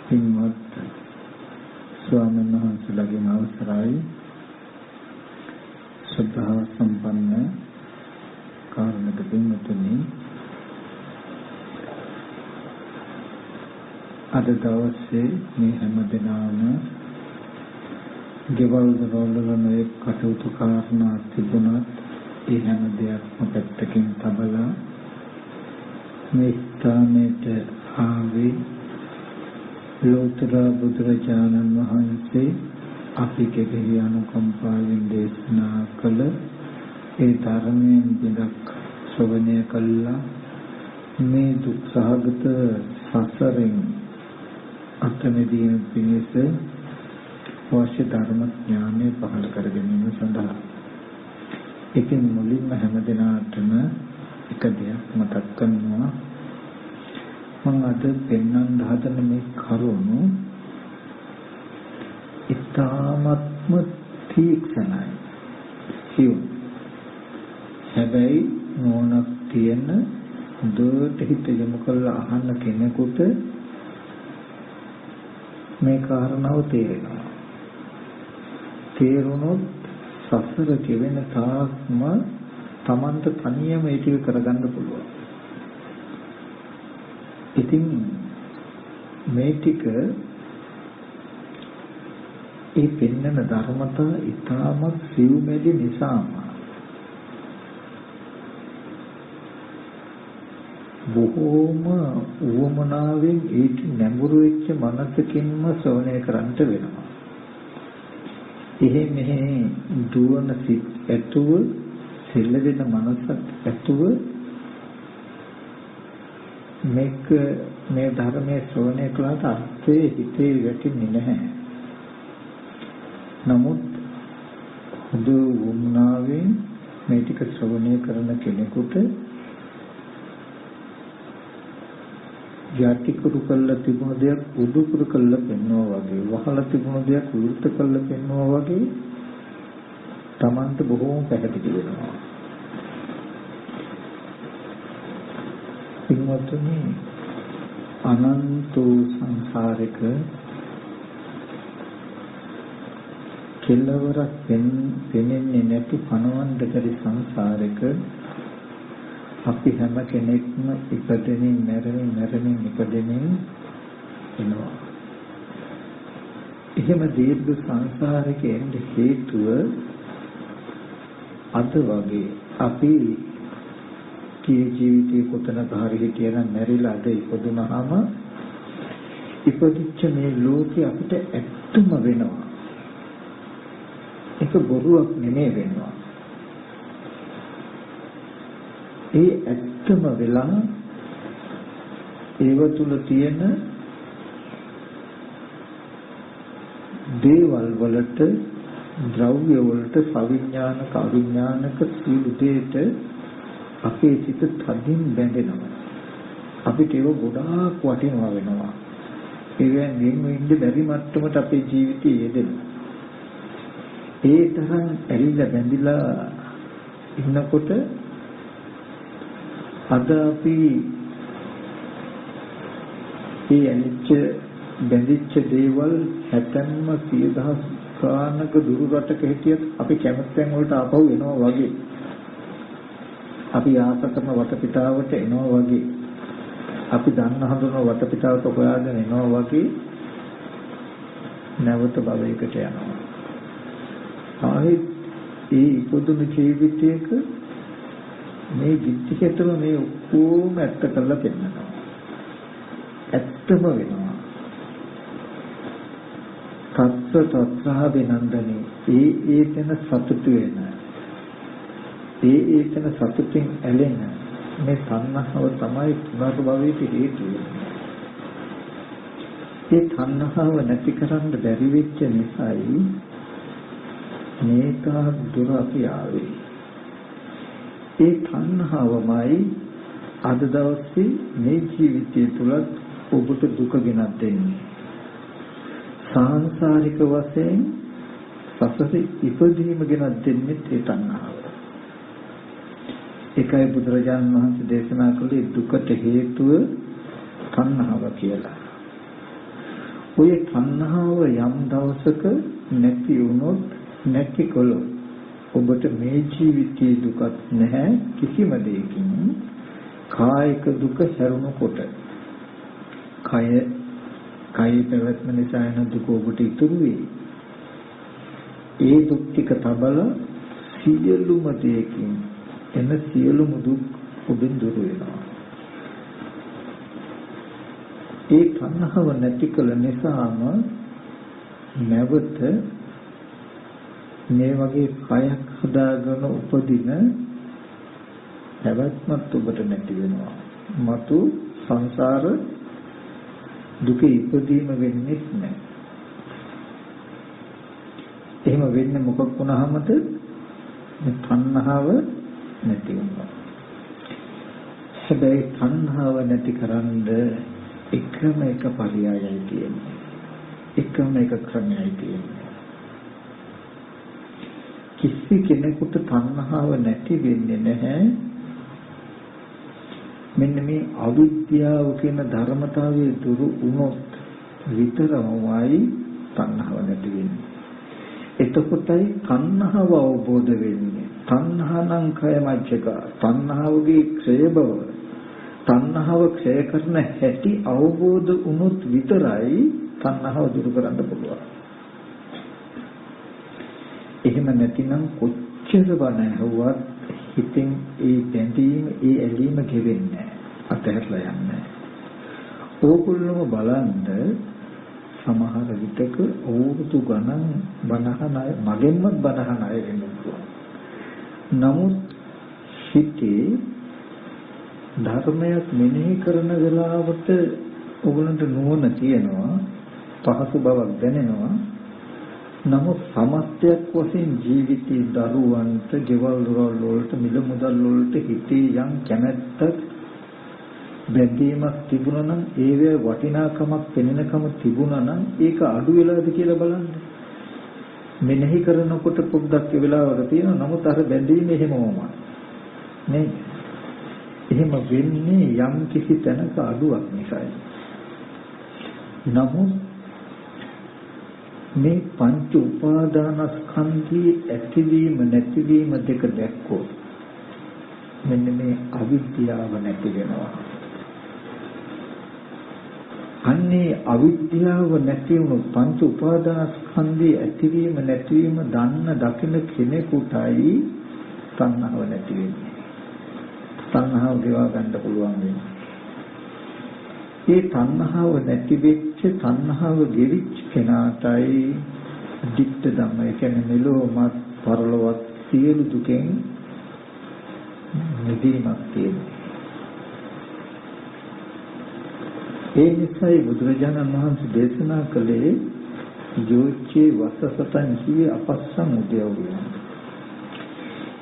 පින්වත් ස්වාමීන් වහන්සේලාගේ අවසරයි ශ්‍රද්ධා සම්පන්න කාරුණික පින්වතුනි, අද දවසේ මේ හැමදෙනාම ගෙවල් දරවල නොයෙක් කටයුතු කාරණා තිබුණත් ඒ හැම දෙයක්ම පැත්තකින් තබලා මේ ස්ථානයට ආවේ ලෝතර බුදුරජාණන් වහන්සේ අපි කෙරෙහි අනුකම්පාවෙන් දේශනා කළ ඒ ධර්මයෙන් බිඳක් ශ්‍රවණය කළා. මේ දුක් සහගත සසරෙන් අත මිදීම පිණිස අවශ්‍ය ධර්ම ඥානය පහළ කර ගැනීම සඳහා ඉතින් මුලින්ම හැමදෙනාටම එක දෙයක් මතක් කරනවා. මම අද පෙන්වන්න හදන මේ කරුණු ඉතාමත්ම තීක්ෂණයි. සියුම්. හැබැයි නෝනක් තියෙන දුරට හිත යොමු කරලා අහන්න කෙනෙකුට මේ කාරණාව තේරෙනවා. තේරුණොත් සසර කෙවෙන තාක්ම Tamanට තනියම ඒක කරගන්න පුළුවන්. ඉතින් මේ ටික ඒ පෙන්වන ධර්මතා ඉතාමත් සිව්මැදි නිසාම බොහෝම උවමනාවෙන් ඒක නැඹුරු වෙච්ච මනසකින්ම ශ්‍රවණය කරන්නට වෙනවා. එහෙ මෙහෙ දුවන සිත් ඇතුව සෙල්ලෙන මනසක් ඇතුව මේ ධර්මයේ ශ්‍රවණය කළාට අර්ථයේ හිතේ වැටෙන්නේ නැහැ. නමුත් හොඳ වුණාවෙන් මේ ටික ශ්‍රවණය කරන කෙනෙකුට යටි කුරු කළ තිබුණ දෙයක් උඩු කුරු කළ පෙන්වනවා වගේ, වහලා තිබුණ දෙයක් විවෘත කළ පෙන්වනවා වගේ Tamanට බොහෝම පැහැදිලි වෙනවා. පින්වත්නි, අනන්ත සංසාරික කෙලවරක් පෙනෙන්නේ නැති පණවන්න බැරි සංසාරයක අපි හැම කෙනෙක්ම ඉපදෙමින් මැරෙමින් ඉපදෙමින් එනවා. එහෙම දීර්ඝ සංසාරයක එන්න හේතුව අද වගේ අපි ජීවිතේ කොතනක හරි හිටියනම් මැරිලා අද ඉපදුනහම ඉපදිච්ච මේ ලෝකේ අපිට ඇත්තම වෙනවා. ඒක බොරුවක් නෙමෙයි වෙනවා. ඒ ඇත්තම වෙලා ඒව තුල තියෙන දේවල් වලට, ද්‍රව්‍ය වලට, සවිඥානික අවිඥානික සියලු දේට අපේ සිත තදින් බැඳෙනවා. අපිට ඒක ගොඩාක් වටිනවා වෙනවා. ඒවෙන් වෙන්න බැරි මට්ටමට අපේ ජීවිතය යෙදෙනවා. ඒ තරම් ඇලිලා බැඳිලා ඉන්නකොට අද අපි මේ ඇලිච්ච බැඳිච්ච දේවල් 70,000 ගානක දුරු රටක හිටියත් අපි කැමැත්තෙන් වලට ආපහු එනවා වගේ. අපි ආස කරන වටපිටාවට එනවා වගේ. අපි දන්න හඳුනන වටපිටාවට හොයාගෙන එනවා වගේ නැවත භවයකට යනවා. ආයෙත් ඒ ඉපදුණු ජීවිතයක මේ විත්තිකතම මේ ඔක්කොම ඇත්ත කරලා පෙන්නනවා. ඇත්තම වෙනවා. තත්ත්ව විනන්දනේ ඒ තැන සතුටු වෙන. ඒ තැන සතුටින් ඇලෙන මේ තණ්හාව තමයි පුනර්භවයට හේතු වෙන්නේ. ඒ තණ්හාව නැති කරන්න බැරි වෙච්ච නිසායි මේක දුර අපි ආවේ. ඒ තණ්හාවමයි අද දවසේ මේ ජීවිතය තුළ ඔබට දුක ගෙනත් දෙන්නේ. සාංශාරික වශයෙන් සසරේ ඉපදීම ගෙනත් දෙන්නේ ඒ තණ්හාව. ඒකයි බුදුරජාණන් වහන්සේ දේශනා කළේ දුකට හේතුව තණ්හාව කියලා. ඔය තණ්හාව යම් දවසක නැති වුණොත් නැති කළොත් ඔබට මේ ජීවිතයේ දුකක් නැහැ කිසිම දෙයකින්. කායික දුක හැරුණකොට කය පැවැත්ම නිසා එන දුක ඔබට ඉතුරු වෙයි. ඒ දුක් ටික තබල සියලුම දෙයකින් එන සියලුම දුක් ඔබෙන් දුර වෙනවා. ඒ තණ්හාව නැති කළ නිසාම නැවත මේ වගේ කයක් හදාගෙන උපදින පැවැත්මත් ඔබට නැති වෙනවා. මතු සංසාර දුකේ ඉපදීම වෙන්නේ නැහැ. එහෙම වෙන්නේ මොකක් වුණාමද? මේ තණ්හාව නැති වෙනවා. හැබැයි තණ්හාව නැතිකරන්න එකම එක පරියායයි තියෙන්නේ. එකම එක ක්‍රමයයි තියෙන්නේ. කිසි කෙනෙකුට තණ්හාව නැති වෙන්නේ නැහැ. මෙන්න මේ අවිද්‍යාව කියන ධර්මතාවයේ දුරු වුණොත් විතරමයි තණ්හාව නැති වෙන්නේ. එතකොටයි තණ්හාව අවබෝධ වෙන්නේ. තණ්හානම් කය මච්චක තණ්හාවගේ ක්ෂය බව තණ්හාව ක්ෂය කරන හැටි අවබෝධ වුණොත් විතරයි තණ්හාව දුරු කරන්න පුළුවන්. එහෙම නැතිනම් කොච්චර බණ ඇහුවත් හිතින් ඒ බැඳීම ඒ ඇලීම ගෙවෙන්නේ අතහැරලා යන්නේ. ඕගොල්ලෝම බලන්න සමහර විටක ඕරුදු ගණන් බණහන අය මගෙන්වත් බණහන අය වෙනවා. නමුත් හිතේ ධර්මයක් මෙනෙහි කරන වෙලාවට ඕගොල්ලන්ට නුවණ තියෙනවා, පහසු බවක් දැනෙනවා. නමුත් සමස්තයක් වශයෙන් ජීවිතේ දරුවන්ට, ගෙවල් දොරවල් වලට, මිල මුදල් වලට හිතේ යම් කැමැත්තක් බැඳීමක් තිබුණා නම්, ඒවේ වටිනාකමක් පෙනෙනකම තිබුණා නම් ඒක අඩු වෙලාද කියලා බලන්න. මෙනෙහි කරනකොට පොඩ්ඩක් ඒ වෙලාවට තියෙනවා. නමුත් අර බැඳීම එහෙමම නේ. එහෙම වෙන්නේ යම් කිසි තැනක අඩුවක් නිසායි. නමුත් මේ පංච උපාදානස්කන්ධයේ ඇතිවීම නැතිවීම දෙක දැක්කොත් මෙන්න මේ අවිද්‍යාව නැති වෙනවා. අන්නේ අවිද්‍යාව නැති වුණු පංච උපාදානස්කන්ධයේ ඇතිවීම නැතිවීම දන්න දකින කෙනෙකුටයි තණ්හාව නැති වෙන්නේ. තණ්හාව ගෙවා ගන්න පුළුවන් වෙන්නේ. ඒ තණ්හාව නැති වෙච්ච තණ්හාව ගෙවිච්ච කෙනාටයි ධිට්ඨ ධම්ම, ඒ කියන්නේ මෙලොවමත් පරලොවත් සියලු දුකෙන් මිදීමක් තියෙනවා. ඒ නිසායි බුදුරජාණන් වහන්සේ දේශනා කළේ යෝච්චේ වස්සසතං කියේ අපස්සං උදයව්‍ය.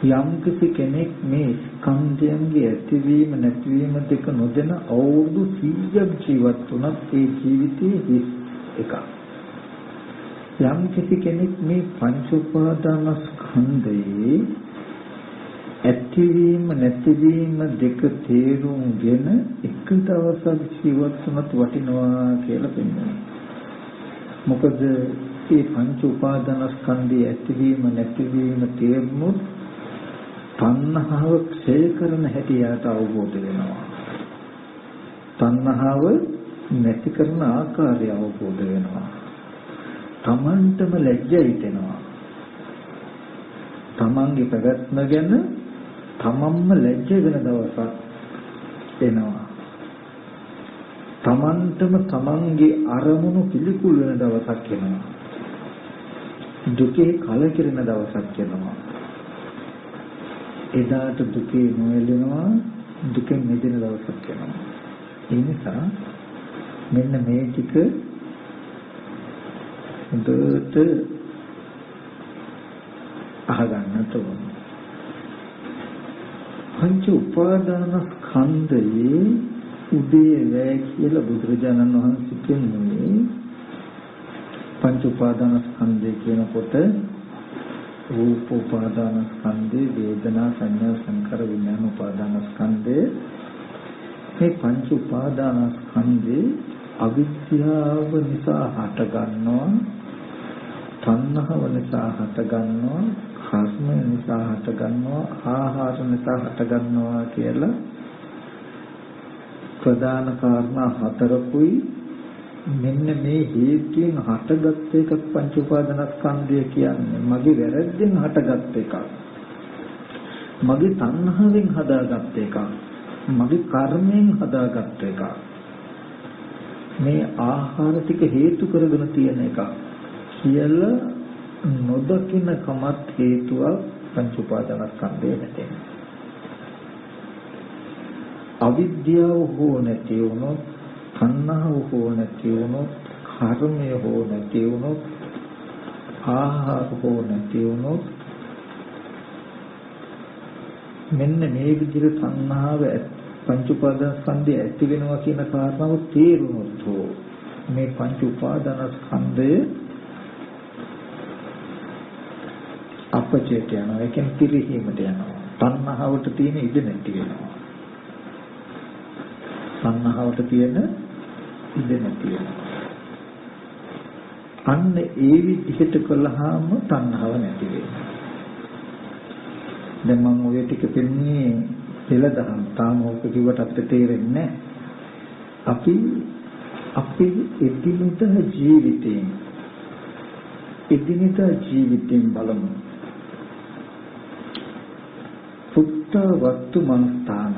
යම් කිසි කෙනෙක් මේ ස්කන්ධයන්ගේ ඇතිවීම නැතිවීම දෙක නොදැන අවුරුදු 100ක් ජීවත් වුණත් ඒ ජීවිතයේ හිස් එකක්. යම් කිසි කෙනෙක් මේ පංච උපාදානස්කන්ධයේ ඇතිවීම නැතිවීම දෙක තේරුම්ගෙන එක දවසක් ජීවත් වුණත් වටිනවා කියලා පෙන්නනවා. මොකද මේ පංච උපාදානස්කන්ධයේ ඇතිවීම නැතිවීම තේරුනොත් තණ්හාව ක්ෂය කරන හැටි යාට අවබෝධ වෙනවා. තණ්හාව නැති කරන ආකාරය අවබෝධ වෙනවා. තමන්ටම ලැජ්ජා හිතෙනවා. තමන්ගේ පැවැත්ම ගැන තමන්ම ලැජ්ජ වෙන දවසක් එනවා. තමන්ටම තමන්ගේ අරමුණු පිළිකුල් වෙන දවසක් එනවා. දුකේ කලකිරෙන දවසක් එනවා. එදාට දුකේ නොයලෙනවා, දුකෙන් මිදෙන දවසක් එනවා. ඒ නිසා මෙන්න මේ ටික හොඳට අහගන්නට ඕන. පංච උපාදානස්කන්ධයේ උදේ වේ කියලා බුදුරජාණන් වහන්සේ කියන්නේ. පංච උපාදානස්කන්ධය කියනකොට රූප උපාදානස්කන්ධය, වේදනා සංඥා සංකාර විඥාන උපාදානස්කන්ධය. මේ පංච උපාදානස්කන්ධේ අවිද්‍යාව නිසා හට ගන්නවා, තණ්හාව නිසා හට ගන්නවා, කර්ම නිසා හට ගන්නවා, ආහාර නිසා හට ගන්නවා කියලා ප්‍රධාන කාරණා හතරකුයි. මෙන්න මේ හේතුයෙන් හටගත් එක පංච උපාදානස්කන්ධය කියන්නේ. මගේ වැරද්දෙන් හටගත් එකක්, මගේ තණ්හාවෙන් හදාගත් එකක්, මගේ කර්මයෙන් හදාගත් එකක්. මේ ආහාර ටික හේතු කරගෙන තියෙන එකක් කියලා නොදකින කමත් හේතුවක් පංච උපාදානස්කන්ධය නැතේ. අවිද්‍යාව හෝ නැති වුණොත්, තණ්හාව හෝ නැති වුණොත්, කර්මය හෝ නැති වුණොත්, ආහාර හෝ නැති වුණොත්, මෙන්න මේ විදිහට තණ්හාව පංච උපාදානස්කන්ධය ඇති වෙනවා කියන කාරණාව තේරුනොත් මේ පංච උපාදානස්කන්ධය අපචේත යනවා. ඒ කියන්නේ පිරිහීමට යනවා. තණ්හාවට තියෙන ඉඩ නැති වෙනවා. තණ්හාවට තියෙන ඉඩ නැති වෙනවා. අන්න ඒ විදිහට කළාම තණ්හාව නැති වෙනවා. දැන් මම ඔය ටික පෙන්නේ පෙළදහම්. තාම ඕක කිව්වට අපිට තේරෙන්නේ නැහැ. අපි එදිනෙදා ජීවිතයෙන් බලමු. පුත්ත වස්තු මනස්ථාන.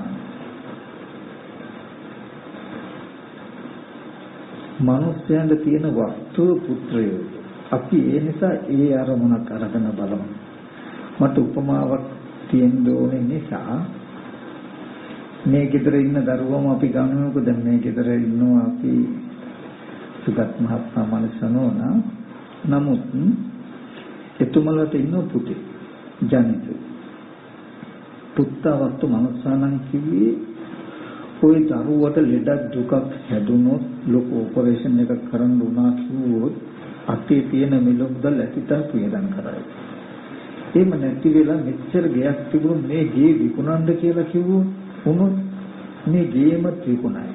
මනුස්සයන්ට තියෙන වස්තු පුත්‍රයෝ. අපි ඒ නිසා ඒ අරමුණක් අරගෙන බලමු. මට උපමාවක් තියෙන්න ඕනේ නිසා මේ ගෙදර ඉන්න දරුවම අපි ගන්නකො. දැන් මේ ගෙදර ඉන්නවා අපි සුගත් මහත්මයා මනසනෝනා. නමුත් එතුමලට ඉන්න පුතේ ජනිත පුත්තවත්තු මනසානන් කිව්වේ ඔය දරුවට ලෙඩක් දුකක් හැදුනොත් ලොකු ඔපරේෂන් එකක් කරන්න උනා කිව්වොත් අතේ තියෙන මෙලොක්දල් ඇතිතා පියදම් කරයි. එහෙම නැති වෙලා මෙච්චර ගයක් තිබුණොත් මේ ගේ විකුණන්න කියලා කිව්වොත් උනොත් මේ ගේම විකුණයි.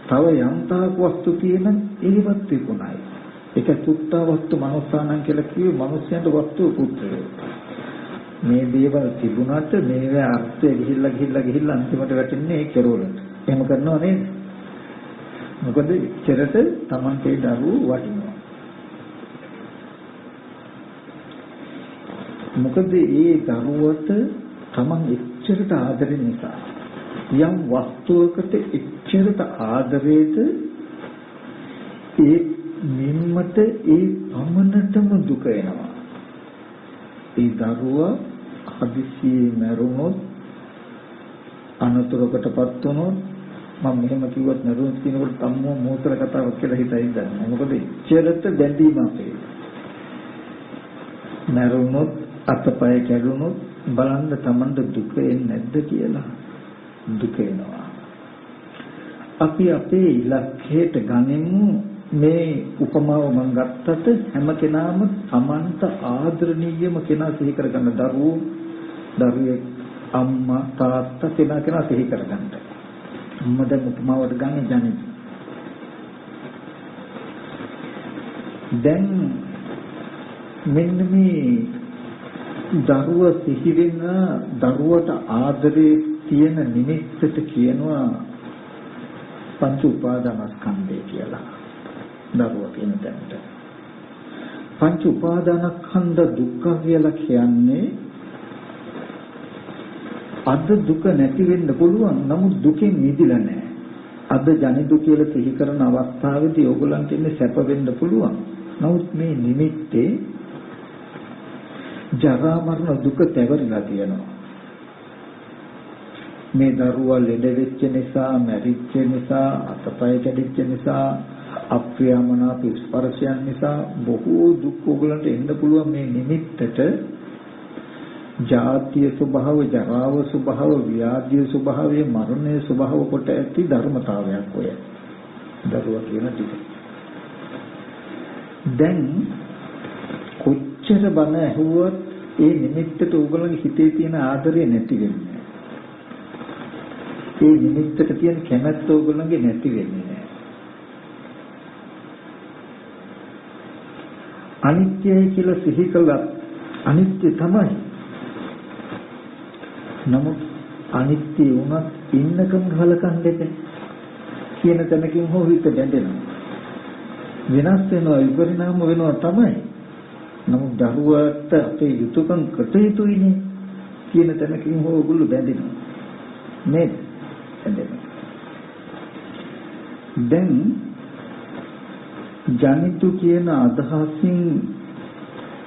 තව යම් තාක් වස්තු තියෙන ඒවත් විකුණයි. ඒක පුත්තවත්තු මනසානන් කියලා කිව්වේ මිනිස්යන්ට වස්තු පුත්‍රයෝ. මේ දේවල් තිබුණාට මේවේ අර්ථය ගිහිල්ලා අන්තිමට වැටෙන්නේ ඒ කෙරවලට. එහෙම කරනව නේද? මොකද ඉච්චරට Tamante දරුවෝ වටිනවා. මොකද ඒ දරුවට Taman ඉච්චරට ආදරෙ නිසා යම් වස්තුවකට ඉච්චරට ආදරේද ඒ නිම්මට ඒ පමණටම දුක එනවා. ඒ දරුවා හදිසියේ මරුණොත් අනතුරකටපත් වුණොත් මම මෙහෙම කිව්වත් නරුත් කියනකොට අම්මෝ මොහොතර කතාවක් කියලා හිතයි ගන්න. මොකද ඉච්ඡරට බැඳීම අපේ. නරුනොත් අතපය කැඩුනොත් බලන්න Tamanට දුක එන්නේ නැද්ද කියලා. දුක එනවා. අපි අපේ ඉලක්කයට ගනිමු. මේ උපමාව මම ගත්තට හැම කෙනාම Tamanට ආදරණීයම කෙනා සිහි කරගන්න. දරුවේ අම්මා තාත්තා කෙනා සිහි කරගන්න. අම්මා දැන් උපමාවට ගන්නේ ජනිත. දැන් මෙන්න මේ දරුවා සිහි වෙන දරුවට ආදරේ තියෙන නිමිත්තට කියනවා පංච උපාදානස්කන්ධය කියලා. දරුවා කියන තැනට පංච උපාදානස්කන්ධ දුක්ඛ කියලා කියන්නේ අද දුක නැති වෙන්න පුළුවන්. නමුත් දුකෙන් මිදිලා නැහැ. අද ජනිත කියලා සිහි කරන අවස්ථාවේදී ඕගොල්ලන්ට ඉන්නේ සැප වෙන්න පුළුවන්. නමුත් මේ නිමිත්තේ ජරා මරණ දුක තැවරිලා තියෙනවා. මේ දරුවා ලෙඩ වෙච්ච නිසා, මැරිච්ච නිසා, අතපය කැඩිච්ච නිසා, අප්‍රියමනාප ස්පර්ශයන් නිසා බොහෝ දුක් ඕගොල්ලන්ට එන්න පුළුවන්. මේ නිමිත්තට ජාතිය ස්වභාව, ජරාව ස්වභාව, ව්‍යාධිය ස්වභාවය, මරණය ස්වභාව කොට ඇති ධර්මතාවයක් ඔය දරුවා කියන ටික. දැන් කොච්චර බණ ඇහුවත් ඒ නිමිත්තට ඕගොල්ලන්ගේ හිතේ තියෙන ආදරය නැති වෙන්නේ. ඒ නිමිත්තට තියෙන කැමැත්ත ඕගොල්ලන්ගේ නැති වෙන්නේ නැහැ. අනිත්‍යයි කියලා සිහි කළා අනිත්‍ය තමයි. නමුත් අනිත්‍ය වුණත් ඉන්නකම් හලකන් දෙක කියන තැනකින් හෝ හිත බැඳෙනවා. වෙනස් වෙනවා විපරිණාම වෙනවා තමයි. නමුත් දරුවාට අපේ යුතුයකම් කටයුතුයිනේ කියන තැනකින් හෝ ඔගොල්ලෝ බැඳෙනවා. නේද? බැඳෙනවා. දැන් ජනිතු කියන අදහසින්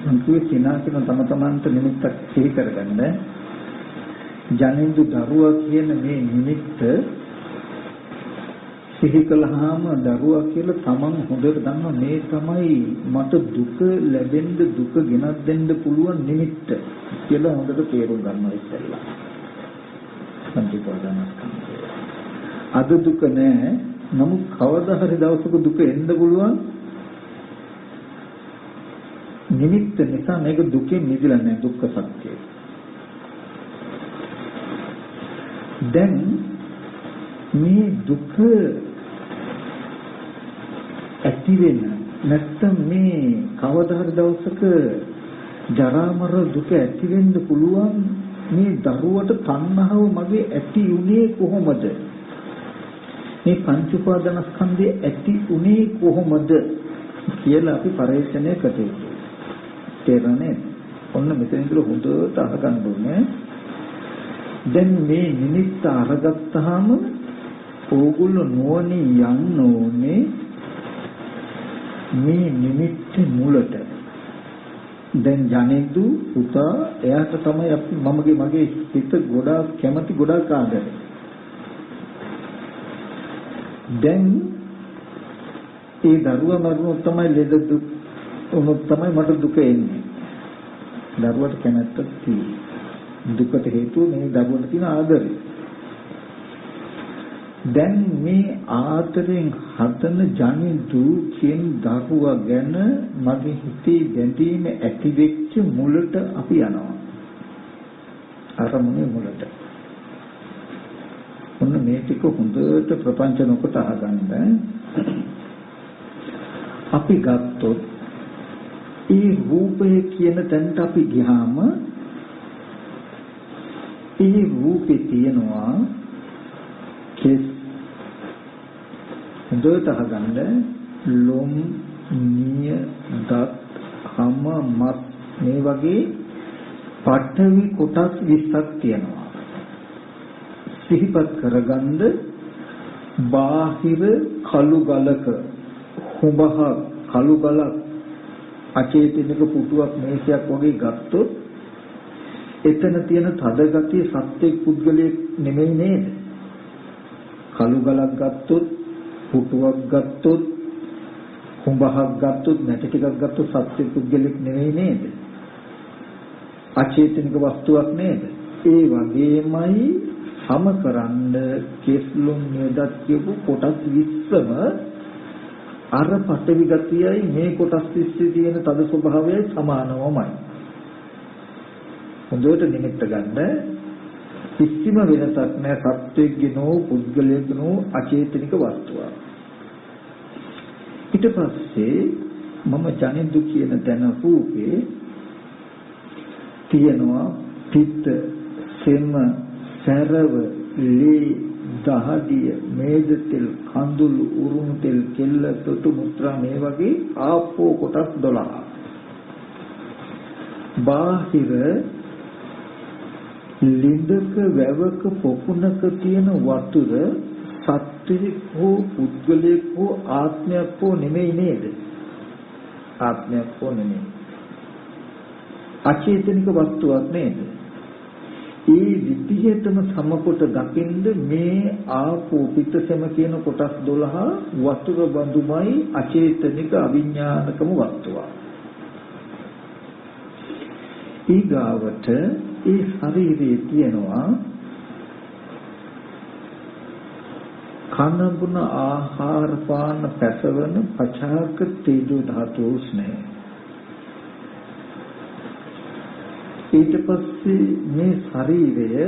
මම කිව්වේ කෙනා කියන තම තමන්ට නිමිත්තක් සිහි කරගන්න. ජනිතු දරුවා කියන මේ නිමිත්ත සිහි කළාම දරුවා කියලා තමන් හොඳට දන්නවා මේ තමයි මට දුක ලැබෙන්න දුක ගෙනත් දෙන්න පුළුවන් නිමිත්ත කියලා හොඳට තේරුම් ගන්නවා ඉස්සෙල්ලා. පංචීපාදානස්කන්ධය. අද දුක නෑ. නමුත් කවදා හරි දවසක දුක එන්න පුළුවන් නිමිත්ත නිසා මේක දුකෙන් මිදෙලා නැහැ දුක්ඛ සත්‍යය. දැන් මේ දුක ඇති වෙන නැත්නම් මේ කවදා හරි දවසක ජරා මරණ දුක ඇති වෙන්න පුළුවන් මේ දරුවට තණ්හාව මගේ ඇති උනේ කොහොමද? මේ පංච උපාදානස්කන්ධය ඇති උනේ කොහොමද කියලා අපි පරිශ්‍රණය කටයුතු තේරෙන්නේ. ඔන්න මෙතන ඉඳලා හොඳට අහගන්න ඕනේ. දැන් මේ නිමිත්ත අරගත්තාම ඕගොල්ලෝ නුවණින් යන්න ඕනේ මේ නිමිත්ත මුලට. දැන් ජනෙදු පුතා එයාට තමයි අපි මගේ හිත ගොඩාක් කැමති ගොඩාක් ආදරේ. දැන් ඒ දරුවා මරුණොත් තමයි ලෙඩ දුක් උනොත් තමයි මට දුක එන්නේ. දරුවට කැමැත්තක් තියෙනවා. දුකට හේතුව මේ දරුවට තියෙන ආදරය. දැන් මේ ආදරෙන් හදන ජනිදු කියන දරුවා ගැන මගේ හිතේ බැඳීම ඇති වෙච්ච මුලට අපි යනවා. අරමුණේ මුලට. ඔන්න මේ ටික හොඳට ප්‍රපංචන කොට අහගන්න. අපි ගත්තොත් ඒ රූපය කියන තැනට අපි ගියාම ඒ රූපේ තියෙනවා කෙස් හොඳට අහගන්න ලොම් නිය දත් හම මස් මේ වගේ පඨවි කොටස් 20ක් තියෙනවා. සිහිපත් කරගන්න බාහිර කළු ගලක හුඹහ කළු ගලක් අචේතනික පුටුවක් මේසයක් වගේ ගත්තොත් එතන තියෙන තද ගතිය සත්‍යයක් පුද්ගලයෙක් නෙමෙයි නේද? කළු ගලක් ගත්තොත් පුටුවක් ගත්තොත් හුඹහක් ගත්තොත් නැටි ටිකක් ගත්තොත් සත්‍යයක් පුද්ගලයෙක් නෙමෙයි නේද? අචේතනික වස්තුවක් නේද? ඒ වගේමයි සමකරන්න කෙස්ලොම් නේදත් කියපු කොටස් 20ම අර පටවි ගතියයි මේ කොටස් 20 තියෙන තද ස්වභාවයයි සමානවමයි. හොඳට නිමිත්ත ගන්න. කිසිම වෙනසක් නැහැ සත්‍යයේනෝ පුද්ගලයේනෝ අචේතනික වස්තුවක්. ඊට පස්සේ මම ජනෙදු කියන තැන රූපේ තියෙනවා පිට සෙම සරව ලී දහදිය මේද තෙල් කඳුළු උරුණු තෙල් කෙල්ල තොටු මුත්‍රා මේ වගේ ආපෝ කොටස් 12. බාහිර ලිඳක වැවක පොකුණක තියෙන වතුර සත්‍යෙක හෝ පුද්ගලයෙක් හෝ ආත්මයක් හෝ නෙමෙයි නේද? ආත්මයක් හෝ නෙමෙයි. අචේතනික වස්තුවක් නේද? ඒ විදිහටම සමකොට දකින්ද මේ ආපෝ පිටසම කියන කොටස් 12 වතුර බඳුමයි අචේතනික අවිඥානිකම වස්තුවක්. ඊගාවට ඒ ශරීරයේ තියෙනවා කන බුන ආහාර පාන පැසවන පචාක තේජෝ ධාතු උස්නේ. ඊට පස්සේ මේ ශරීරය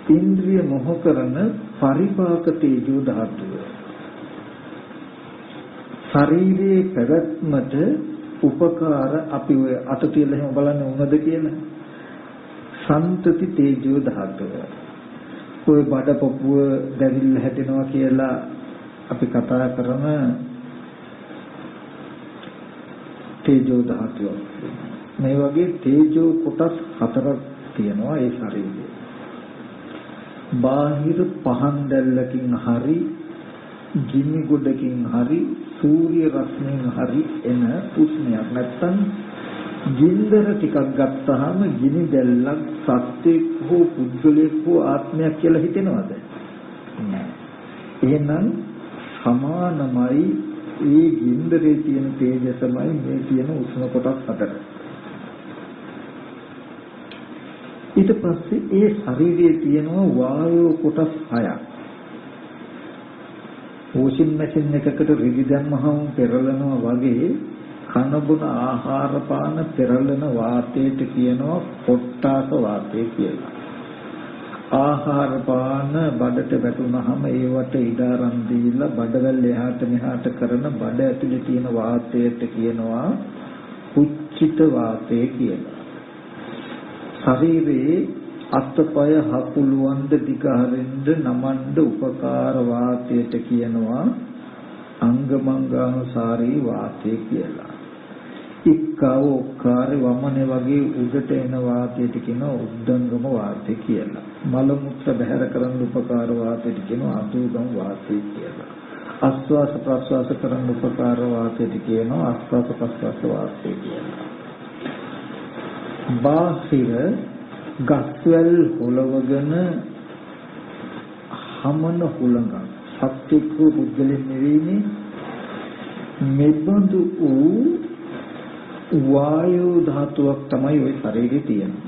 ඉන්ද්‍රිය මොහ කරන පරිපාක තේජෝ ධාතුව. ශරීරයේ පැවැත්මට උපකාර අපි ඔය අත තියලා එහෙම බලන්නේ උනද කියලා. සන්තති තේජෝ ධාතුව. ඔය බඩ පොපුව දැවිල්ල හැදෙනවා කියලා අපි කතා කරන තේජෝ ධාතුව. මේ වගේ තේජෝ කොටස් 4ක් තියෙනවා ඒ ශරීරයේ. බාහිර පහන් දැල්ලකින් හරි ගිනි ගොඩකින් හරි සූර්ය රශ්මියෙන් හරි එන උෂ්ණයක් නැත්තම් ගින්දර ටිකක් ගත්තාම ගිනි දැල්ලක් සත්‍යයක් හෝ පුද්ගලයෙක් හෝ ආත්මයක් කියලා හිතෙනවද? නෑ. එහෙනම් සමානමයි ඒ ගින්දරේ තියෙන තේජසමයි මේ තියෙන උෂ්ණ කොටස් 4. ඊට පස්සේ ඒ ශරීරයේ තියෙන වායෝ කොටස් 6ක්. වොෂින් මැෂින් එකකට රිදි දැම්මහම පෙරලනවා වගේ කන බොන ආහාර පාන පෙරලන වාතයට කියනවා පොට්ටාස වාතය කියලා. ආහාර පාන බඩට වැටුනහම ඒවට ඉඩාරම් දීලා බඩවැල් එහාට මෙහාට කරන බඩ ඇතුලේ තියෙන වාතයට කියනවා කුච්චිත වාතය කියලා. ශරීරයේ අත්පය හකුලුවන්ද දිගහරින්ද නමන්න උපකාර වාතයට කියනවා අංගමංගානුසාරී වාතය කියලා. ඉක්කව ඔක්කාරේ වමනේ වගේ උඩට එන වාතයට කියනවා උද්දංගම වාතය කියලා. මල මුත්‍ර බැහැර කරන්න උපකාර වාතයට කියනවා අදෝගම වාතය කියලා. ආස්වාස ප්‍රස්වාස කරන්න උපකාර වාතයට කියනවා ආස්වාස ප්‍රස්වාස වාතය කියලා. බාහිර ගස්වැල් හොලවගෙන හමන හුළඟ සත්‍යක පුද්ගලෙන් නෙවෙයිනේ මෙබඳු වූ වායු ධාතුවක් තමයි ওই ශරීරේ තියෙන්නේ.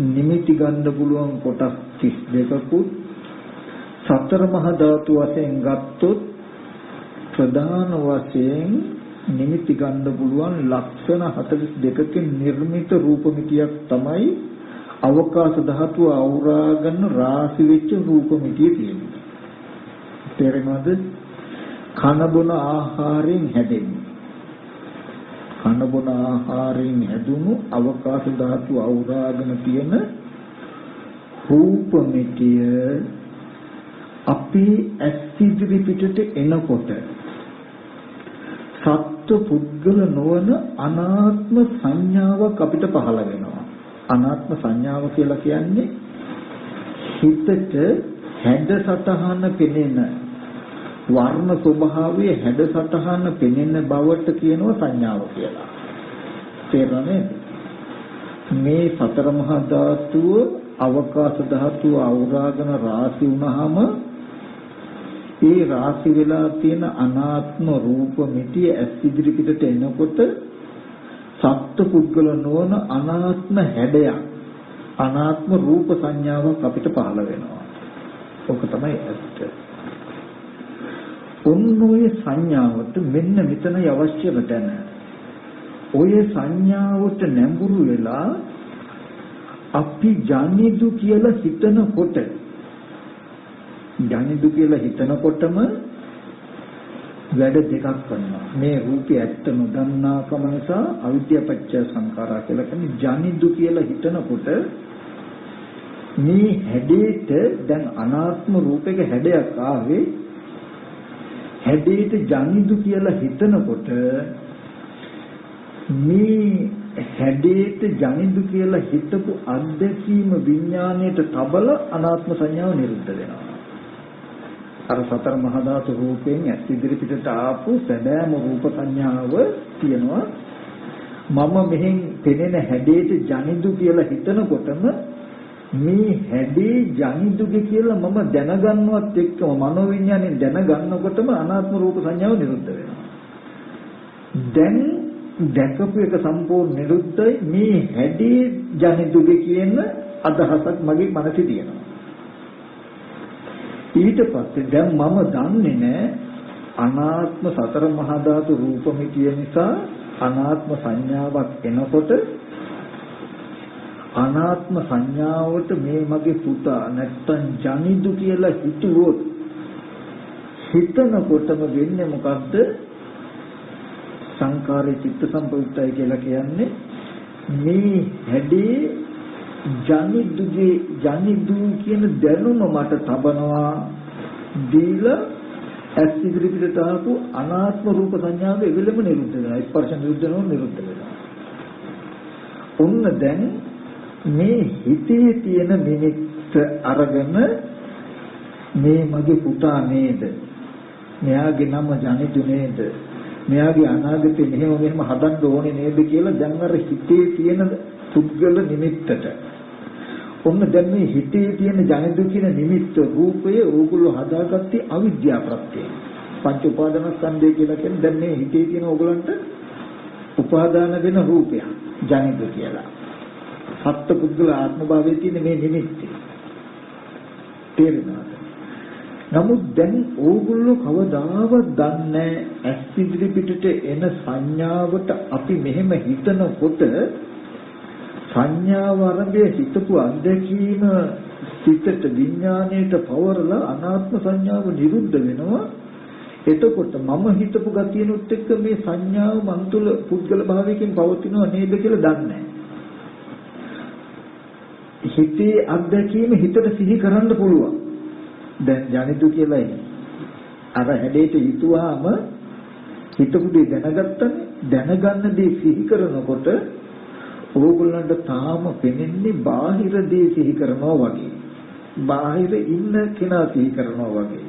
නිමිති ගන්න පුළුවන් කොටස් 32කුත් සතර මහා ධාතු වශයෙන් ගත්තොත් ප්‍රධාන වශයෙන් නිමිති ගන්න පුළුවන් ලක්ෂණ 42කින් නිර්මිත රූපമിതിයක් තමයි අවකාශ ධාතුව අවුරාගෙන රාශි වෙච්ච රූපമിതിය තියෙන්නේ. තේරෙනවද? කන බොන ආහාරයෙන් හැදෙන්නේ. කන බොන ආහාරයෙන් හැදුණු අවකාශ ධාතුව අවුරාගෙන තියෙන රූපമിതിය අපේ ඇස් ඉදිරි පිටට එනකොට සත්ව පුද්ගල නොවන අනාත්ම සංඥාවක් අපිට පහළ වෙනවා. අනාත්ම සංඥාව කියලා කියන්නේ හිතට හැඩ සටහන පෙනෙන වර්ණ ස්වභාවයේ හැඩ සටහන පෙනෙන බවට කියනවා සංඥාව කියලා. තේරුණානේ? මේ සතර මහා ධාතුව අවකාශ ධාතුව අවුරාගෙන රාශි වුණාම ඒ රාශි වෙලා තියෙන අනාත්ම රූප මිතිය ඇස් ඉදිරි පිටට එනකොට සත්ත්ව පුද්ගල නොවන අනාත්ම හැඩයක් අනාත්ම රූප සංඥාවක් අපිට පහළ වෙනවා. ඔක තමයි ඇත්ත. ඔන්නෝය සංඥාවට මෙන්න මෙතනයි අවශ්‍යම තැන. ඔය සංඥාවට නැඹුරු වෙලා අපි ජනිදු කියලා හිතනකොට ජනිදු කියලා හිතනකොටම වැඩ දෙකක් කරනවා. මේ රූපය ඇත්ත නොදන්නාකම නිසා අවිද්‍යාපච්ච සංඛාරා කියලා කියන්නේ ජනිදු කියලා හිතනකොට මේ හැඩේට දැන් අනාත්ම රූපයක හැඩයක් ආවේ හැඩේට ජනිදු කියලා හිතනකොට මේ හැඩේට ජනිදු කියලා හිතපු අත්දැකීම විඥාණයට තබල අනාත්ම සංඥාව නිරුද්ධ වෙනවා. අර සතර මහා ධාතු රූපයෙන් ඇස් ඉදිරි පිටට ආපු සැබෑම රූප සංඥාව තියෙනවා. මම මෙහෙන් පෙනෙන හැඩේට ජනිදු කියලා හිතනකොටම මේ හැඩේ ජනිදුගේ කියලා මම දැනගන්නවත් එක්කම මනෝවිඤ්ඤාණයෙන් දැනගන්නකොටම අනාත්ම රූප සංඥාව නිරුද්ධ වෙනවා. දැන් දැකපු එක සම්පූර්ණ නිරුද්ධයි. මේ හැඩේ ජනිදුගේ කියන අදහසක් මගේ මනසේ තියෙනවා. ඊට පස්සේ දැන් මම දන්නේ නැහැ අනාත්ම සතර මහා ධාතු රූපമിതിය නිසා අනාත්ම සංඥාවක් එනකොට අනාත්ම සංඥාවට මේ මගේ පුතා නැත්තම් ජනිදු කියලා හිතුවොත් හිතනකොටම වෙන්නේ මොකද්ද? සංකාරේ චිත්ත සම්පයුක්තයි කියලා කියන්නේ මේ හැඩේ ජනිදු කියන දැනුම මට තබනවා දීලා ඇස් ඉදිරියට ආපු අනාත්ම රූප සංඥාව එවෙලම නිරුද්ධ වෙනවා. ස්පර්ශ නිරුද්ධ වෙනවා, නිරුද්ධ වෙනවා. ඔන්න දැන් මේ හිතේ තියෙන නිමිත්ත අරගෙන මේ මගේ පුතා නේද? මෙයාගේ නම ජනිතු නේද? මෙයාගේ අනාගතේ මෙහෙම හදන්න ඕනේ නේද කියලා දැන් අර හිතේ තියෙන පුද්ගල නිමිත්තට ඔන්න දැන් මේ හිතේ තියෙන ජනිතු කියන නිමිත්ත රූපය ඕගොල්ලෝ හදාගත්තේ අවිද්‍යාව ප්‍රත්‍යයෙන්. පංච උපාදානස්කන්ධය කියලා කියන්නේ දැන් මේ හිතේ තියෙන ඕගොල්ලන්ට උපාදාන වෙන රූපයක් ජනිතු කියලා. සත්ත්ව පුද්ගල ආත්ම භාවයේ තියෙන මේ නිමිත්ත. තේරෙනවද? නමුත් දැන් ඕගොල්ලෝ කවදාවත් දන්නේ ඇස් ඉදිරි පිටට එන සංඥාවට අපි මෙහෙම හිතනකොට සංඥාව අරඹය හිතපු අත්දැකීම සිතට විඥාණයට පවරලා අනාත්ම සංඥාව නිරුද්ධ වෙනවා. එතකොට මම හිතපු ගතියනොත් එක්ක මේ සංඥාව මන් තුළ පුද්ගල භාවයකින් පවතිනව නේද කියලා දන්නේ හිතේ අත්දැකීම හිතට සිහි කරන්න පුළුවන්. දැන් ජනිතු කියලා ඉන්නේ. අර හැඩයට හිතුවාම හිතපු දේ දැනගත්තනේ දැනගන්න දේ සිහි කරනකොට ඕගොල්ලන්ට තාම පෙනෙන්නේ බාහිර දේ සිහි කරනවා වගේ. බාහිර ඉන්න කෙනා සිහි කරනවා වගේ.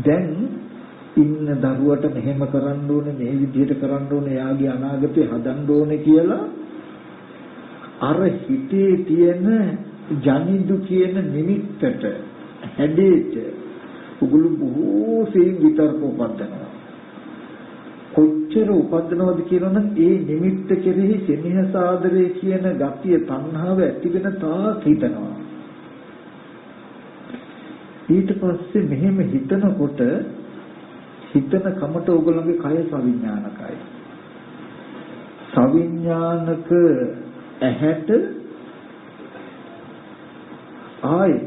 දැන් ඉන්න දරුවට මෙහෙම කරන්න ඕනේ මේ විදිහට කරන්න ඕනේ යාගේ අනාගතේ හදන්න ඕනේ කියලා අර හිතේ තියෙන ජනිදු කියන නිමිත්තට හැඩේට උගුළු බොහෝ සෙයින් විතරක උපදිනවා. කොච්චර උපදිනවද කියනනම් ඒ නිමිත්ත කෙරෙහි සෙනෙහස ආදරය කියන ගතිය තණ්හාව ඇති වෙන තාක් හිතනවා. ඊට පස්සේ මෙහෙම හිතනකොට හිතන කමට ඕගොල්ලෝගේ කය සවිඥානිකයි. සවිඥානික ඇහැට ආයි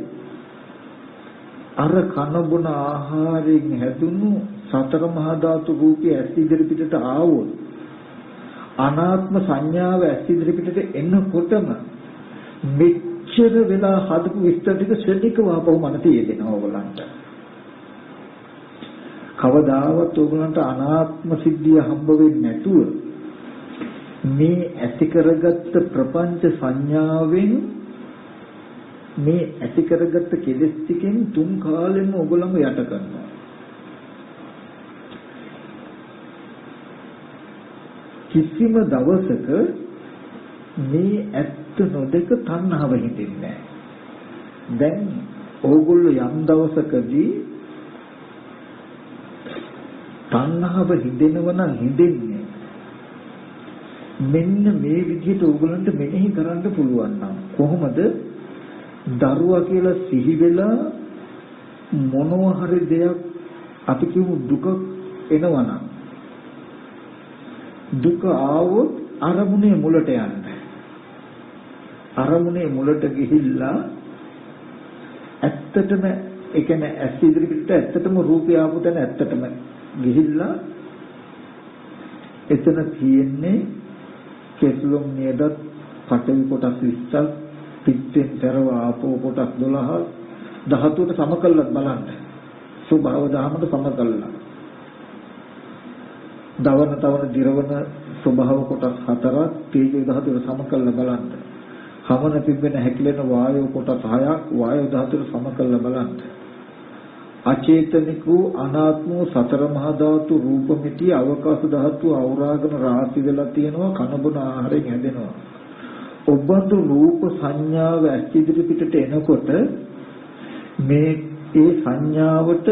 අර කන බොන ආහාරයෙන් හැදුණු සතර මහා ධාතු රූපය ඇස් ඉදිරි පිටට ආවොත් අනාත්ම සංඥාව ඇස් ඉදිරි පිටට එනකොටම මෙච්චර වෙලා හදපු විස්තර ටික ශ්‍රද්ධිකව ආපහු මනසේ යෙදෙනවා ඕගොල්ලන්ට. කවදාවත් ඕගොල්ලන්ට අනාත්ම සිද්ධිය හම්බ වෙන්නේ නැතුව මේ ඇති කරගත්ත ප්‍රපංච සංඥාවෙන් මේ ඇති කරගත්ත කෙලෙස් ටිකෙන් තුන් කාලෙම ඔයගොල්ලන්ව යට කරනවා. කිසිම දවසක මේ ඇත්ත නොදක තණ්හාව හිතෙන්නේ නැහැ. දැන් ඕගොල්ලෝ යම් දවසකදී තණ්හාව හිතෙනව නම් හිතෙන්නේ මෙන්න මේ විදිහට ඕගොල්ලන්ට මෙනෙහි කරන්න පුළුවන් නම් කොහොමද දරුවා කියලා සිහි වෙලා මොනවා හරි දෙයක් අපි කියමු දුක එනවනම් දුක ආවොත් අරමුණේ මුලට යන්න. අරමුණේ මුලට ගිහිල්ලා ඇත්තටම ඒ කියන්නේ ඇස් ඉදිරියට ඇත්තටම රූපය ආපු තැන ඇත්තටම ගිහිල්ලා එතන තියෙන්නේ කෙස්ලොම් නේද පඨවි කොටස් 20ක් පිටෙන් තරව ආපෝ කොටස් 12 ධාතුවට සම කළත් බලන්න. ස්වභාව ධාමයට සම කළා. දවන තවන දිරවන ස්වභාව කොටස් 4ක් තේජෝ ධාතුවට සම කළා බලන්න. හමන පිබෙන හැකිලෙන වායෝ කොටස් 6ක් වායෝ ධාතුවට සම කළා බලන්න. අචේතනික වූ අනාත්ම වූ සතර මහා ධාතු රූපമിതി අවකාශ ධාතු අවරාගන රාශි වෙලා තියෙනවා කනබුන ආහාරයෙන් හැදෙනවා. ඔබඳු රූප සංඥාව ඇස් ඉදිරි පිටට එනකොට මේ ඒ සංඥාවට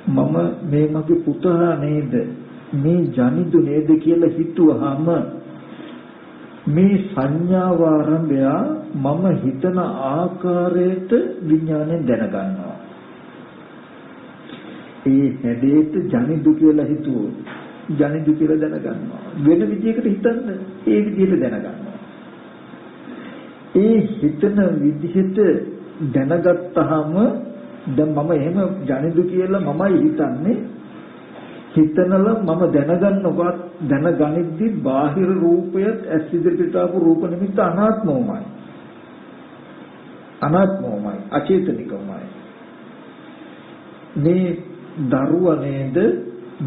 මම මේ මගේ පුතා නේද මේ ජනිදු නේද කියලා හිතුවාම මේ සංඥාව ආරම්භය මම හිතන ආකාරයට විඥාණයෙන් දැනගන්නවා. ඒ හැඩේට ජනිදු කියලා හිතුවොත් ජනිදු කියලා දැනගන්නවා. වෙන විදිහකට හිතන්න ඒ විදිහට දැනගන්නවා. ඒ හිතන විදිහට දැනගත්තාම දැන් මම එහෙම ජනිදු කියලා මමයි හිතන්නේ. හිතනල මම දැනගන්නවත් දැනගනිද්දි බාහිර රූපයත් ඇස් ඉදිරියට ආපු රූප නිමිත්ත අනාත්මවමයි. අනාත්මවමයි අචේතනිකවමයි. මේ දරුවා නේද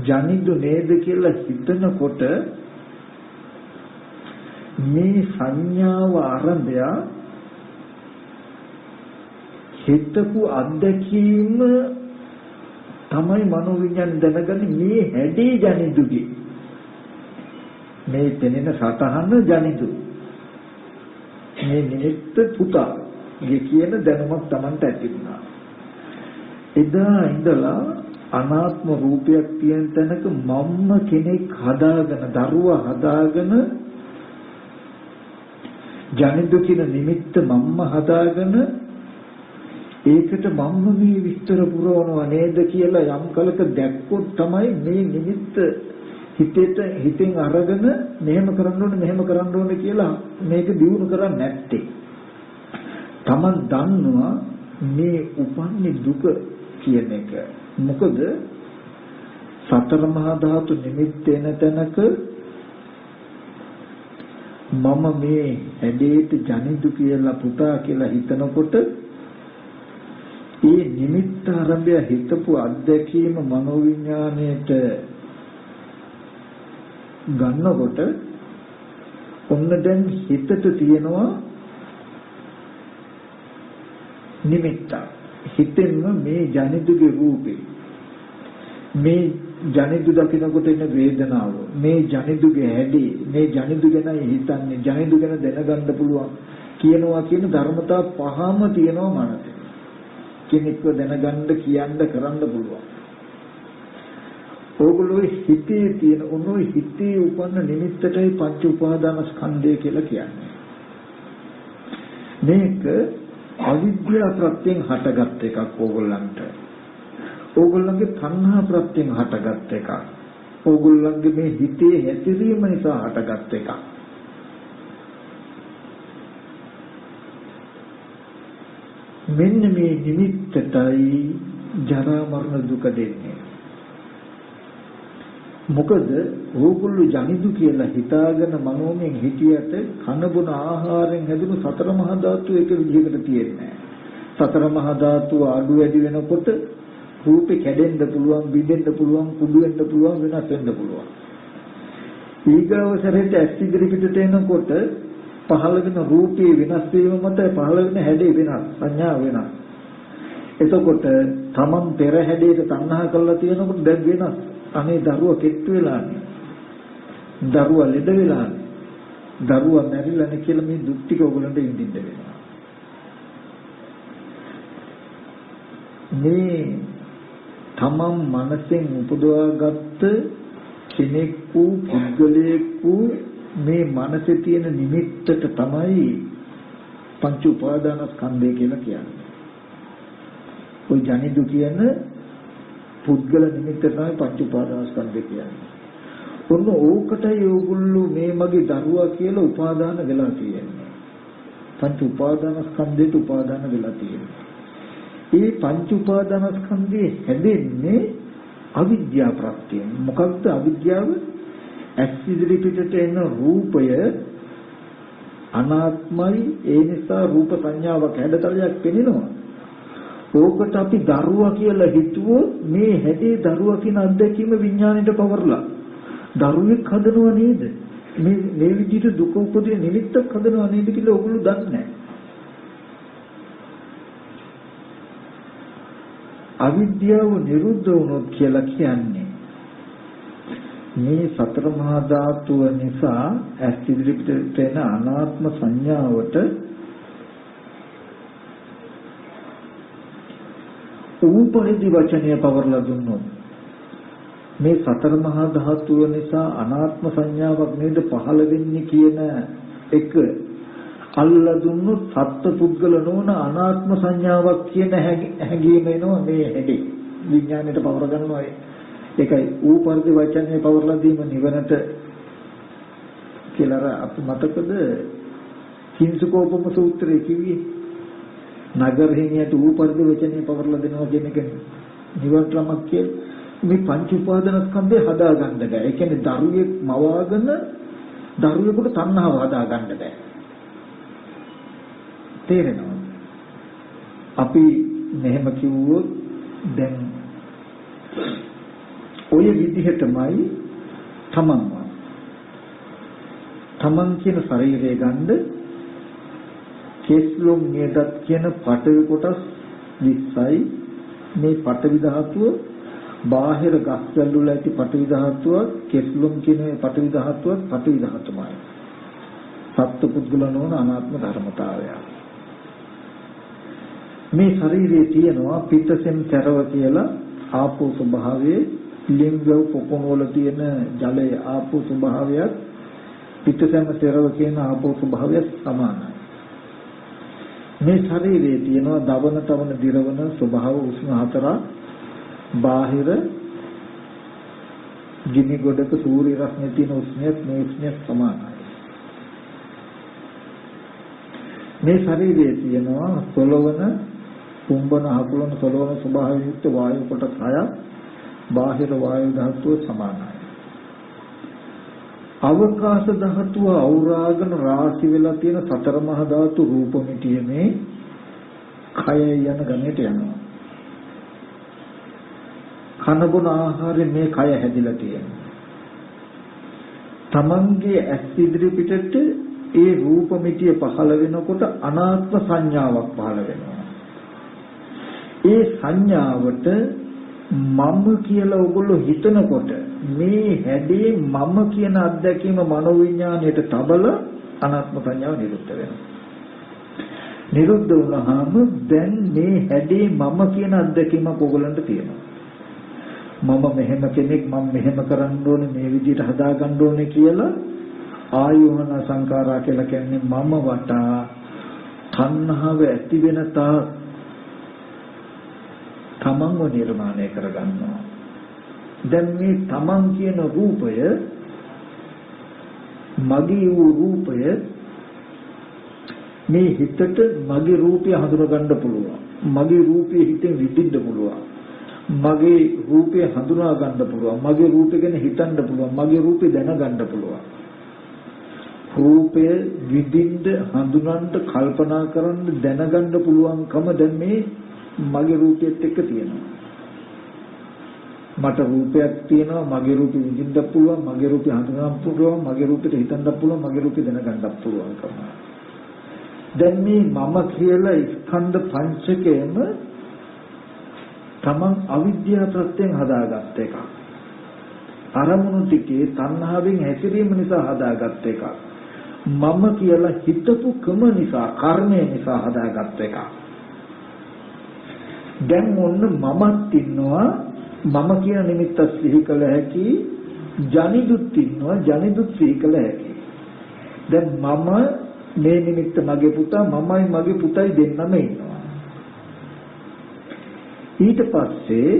ජනිදු නේද කියලා හිතනකොට මේ සංඥාව ආරම්භය හිතපු අත්දැකීම තමයි මනෝවිඤ්ඤාණ දැනගන්නේ මේ හැඩේ ජනිදුගේ මේ පෙනෙන සතහන ජනිදු මේ නිමිත්ත පුතා ගේ කියන දැනුමක් Tamanට ඇති වුණා. එදා ඉඳලා අනාත්ම රූපයක් තියෙන තැනක මම්ම කෙනෙක් හදාගෙන දරුවා හදාගෙන ජනිදු කියන නිමිත්ත මම්ම හදාගෙන ඒකට මම්ම මේ විස්තර පුරවනවා නේද කියලා යම් කලක දැක්කොත් තමයි මේ නිමිත්ත හිතෙන් අරගෙන මෙහෙම කරන්න ඕනේ කියලා මේක දියුණු කරන්නේ නැත්තේ. Taman දන්නවා මේ උපන්නේ දුක කියන එක. මොකද සතර මහා ධාතු නිමිත්ත එන තැනක මම මේ ඇදේට ජනිදු කියලා පුතා කියලා හිතනකොට ඒ නිමිත්ත ආරම්භය හිතපු අත්දැකීම මනෝවිඤ්ඤාණයට ගන්නකොට ඔන්න දැන් හිතට තියෙනවා නිමිත්ත. හිතෙන්ම මේ ජනිදුගේ රූපේ මේ ජනිදු දකිනකොට එන වේදනාව මේ ජනිදුගේ හැඩේ මේ ජනිදු ගැන හිතන්නේ ජනිදු ගැන දැනගන්න පුළුවන් කියනවා කියන ධර්මතා පහම තියෙනවා මනසේ. කෙනෙක්ව දැනගන්න කියන්න කරන්න පුළුවන්. ඕගොල්ලෝ හිතේ තියෙන ඔනෝයි හිතේ උපන්න නිමිත්තටයි පංච උපාදාන ස්කන්ධය කියලා කියන්නේ. මේක අවිද්‍යාව ප්‍රත්‍යයෙන් හටගත් එකක් ඕගොල්ලන්ට. ඕගොල්ලන්ගේ තණ්හා ප්‍රත්‍යයෙන් හටගත් එකක්. ඕගොල්ලන්ගේ මේ හිතේ හැසිරීම නිසා හටගත් එකක්. මෙන්න මේ නිමිත්තටයි ජරා මරණ දුක දෙන්නේ. මොකද ඕගොල්ලෝ ජනිදු කියලා හිතාගෙන මනෝමයෙන් හිතියට කන බොන ආහාරයෙන් හැදුණු සතර මහා ධාතු එක විදිහකට තියෙන්නේ. සතර මහා ධාතු අඩු වැඩි වෙනකොට රූපේ කැඩෙන්න පුළුවන්, බිඳෙන්න පුළුවන්, කුඩු වෙන්න පුළුවන්, වෙනස් වෙන්න පුළුවන්. ඊගවසරේට ඇස් ඉදිරි පිටට එනකොට පහළ වෙන රූපේ වෙනස් වීම මත පහළ වෙන හැඩේ වෙනස්, සංඥා වෙනස්. එතකොට තමන් පෙර හැඩයට තණ්හා කරලා තියෙනකොට දැන් වෙනස්. අනේ දරුවා කෙට්ටු වෙලානේ. දරුවා ලෙඩ වෙලානේ. දරුවා මැරිලානේ කියලා මේ දුක් ටික ඔයගොල්ලන්ට විඳින්න වෙනවා. මේ තමන් මනසෙන් උපදවාගත්ත කෙනෙක් වූ පුද්ගලයෙක් වූ මේ මනසේ තියෙන නිමිත්තට තමයි පංච උපාදානස්කන්ධය කියලා කියන්නේ. ඔය ජනිදු කියන පුද්ගල නිමිත්ත තමයි පංච උපාදානස්කන්ධය කියන්නේ. ඔන්න ඕකටයි ඕගොල්ලෝ මේ මගේ දරුවා කියලා උපාදාන වෙලා තියෙන්නේ. පංච උපාදානස්කන්ධයට උපාදාන වෙලා තියෙන්නේ. මේ පංච උපාදානස්කන්ධයේ හැදෙන්නේ අවිද්‍යාව ප්‍රත්‍යයෙන්. මොකක්ද අවිද්‍යාව? ඇස් ඉදිරි පිටට එන රූපය අනාත්මයි. ඒ නිසා රූප සංඥාවක් හැඩතලයක් පෙනෙනවා. ඕකට අපි දරුවා කියලා හිතුවොත් මේ හැඩේ දරුවා කියන අත්දැකීම විඥාණයට පවර්ලා දරුවෙක් හදනව නේද? මේ විදිහට දුක උපදින නිමිත්තක් හදනව නේද කියලා ඔයගොල්ලෝ දන්නේ නැහැ. අවිද්‍යාව නිරුද්ධ වුණොත් කියලා කියන්නේ මේ සතර මහා ධාතුව නිසා ඇස් ඉදිරියට එන අනාත්ම සංඥාවට ඌපරිදි වචනය පවර්ලා දුන්නොත් මේ සතර මහා ධාතුව නිසා අනාත්ම සංඥාවක් නේද පහළ වෙන්නේ කියන එක අල්ලා දුන්නොත් සත්ත්ව පුද්ගල නොවන අනාත්ම සංඥාවක් කියන හැඟීම එනවා මේ හැඩේ විඥාණයට පවර ගන්නවා. ඒකයි ඌපරිදි වචනය පවර්ලා දීම නිවනට කියලා අපි මතකද කිංසුකෝපම සූත්‍රයේ කිව්වේ නගරෙහියට ඌ පරිදි වචනේ පවර්ලා දෙනවා කියන එක නිවර්තමක් කියලා මේ පංච උපාදානස්කන්ධය හදා ගන්න බෑ. ඒ කියන්නේ දරුවෙක් මවාගෙන දරුවෙකුට තණ්හාව හදා ගන්න බෑ. තේරෙනවද? අපි මෙහෙම කිව්වොත් දැන් ඔය විදිහටමයි තමන් කියන ශරීරය ගන්න කෙස්ලොම් නියදත් කියන පඨවි කොටස් 20යි මේ පඨවි ධාතුව බාහිර ගස්වල වල ඇති පඨවි ධාතුව කෙස්ලොම් කියන පඨවි ධාතුව පඨවි ධාතුමයි සත්ත්ව පුද්ගල නොවන අනාත්ම ධර්මතාවය මේ ශරීරයේ තියෙනවා පිත්තසෙන් තරව කියලා ආපෝ ස්වභාවයේ ලිංගව පොකුණ වල තියෙන ජලයේ ආපෝ ස්වභාවයත් පිත්තසෙන් තරව කියන ආපෝ ස්වභාවයත් සමානයි මේ ශරීරයේ තියෙනවා දවන තවන දිරවන ස්වභාව උෂ්ණ හතරක් බාහිර ගිනි ගොඩක සූර්ය රශ්මිය තියෙන උෂ්ණයත් මේ උෂ්ණයත් සමානයි මේ ශරීරයේ තියෙනවා සොලවන කුම්බන හකුලන සොලවන ස්වභාවයෙන් යුක්ත වායු කොටස් 6ක් බාහිර වායු ධාතුව සමානයි අවකාශ ධාතුව අවරාගෙන රාශි වෙලා තියෙන සතර මහා ධාතු රූප මිටියේ කය යන ගණයට යනවා කන බොන ආහාරයෙන් මේ කය හැදිලා තියෙනවා තමන්ගේ ඇස් ඉදිරි පිටට ඒ රූප මිටිය පහළ වෙනකොට අනාත්ම සංඥාවක් පහළ වෙනවා ඒ සංඥාවට මම කියලා ඔයගොල්ලෝ හිතනකොට මේ හැඩේ මම කියන අත්දැකීම මනෝවිඤ්ඤාණයට තබල අනාත්ම සංඥාව නිරුද්ධ වෙනවා. නිරුද්ධ වුණාම දැන් මේ හැඩේ මම කියන අත්දැකීම ඔයගොල්ලන්ට තියෙනවා. මම මෙහෙම කෙනෙක් මම මෙහෙම කරන්න ඕනේ මේ විදිහට හදා ගන්න ඕනේ කියලා ආයෝහන සංඛාරා කියලා කියන්නේ මම වටා තණ්හාව ඇති වෙන තා තමන්ව නිර්මාණය කරගන්නවා. දැන් මේ තමන් කියන රූපය මගේ වූ රූපය මේ හිතට මගේ රූපය හඳුනා ගන්න පුළුවන්. මගේ රූපය හිතෙන් විඳින්න පුළුවන්. මගේ රූපය හඳුනා ගන්න පුළුවන්. මගේ රූපය ගැන හිතන්න පුළුවන්. මගේ රූපය දැනගන්න පුළුවන්. රූපය විඳින්න හඳුනන්න කල්පනා කරන්න දැනගන්න පුළුවන්කම දැන් මේ මගේ රූපයත් එක්ක තියෙනවා. මට රූපයක් තියෙනවා මගේ රූපෙ විඳින්න පුළුවන් මගේ රූපෙ හඳුනගන්න පුළුවන් මගේ රූපෙට හිතන්න පුළුවන් මගේ රූපෙ දැනගන්න පුළුවන්කම. දැන් මේ මම කියලා ස්කන්ධ පංචකයම තමන් අවිද්‍යාව ප්‍රත්‍යයෙන් හදාගත්ත එකක්. අරමුණු ටිකේ තණ්හාවෙන් හැසිරීම නිසා හදාගත්ත එකක්. මම කියලා හිතපු කම නිසා කර්මය නිසා හදාගත්ත එකක්. දැන් මොන්න මමත් ඉන්නවා මම කියන නිමිත්ත සිහි කළ හැකි ජනිදුත් ඉන්නවා ජනිදුත් සිහි කළ හැකි දැන් මම මේ නිමිත්ත මගේ පුතා මමයි මගේ පුතයි දෙන්නම ඉන්නවා ඊට පස්සේ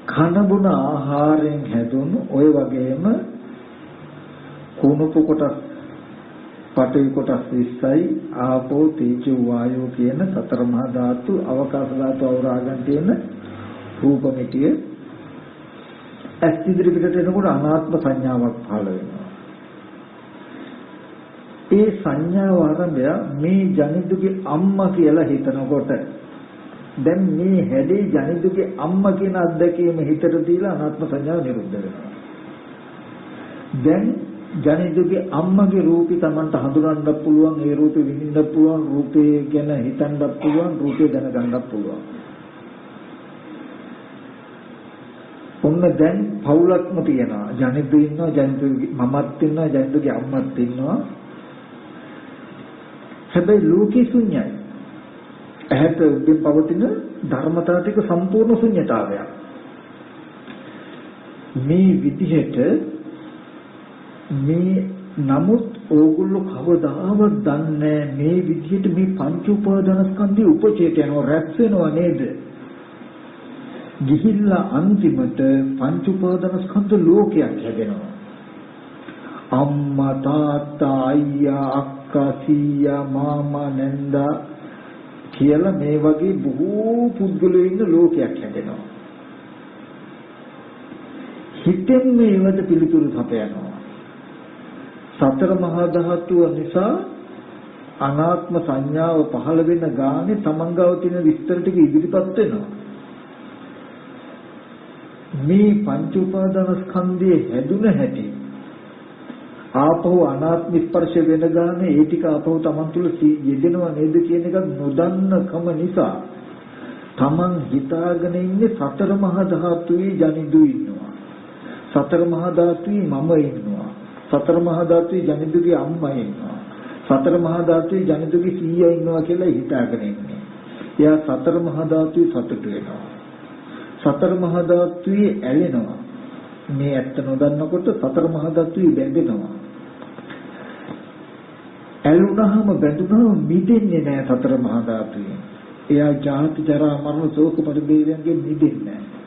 කන බොන ආහාරයෙන් හැදුණු ඔය වගේම කුණප කොටස් පඨවි කොටස් 20යි ආපෝ තේජෝ වායෝ කියන සතර මහා ධාතු අවකාශ ධාතු අවරාගන් තියෙන රූප මිටිය ඇස් ඉදිරි පිටට එනකොට අනාත්ම සංඥාවක් පහළ වෙනවා. ඒ සංඥාව ආරම්භය මේ ජනිදුගේ අම්මා කියලා හිතනකොට දැන් මේ හැඩේ ජනිදුගේ අම්මා කියන අත්දැකීම හිතට දීලා අනාත්ම සංඥාව නිරුද්ධ වෙනවා. දැන් ජනිදුගේ අම්මගේ රූපي Tamanට හඳුනන්න පුළුවන් ඒ රූපේ විඳින්න පුළුවන් රූපේ ගැන හිතන්නත් පුළුවන් රූපේ දැනගන්නත් පුළුවන්. ඔන්න දැන් පවුලක්ම තියෙනවා ජනිදු ඉන්නවා ජනිදුගේ මමත් ඉන්නවා ජනිදුගේ අම්මත් ඉන්නවා. හැබැයි ලෝකේ ශුන්‍යයි. ඇහැට උඩින් පවතින ධර්මතාව ටික සම්පූර්ණ ශුන්‍යතාවයක්. මේ විදිහට මේ නමුත් ඕගොල්ලෝ කවදාවත් දන්නේ මේ විදිහට මේ පංච උපාදානස්කන්ධයේ උපචේත යනවා රැස් වෙනව නේද? ගිහිල්ලා අන්තිමට පංච උපාදානස්කන්ධ ලෝකයක් හැදෙනවා. අම්මා තාත්තා අයියා අක්කා සීයා මාමා නැන්දා කියලා මේ වගේ බොහෝ පුද්ගලයෝ ඉන්න ලෝකයක් හැදෙනවා. හිතෙන් මේවට පිළිතුරු සපයනවා. සතර මහා ධාතුව නිසා අනාත්ම සංඥාව පහළ වෙන ගානේ තමන්ගාව තියෙන විස්තර ටික ඉදිරිපත් වෙනවා. මේ පංච උපාදාන ස්කන්ධයේ හැදුන හැටි ආපහු අනාත්ම ස්පර්ශ වෙන ගානේ ඒ ටික ආපහු තමන් තුළ යෙදෙනව නේද කියන එක නොදන්නකම නිසා තමන් හිතාගෙන ඉන්නේ සතර මහා ධාතුවේ ජනිදු ඉන්නවා. සතර මහා ධාතුවේ මම ඉන්නවා. සතර මහා ධාතුවේ ජනිදුගේ අම්මා ඉන්නවා. සතර මහා ධාතුවේ ජනිදුගේ සීයා ඉන්නවා කියලා හිතාගෙන ඉන්නේ. එයා සතර මහා ධාතුවේ සතුට වෙනවා. සතර මහා ධාතුවේ ඇලෙනවා. මේ ඇත්ත නොදන්නකොට සතර මහා ධාතුවේ බැඳෙනවා. ඇලුනහම බැඳුනහම මිදෙන්නේ නැහැ සතර මහා ධාතුවේ. එයා ජාති ජරා මරණ ශෝක පරිදේවයන්ගෙන් මිදෙන්නේ නැහැ.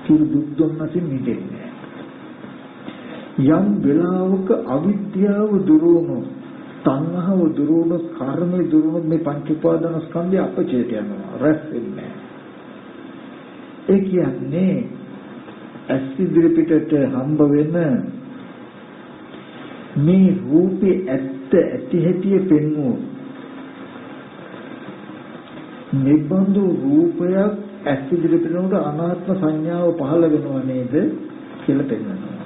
කිර් දුක් දුන්නසින් මිදෙන්නේ නැහැ. යම් වෙලාවක අවිද්‍යාව දුරුවන, තණ්හාව දුරුවන, කර්මය දුරුවන මේ පංච උපාදාන ස්කන්ධය අපචේත යනවා. රැස් වෙන්නේ. ඒ කියන්නේ ඇස් ඉදිරි පිටට හම්බ වෙන මේ රූපේ ඇත්ත ඇති හැටි පෙන්වෝ. නිබ්බන්දු රූපයක් ඇස් ඉදිරි පිටනොට අනාත්ම සංඥාව පහළ වෙනව නේද කියලා පෙන්වනවා.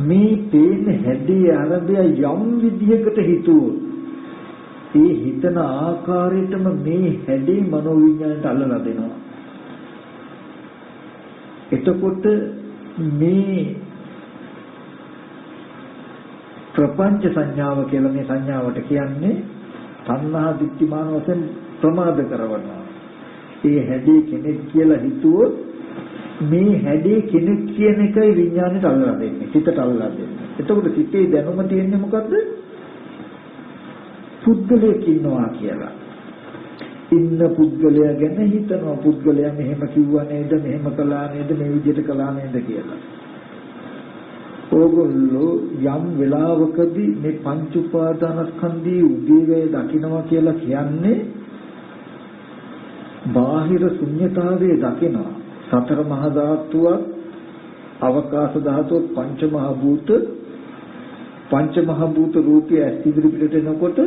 මේ පේන හැදී අරබය යම් විදිහකට හිතුවොත් ඒ හිතන ආකාරයටම මේ හැදී මනෝවිඤ්ඤාණයට අල්ලලා දෙනවා. එතකොට මේ ප්‍රපංච සංඥාව කියලා මේ සංඥාවට කියන්නේ තණ්හා දිට්ඨිමාන වශයෙන් ප්‍රමාද කරවනවා. ඒ හැදී කෙනෙක් කියලා හිතුවොත් මේ හැදී කෙනෙක් කියන එකයි විඥාණයට අල්ලලා දෙන්නේ. සිතට අල්ලලා දෙන්නේ. එතකොට සිතේ දැනුම තියෙන්නේ මොකද්ද? පුද්ගලයෙක් ඉන්නවා කියලා. ඉන්න පුද්ගලයා ගැන හිතනවා. පුද්ගලයා මෙහෙම කිව්වා නේද, මෙහෙම කළා නේද, මේ විදිහට කළා නේද කියලා. ඕගොල්ලෝ යම් වෙලාවකදී මේ පංච උපාදානස්කන්ධී උදේවැය දකින්නවා කියලා කියන්නේ බාහිර ශුන්‍යතාවයේ දකිනවා. සතර මහා ධාතුවක්, අවකාශ ධාතුව, පංච මහා භූත රූපය ඇස් ඉදිරි පිටට එනකොට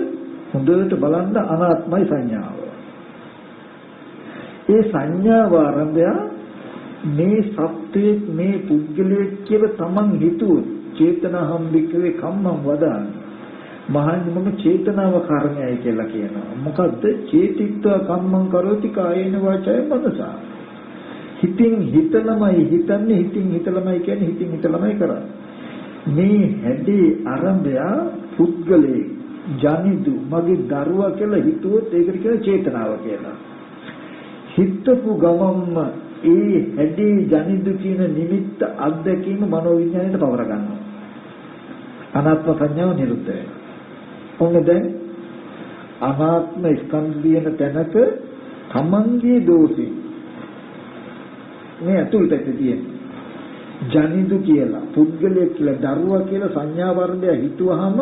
හොඳට බලන්න අනාත්මයි සංඥාව. ඒ සංඥාව ආරම්භය මේ සත්‍යයේ මේ පුද්ගලයේ කියලා තමන් හිතුවොත් චේතනාහම් වික්‍රේ කම්මං වදාන මහන්නේ මම චේතනාව කර්මයයි කියලා කියනවා. මොකද්ද? චේතිත්ව කම්මං කරෝති කායේන වාචය මනසා. හිතින් හිතලමයි හිතන්නේ, හිතින් හිතලමයි කියන්නේ, හිතින් හිතලමයි කරන්නේ. මේ හැදී ආරම්භය පුද්ගලයේ ජනිදු මගේ දරුවා කියලා හිතුවොත් ඒකට කියන චේතනාව කියලා. හිතපු ගමම්ම ඒ හැදී ජනිදු කියන නිමිත්ත අත්දැකීම මනෝවිඤ්ඤාණයට පවර ගන්නවා. අනාත්ම සංඥාව නිරුද්ධ වෙනවා. ඔන්න දැන් අනාත්ම ස්කන්ධයන තැනක තමන්ගේ දෝෂේ මේ අතුල්පැත්ත තියෙන ජනිදු කියලා පුද්ගලයෙක් කියලා දරුවා කියලා සංඥා වර්ගය හිතුවහම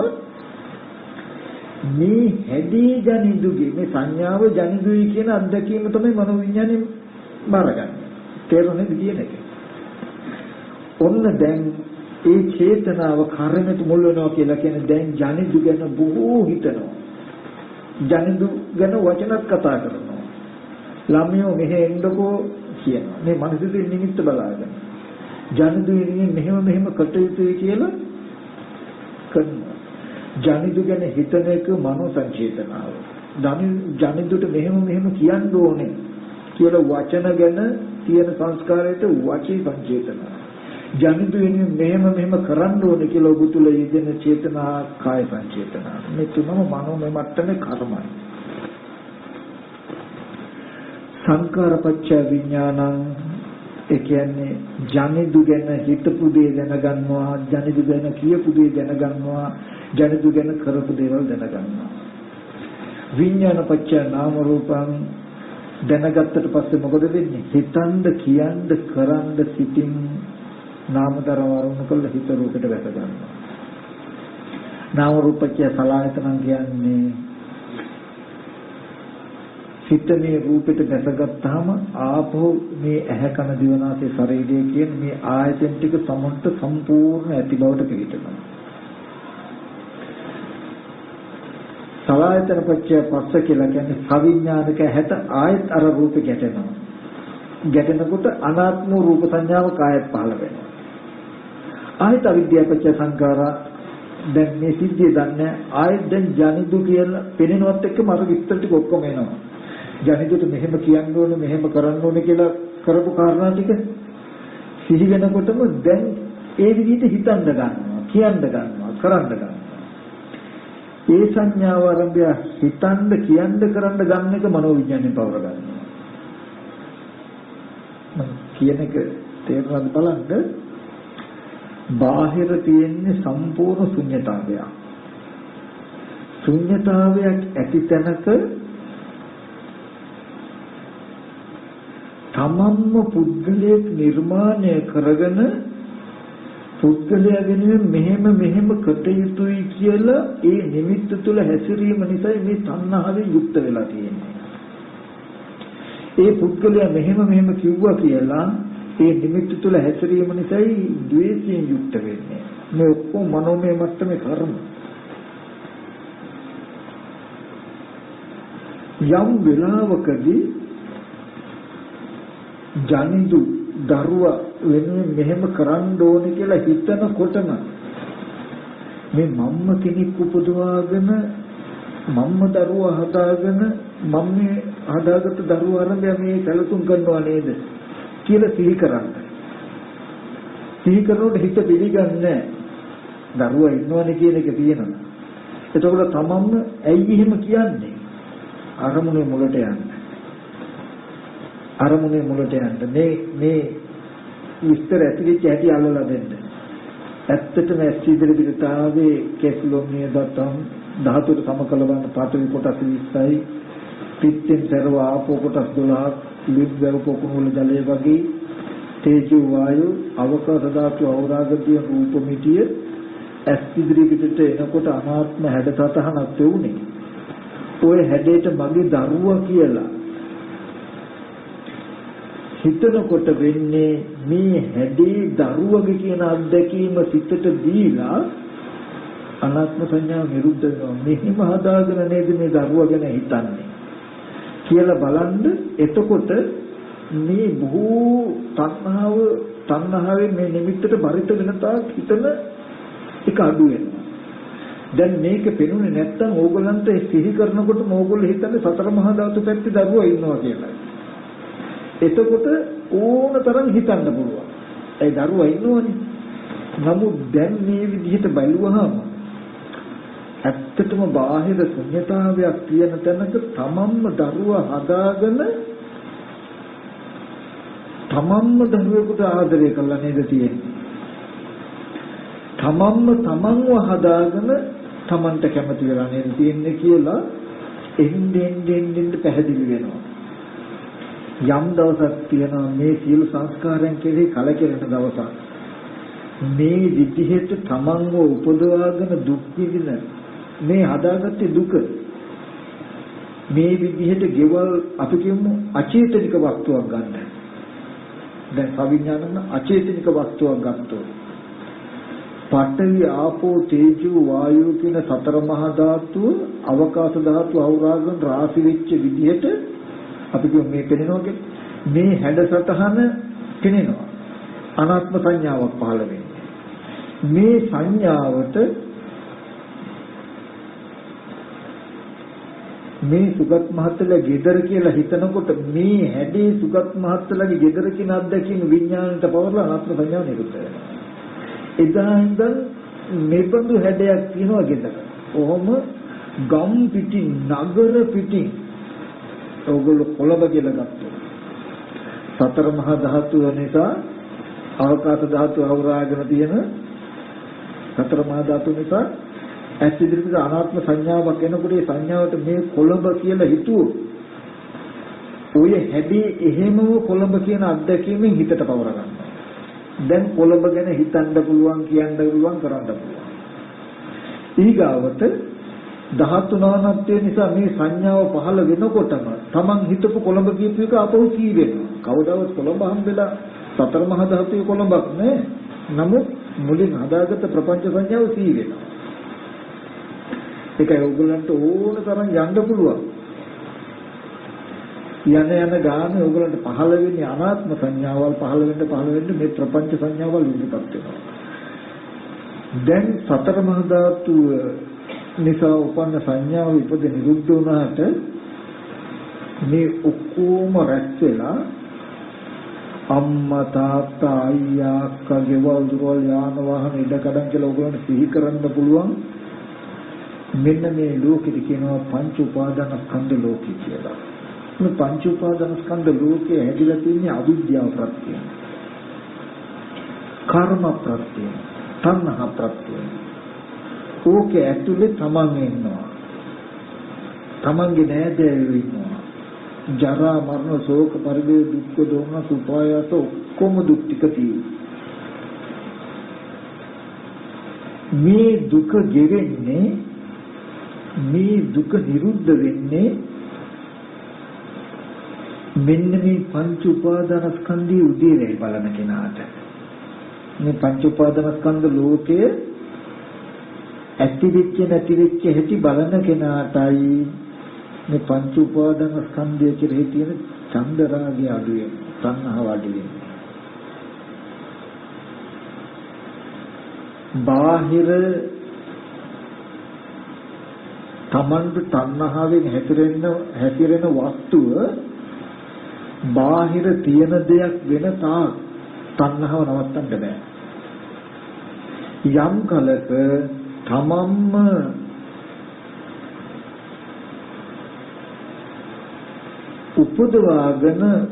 මේ හැදී ජනිදුගේ මේ සංඥාව ජනිදුයි කියන අත්දැකීම තමයි මනෝවිඤ්ඤාණයෙන් බාරගන්නේ. තේරුණේද කියන එක? ඔන්න දැන් ඒ චේතනාව කර්මයට මුල් වෙනවා කියලා කියන්නේ දැන් ජනිදු ගැන බොහෝ හිතනවා. ජනිදු ගැන වචනත් කතා කරනවා. ළමයෝ මෙහෙ එන්නකෝ කියනවා. මේ මනසේ නිමිත්ත බලාගෙන. ජනිදු ඉන්නේ මෙහෙම කටයුතුයි කියලා කරනවා. ජනිදු ගැන හිතන එක මනෝ සංචේතනාව. ජනිදුට මෙහෙම කියන්න ඕනේ කියලා වචන ගැන තියෙන සංස්කාරයට වචී සංචේතනාව. ජනිදු ඉන්නේ මෙහෙම කරන්න ඕනේ කියලා ඔබ තුල යෙදෙන චේතනා කාය සංචේතනාව. මේ තුනම මනෝමය මට්ටමේ කර්මයි. සංකාරපච්චය විඥානං ඒ කියන්නේ ජනිදු ගැන හිතපු දේ දැනගන්නවා, ජනිදු ගැන කියපු දේ දැනගන්නවා, ජනිදු ගැන කරපු දේවල් දැනගන්නවා. විඥානපච්චය නාම රූපං දැනගත්තට පස්සේ මොකද වෙන්නේ? හිතන්ද කියන්ද කරන්ද සිතින් නාමදර වරුණු කළ හිත රූපයට වැට ගන්නවා. නාම රූපච්චය සලආයතනං කියන්නේ හිත මේ රූපෙට දැසගත්තාම ආපහු මේ ඇහැ කන දිව නාසය ශරීරය කියන මේ ආයතන ටික සමන්ත සම්පූර්ණ ඇති බවට පිළිටනවා. සලආයතන පත්‍ය පස්ස කියලා කියන්නේ සවිඥානික ඇහැට ආයත් අර රූපේ ගැටෙනවා. ගැටෙනකොට අනාත්ම රූප සංඥාව කායත් පහළ වෙනවා. ආයත අවිද්‍යාව පත්‍ය සංඛාරා දැන් මේ සිද්ධිය දන්නේ ආයත් දැන් ජනිදු කියලා පෙනෙනවත් එක්කම අර විස්තර ටික ඔක්කොම එනවා. ජනිදුට මෙහෙම කියන්න ඕනේ මෙහෙම කරන්න ඕනේ කියලා කරපු කාරණා ටික සිහි වෙනකොටම දැන් ඒ විදිහට හිතන්න ගන්නවා කියන්න ගන්නවා කරන්න ගන්නවා. ඒ සංඥාව ආරම්භය හිතන්න කියන්න කරන්න ගන්න එක මනෝවිඥාණයෙන් පවර ගන්නවා. මම කියන එක තේරුම්වත් බලන්න. බාහිර තියෙන්නේ සම්පූර්ණ ශුන්‍යතාවයක්. ශුන්‍යතාවයක් ඇති තැනක තමන්ම පුද්ගලයෙක් නිර්මාණය කරගෙන පුද්ගලයා වෙනුවෙන් මෙහෙම කටයුතුයි කියලා ඒ නිමිත්ත තුළ හැසිරීම නිසා මේ තණ්හාවෙන් යුක්ත වෙලා තියෙන්නේ. ඒ පුද්ගලයා මෙහෙම කිව්වා කියලා ඒ නිමිත්ත තුළ හැසිරීම නිසායි ද්වේෂයෙන් යුක්ත වෙන්නේ. මේ ඔක්කොම මනෝමය මට්ටමේ කර්ම. යම් වෙලාවකදී ජනිදු දරුවා වෙනුවෙන් මෙහෙම කරන්න ඕනේ කියලා හිතනකොටම මේ මම්ම කෙනෙක් උපදවාගෙන මම්ම දරුවා හදාගෙන මම මේ හදාගත්ත දරුවා ආරම්භය මේ සැලසුම් කරනවා නේද කියලා සිහි කරන්න. සිහි කරනකොට හිත පිළිගන්නේ දරුවා ඉන්නවනේ කියන එක තියෙනවා. එතකොට තමන්ම ඇයි එහෙම කියන්නේ? අරමුණේ මුලට යන්න. අරමුණේ මුලට යන්න. මේ විස්තර ඇතිවෙච්ච හැටි අල්ලලා දෙන්න. ඇත්තටම ඇස් ඉදිරියට ආවේ කෙස්ලොම්නිය දතම් ධාතුට සමකල වන්න පාඨවි කොටස් 20යි පිටින් සරව ආපෝ කොටස් 12ක් ලිබ්බව පොකුණු වල ජලය වගේ තේජෝ වායු අවකාශ ධාතු අවරාගතිය රූප මිටිය ඇස් ඉදිරියට එනකොට අනාත්ම හැඩතහනක් වෙන්නේ. ඔය හැඩයට මගේ දරුවා කියලා හිතනකොට වෙන්නේ මේ හැඩේ දරුවගේ කියන අත්දැකීම සිතට දීලා අනාත්ම සංඥාව නිරුද්ධ වෙනවා. මෙහිම හදාගෙන නේද මේ දරුවා ගැන හිතන්නේ කියලා බලන්න. එතකොට මේ බොහෝ තණ්හාවෙන් මේ නිමිත්තට බරිත වෙන තාක් හිතන එක අඩු වෙනවා. දැන් මේක පෙනුනේ නැත්තම් ඕගොල්ලන්ට සිහි කරනකොට ඕගොල්ලෝ හිතන්නේ සතර මහා ධාතු පැත්තේ දරුවා ඉන්නවා කියලා. එතකොට ඕන තරම් හිතන්න පුළුවන්. ඒ දරුවා ඉන්නවනේ. නමුත් දැන් මේ විදිහට බලුවහම ඇත්තටම බාහිර ශුන්‍යතාවයක් තියෙන තැනක තමන්ම දරුවා හදාගෙන තමන්ම දරුවෙකුට ආදරය කළා නේද තියෙන්නේ. තමන්ව හදාගෙන තමන්ට කැමති වෙලා නේද තියෙන්නේ කියලා එන්න පැහැදිලි වෙනවා. යම් දවසක් තියෙනවා මේ සියලු සංස්කාරයන් කෙරෙහි කලකිරෙන දවසක්. මේ විදිහට තමන්ව උපදවාගෙන දුක් විඳින මේ හදාගත්තේ දුක මේ විදිහට ගෙවල් අපි කියමු අචේතනික වස්තුවක් ගන්න. දැන් සවිඥානන අචේතනික වස්තුවක් ගත්තොත් පඨවි ආපෝ තේජෝ වායෝ කියන සතර මහා ධාතුව අවකාශ ධාතුව අවරාගෙන රාශි වෙච්ච විදිහට අපි කියමු මේ පෙනෙනවා කියන්නේ මේ හැඩසතහන පෙනෙනවා. අනාත්ම සංඥාවක් පහළ වෙන්නේ. මේ සංඥාවට මේ සුගත් මහත්තයලා ගෙදර කියලා හිතනකොට මේ හැඩේ සුගත් මහත්තයලාගේ ගෙදර කියන අත්දැකීම විඥාණයට පවරලා අනාත්ම සංඥාව නිරුද්ධ වෙනවා. එදා ඉඳන් මෙබඳු හැඩයක් තියෙනවා ගෙදර. කොහොම ගම් පිටින් නගර පිටින් ඔගොල්ලෝ කොළඹ කියලා ගත්තා. සතර මහා ධාතුව නිසා අවකාශ ධාතුව අවරාගෙන තියෙන සතර මහා ධාතුව නිසා ඇස් ඉදිරියට අනාත්ම සංඥාවක් එනකොට ඒ සංඥාවට මේ කොළඹ කියලා හිතුවොත් ඔය හැදී එහෙමම කොළඹ කියන අත්දැකීමෙන් හිතට පවර ගන්නවා. දැන් කොළඹ ගැන හිතන්න පුළුවන් කියන්න පුළුවන් කරන්න පුළුවන්. ඊගාවට ධාතු නානත්වය නිසා මේ සංඥාව පහළ වෙනකොටම තමන් හිතපු කොළඹ කියපු එක අපහු කී වෙනවා. කවදාවත් කොළඹ හම්බෙලා සතර මහා ධාතුවේ කොළඹක් නෑ. නමුත් මුලින් හදාගත්ත ප්‍රපංච සංඥාව සී වෙනවා. ඒකයි ඔයගොල්ලන්ට ඕන තරම් යන්න පුළුවන්. යන ගානේ ඔයගොල්ලන්ට පහළ වෙන්නේ අනාත්ම සංඥාවල් පහළ වෙන්න මේ ප්‍රපංච සංඥාවල් ඉදිරිපත් වෙනවා. දැන් සතර මහා ධාතුව නිසා උපන්න සංඥාව ඉපද නිරුද්ධ වුණාට මේ ඔක්කොම රැස් වෙලා අම්මා තාත්තා අයියා අක්කා ගෙවල් දොරවල් යාන වාහන ඉඩකඩම් කියලා ඔයගොල්ලන්ට සිහි කරන්න පුළුවන්. මෙන්න මේ ලෝකෙට කියනවා පංච උපාදානස්කන්ධ ලෝකය කියලා. මේ පංච උපාදානස්කන්ධ ලෝකයේ හැදිලා තියෙන්නේ අවිද්‍යාව ප්‍රත්‍යයෙන්. කර්ම ප්‍රත්‍යයෙන්. තණ්හා ප්‍රත්‍යයෙන්. ඕකේ ඇතුලේ තමන් ඉන්නවා. තමන්ගේ නෑදෑයෝ ඉන්නවා. ජරා මරණ ශෝක පරිදේ දුක්ඛ දෝමන සුපායස ඔක්කොම දුක් ටික තියෙනවා. මේ දුක ගෙවෙන්නේ මේ දුක නිරුද්ධ වෙන්නේ මෙන්න මේ පංච උපාදානස්කන්ධයේ උදේවැය බලන කෙනාට. මේ පංච උපාදානස්කන්ධ ලෝකයේ ඇති වෙච්ච නැති වෙච්ච හැටි බලන කෙනාටයි මේ පංච උපාදානස්කන්ධය කෙරෙහි තියෙන ඡන්ද රාගය අඩු වෙනවා. තණ්හාව අඩු වෙනවා. බාහිර තමන්ට තණ්හාවෙන් හැතිරෙන වස්තුව බාහිර තියෙන දෙයක් වෙන තාක් තණ්හාව නවත්තන්න බෑ. යම් කලක තමන්ම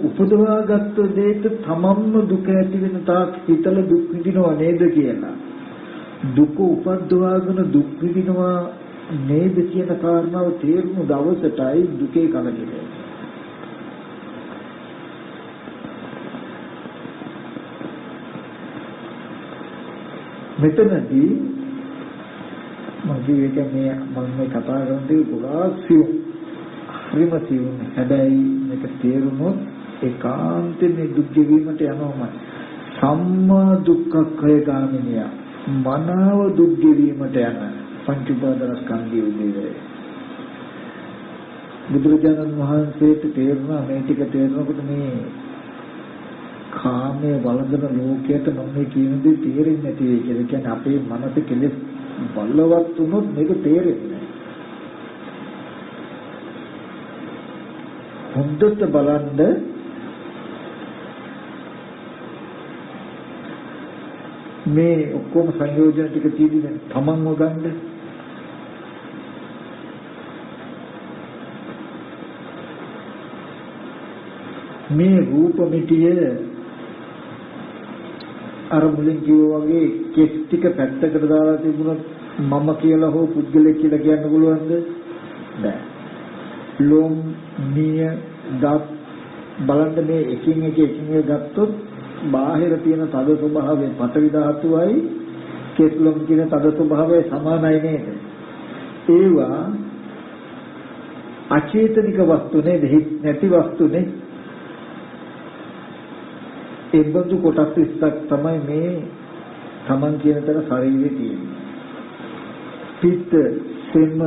උපදවාගත්ත දෙයට තමන්ම දුක ඇති වෙන තාක් හිතල දුක් විඳිනව නේද කියලා. දුක උපද්දවාගෙන දුක් විඳිනවා නේද කියන කාරණාව තේරුණු දවසටයි දුකේ කලකිරෙන්නේ. මෙතනදී මගේ කියන්නේ මම මේ කතා කරන්නේ ගොඩාක් සියුම් හරිම සියුම්. හැබැයි මේක තේරුනොත් ඒකාන්තයෙන් මේ දුක් ගෙවීමට යනවාමයි. සම්මා දුක්ඛය ගාමිනිය මනාව දුක් ගෙවීමට යන පංච උපාදානස්කන්ධය උදේවැය. බුදුරජාණන් වහන්සේට තේරුණා මේ ටික තේරෙනකොට මේ කාමයේ වළඳන ලෝකයට මම මේ කියන දේ තේරෙන්නේ නැති වෙයි කියලා. කියන්නේ අපේ මනස කෙලෙස් බලවත් වුණොත් මේක තේරෙන්නේ නැහැ. හොඳට බලන්න මේ ඔක්කොම සංයෝජන ටික තියෙන්නේ තමන්ව ගන්න. මේ රූප මිටිය අර මුලින් කිව්වා වගේ කෙස් ටික පැත්තකට දාලා තිබුණොත් මම කියලා හෝ පුද්ගලෙක් කියලා කියන්න පුළුවන්ද? බෑ. ලොම් නිය දත් බලන්න මේ එකින් එක ගත්තොත් බාහිර තියෙන තද ස්වභාවයෙන් පඨවි ධාතුවයි කෙස් ලොම් කියන තද ස්වභාවය සමානයි නේද? ඒවා අචේතනික වස්තු නේද? නැති වස්තුනේ. ඒ බඳු කොටස් 20ක් තමයි මේ තමන් කියන තර ශරීරයේ තියෙන්නේ. පිත්ත, සෙම,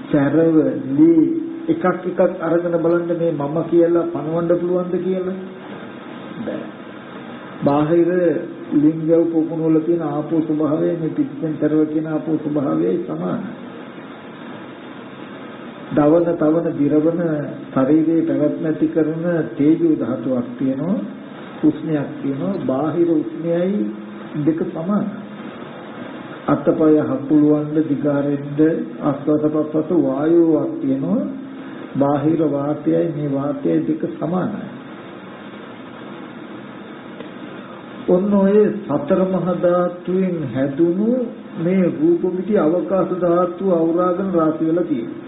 චරව, ලී එකක් අරගෙන බලන්න මේ මම කියලා පනවන්න පුළුවන්ද කියලා? බෑ. බාහිර ලිංගව පොකුණු වල තියෙන ආපෝ ස්වභාවය මේ පිත්තෙන් චරව කියන ආපෝ ස්වභාවයයි සමානයි. දවන තවන දිරවන ශරීරයේ පැවැත්ම ඇති කරන තේජෝ ධාතුවක් තියෙනවා. උෂ්ණයක් තියෙනවා. බාහිර උෂ්ණයයි දෙක සමානයි. අත්පය හකුලවන්න දිගාරෙන්න ආස්වාද ප්‍රසවාස වායුවක් තියෙනවා. බාහිර වාතයයි මේ වාතයයි දෙක සමානයි. ඔන්න ඔය සතර මහා ධාතුන් හැදුණු මේ රූප මිටි අවකාශ ධාතු අවරාගෙන රාශි වෙලා තියෙනවා.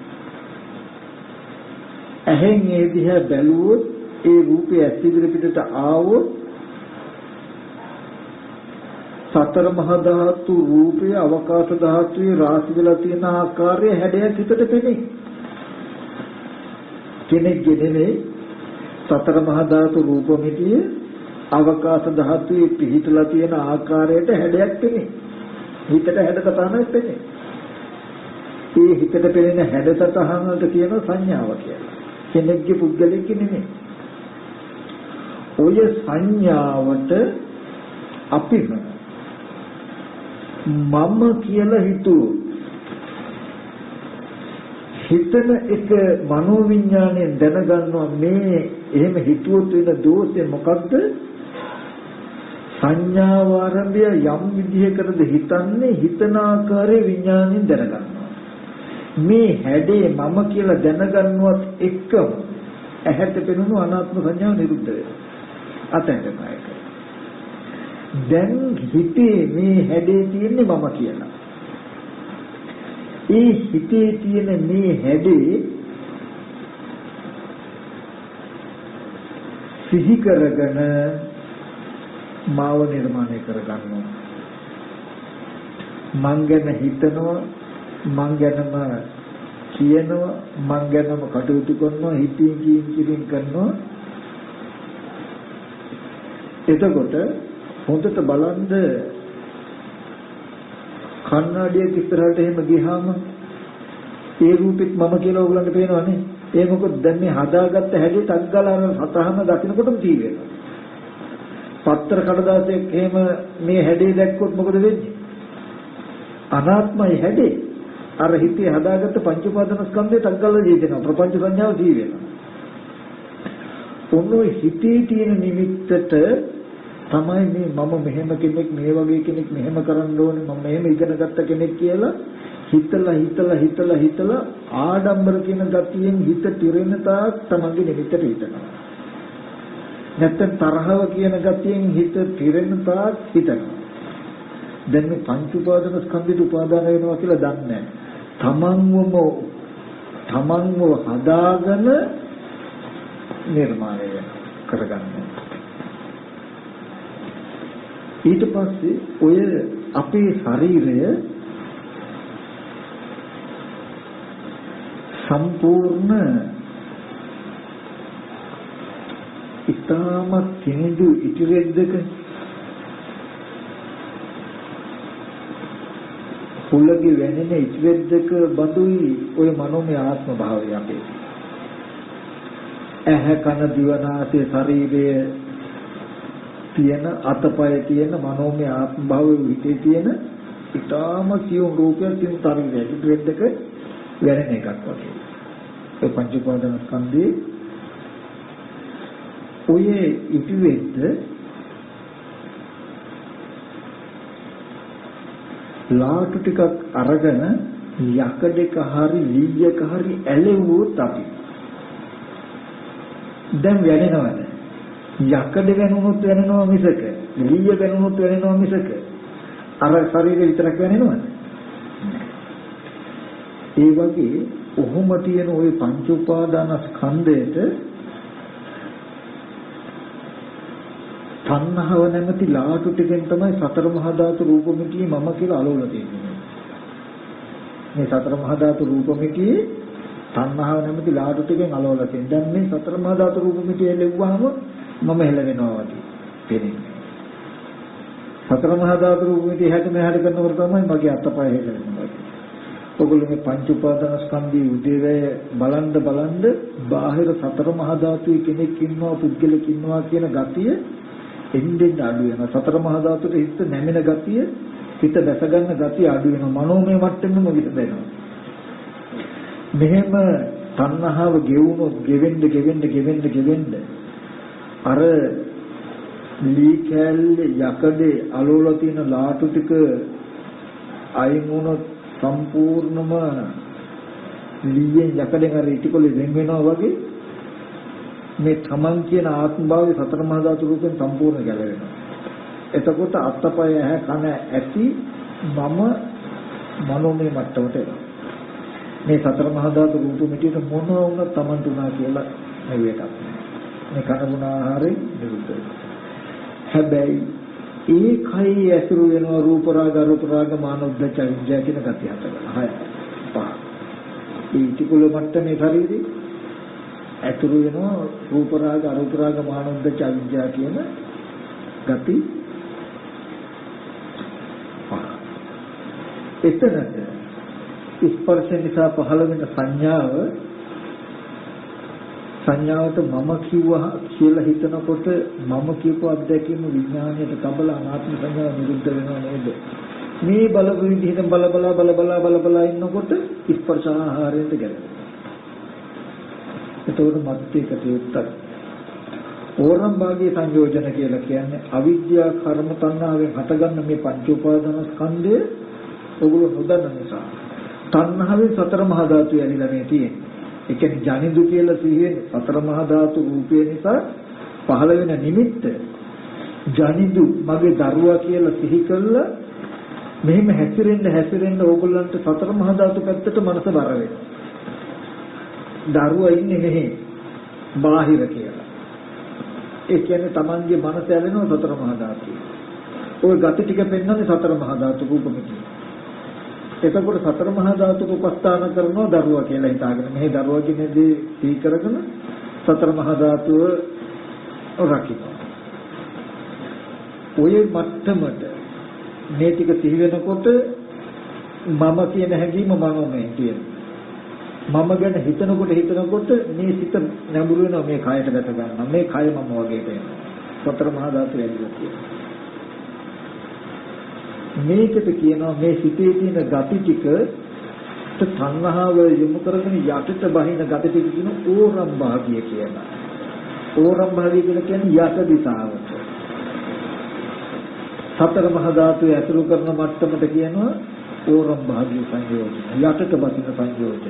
ඇහෙන් ඒ දිහා බැලුවොත් ඒ රූපය ඇස් ඉදිරි පිටට ආවොත් සතර මහා ධාතු රූපය අවකාශ ධාතුවේ රාශි වෙලා තියෙන ආකාරය හැඩයක් හිතට පෙනේ. කෙනෙක්ගේ නෙමෙයි සතර මහා ධාතු රූපമിതിය අවකාශ ධාතුවේ පිහිටලා තියෙන ආකාරයට හැඩයක් තියෙන්නේ. හිතට හැඩතටහනක් තියෙන්නේ. ඒ හිතට පෙනෙන හැඩතටහනට කියන සංඥාව කියලා. කෙනෙක්ගේ පුද්ගලයෙක් නෙමෙයි. ඔය සංඥාවට අපිම මම කියලා හිතුවොත් හිතන එක මනෝවිඤ්ඤාණයෙන් දැනගන්නවා මේ එහෙම හිතුවොත් වෙන දෝෂය මොකද්ද? සංඥාව ආරම්භය යම් විදිහකටද හිතන්නේ හිතන ආකාරයේ විඤ්ඤාණයෙන් දැනගන්නවා. මේ හැඩේ මම කියලා දැනගන්නවත් එක්කම ඇහැට පෙනුණු අනාත්ම සංඥාව නිරුද්ධ වෙනවා. අතහැරෙනවා ඒක. දැන් හිතේ මේ හැඩේ තියෙන්නේ මම කියලා. ඒ හිතේ තියෙන මේ හැඩේ සිහි කරගෙන මාව නිර්මාණය කරගන්නවා. මං ගැන හිතනවා, මං ගැනම කියනවා, මං ගැනම කටයුතු කරනවා, හිතින් කියින් කරනවා. එතකොට හොඳට බලන්න කන්නඩියක් ඉස්සරහට එහෙම ගියාම ඒ රූපෙත් මම කියලා ඕගලන්ට පේනවනේ. ඒ මොකද දැන් මේ හදාගත්ත හැටි ටක් ගාලා සතහන දකින්නකොටම තී වෙනවා. පත්‍ර කඩදාසියක් එහෙම මේ හැඩේ දැක්කොත් මොකද වෙන්නේ? අනාත්මයි හැඩේ. අර හිතේ හදාගත්ත පංච උපාදාන ස්කන්ධය ටක් ගාලා ජීදෙනවා. ප්‍රපංච සංඥාව තී වෙනවා. ඔන්නෝ හිතේ තියෙන නිමිත්තට තමයි මේ මම මෙහෙම කෙනෙක් මේ වගේ කෙනෙක් මෙහෙම කරන්න ඕනේ මම මෙහෙම ඉගෙන ගත්ත කෙනෙක් කියලා හිතලා ආඩම්බර කියන ගතියෙන් හිත තිරෙන තාක් තමන්ගේ නිමිත්තට හිතනවා. නැත්නම් තරහව කියන ගතියෙන් හිත තිරෙන තාක් හිතනවා. දැන් මේ පංච උපාදාන ස්කන්ධයට උපාදාන වෙනවා කියලා දන්නේ නැහැ. තමන්ව හදාගෙන නිර්මාණය කරගන්නවා. ඊට පස්සේ ඔය අපේ ශරීරය සම්පූර්ණ ඉතාමත් කිනිදු ඉතිරෙද්දක පුලගේ වෙනෙන ඉතිරෙද්දක බඳුයි ඔය මනෝමය ආත්ම භාවය අපේ. ඇහැ කන දිව නාසය ශරීරය තියෙන අතපය තියෙන මනෝමය ආත්ම භාවයේ හිතේ තියෙන ඊටාම සියුම් රූපයක් තියෙන ශරීරයක ඉතිරෙද්දක වෙනෙන එකක් වගේ. ඒ පංච උපාදාන ස්කන්ධේ ඔය ඉතිරෙද්ද ලාටු ටිකක් අරගෙන යකඩක හරි ලීයක හරි ඇලෙවුවොත් අපි දැන් වෙනෙනවද? යකඩ වෙනුනොත් වෙනනවා මිසක ලීය වෙනුනොත් වෙනනවා මිසක අර ශරීරය විතරක් වෙනනවද? ඒ වගේ ඔහොම තියෙන ওই පංච උපාදාන ස්කන්ධයට තණ්හාව නැමැති ලාටු ටිකෙන් තමයි සතර මහා ධාතු රූපമിതിයේ මම කියලා අලවලා තියෙන්නේ. මේ සතර මහා ධාතු රූපമിതിයේ තණ්හාව නැමැති ලාටු ටිකෙන් අලවලා තියෙනවා. දැන් මේ සතර මහා ධාතු රූපമിതിය ලැබුවාම මම හෙල වෙනවා වගේ පේන්නේ. සතර මහා ධාතු රූපമിതിය හැට මෙහාට කරනකොට තමයි මගේ අතපය හෙල වෙනවා. ඔගොල්ලෝ මේ පංච උපාදාන ස්කන්ධයේ උදේවැය බලන්න බාහිර සතර මහා ධාතුවේ කෙනෙක් ඉන්නවා පුද්ගලෙක් ඉන්නවා කියන ගතිය එන්නෙන් අඩු වෙනවා. සතර මහා ධාතුවේ හිත නැමෙන ගතිය හිත දැස ගන්න ගතිය අඩු වෙනවා. මනෝමය මට්ටමෙම විතර දැනෙනවා. මෙහෙම තණ්හාව ගෙවුනොත් ගෙවෙන්න අර ලී කැලේ යකඩේ අලෝලා තියෙන ලාටු ටික අයින් වුණොත් සම්පූර්ණම ලීයෙන් යකඩෙන් අර ඉටිකොලේ වෙන වෙනවා වගේ මේ තමන් කියන ආත්ම භාවයේ සතර මහා ධාතු රූපෙන් සම්පූර්ණ ගැලවෙනවා. එතකොට අත්පය ඇහැ කන ඇති මම මනෝමය මට්ටමට එනවා. මේ සතර මහා ධාතු රූපෙට මොනවා වුණත් තමන්ට උනා කියලා නෙවෙයි එකක්. මේ කනගුණ ආහාරයෙන් නිරුද්ධ වෙනවා. හැබැයි ඒකයි ඇසුරු වෙනවා රූප රාග අරූප රාග මානෝද්දච්ච විද්‍යා කියන ගතිය හතරයි. හය පහ. ඒ ටිකුල මට්ටමේ ශරීරේ ඇතුළු වෙනවා රූප රාග අරූප රාග මානෝද්දච්ච අවිද්‍යාව කියන ගති එතනද ස්පර්ශ නිසා පහළ වෙන සංඥාවට මම කිව්වා කියලා හිතනකොට මම කියපු අත්දැකීම විඥාණයට තබල අනාත්ම සංඥාව නිරුද්ධ වෙනව නේද මේ බලපු විදිහට බල ඉන්නකොට ස්පර්ශ ආහාරයට ගැලවෙනවා එතකොට මත්ත්‍යකට යුක්තයි ඕරම් භාගයේ සංයෝජන කියලා කියන්නේ අවිද්‍යා කර්ම තණ්හාවෙන් හටගන්න මේ පංච උපාදාන ස්කන්ධය ඔගොල්ලෝ නොදන්න නිසා තණ්හාවෙන් සතර මහා ධාතු ඇලිලා මේ තියෙන්නේ. ඒ කියන්නේ ජනිදු කියලා සිහියෙන් සතර මහා ධාතු රූපය නිසා පහළ වෙන නිමිත්ත ජනිදු මගේ දරුවා කියලා සිහි කළා මෙහෙම හැසිරෙන්න ඕගොල්ලන්ට සතර මහා ධාතු පැත්තට මනස බර වෙනවා. දරුවා ඉන්නේ මෙහි බාහිර කියලා. ඒ කියන්නේ Tamanගේ මනස ඇලෙනවා සතර මහා ධාතු. ওই ගති ටික පෙන්වන්නේ සතර මහා ධාතු රූපෙකින්. එතකොට සතර මහා ධාතු උපස්ථාන කරනවා දරුවා කියලා හිතාගෙන මේ දරුවා කියන්නේ සිහි කරගෙන සතර මහා ධාතුව රකින්න. ඔය මට්ටමට මේ ටික සිහි වෙනකොට මම කියන හැඟීම මනෝමය තියෙනවා. මම ගැන හිතනකොට මේ සිත නැඹුරු වෙනවා මේ කයට දැක ගන්නවා. මේ කය මම වගේ වෙනවා. සතර මහා ධාතු ඇලිලා තියෙනවා. මේකට කියනවා මේ සිතේ තියෙන gati ටික තණ්හාව යොමු කරගෙන යටට බහින gati ටික කියන ඕරම් භාගිය කියලා. ඕරම් භාගිය කියන්නේ යට දිශාවට. සතර මහා ධාතු ඇතුළු කරන මට්ටමට කියනවා ඕරම් භාගිය සංයෝජන. යටට බහින සංයෝජන.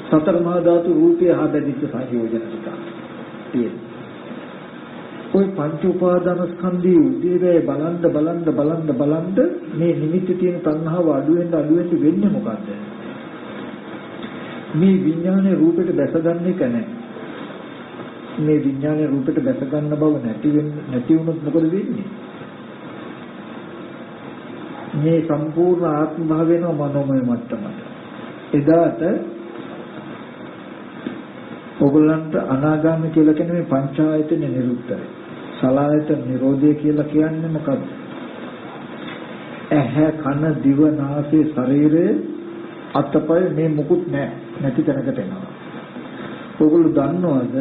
සතර මහා ධාතු රූපය හා බැඳිච්ච සංයෝජන ටික තියෙනවා. ඔය පංච උපාදාන ස්කන්ධයේ උදේවැය බලන්න මේ නිමිති තියෙන තණ්හාව අඩු වෙන්න වෙන්නේ මොකද්ද? මේ විඥානයේ රූපෙට බැසගන්න එක නැහැ. මේ විඥානයේ රූපෙට බැස ගන්න බව නැති වුණොත් මොකද වෙන්නේ? මේ සම්පූර්ණ ආත්ම භාවය වෙනවා මනෝමය මට්ටමට. එදාට ඔයගලන්ට අනාගාමී කියලා කියන්නේ මේ පංචායතන නිරුද්ධයි. සලායතන නිරෝධය කියලා කියන්නේ මොකක්ද? ඇහැ කන දිව නාසය ශරීරය අතපය මේ මුකුත් නැති තැනකට එනවා. ඔයගොල්ලෝ දන්නවද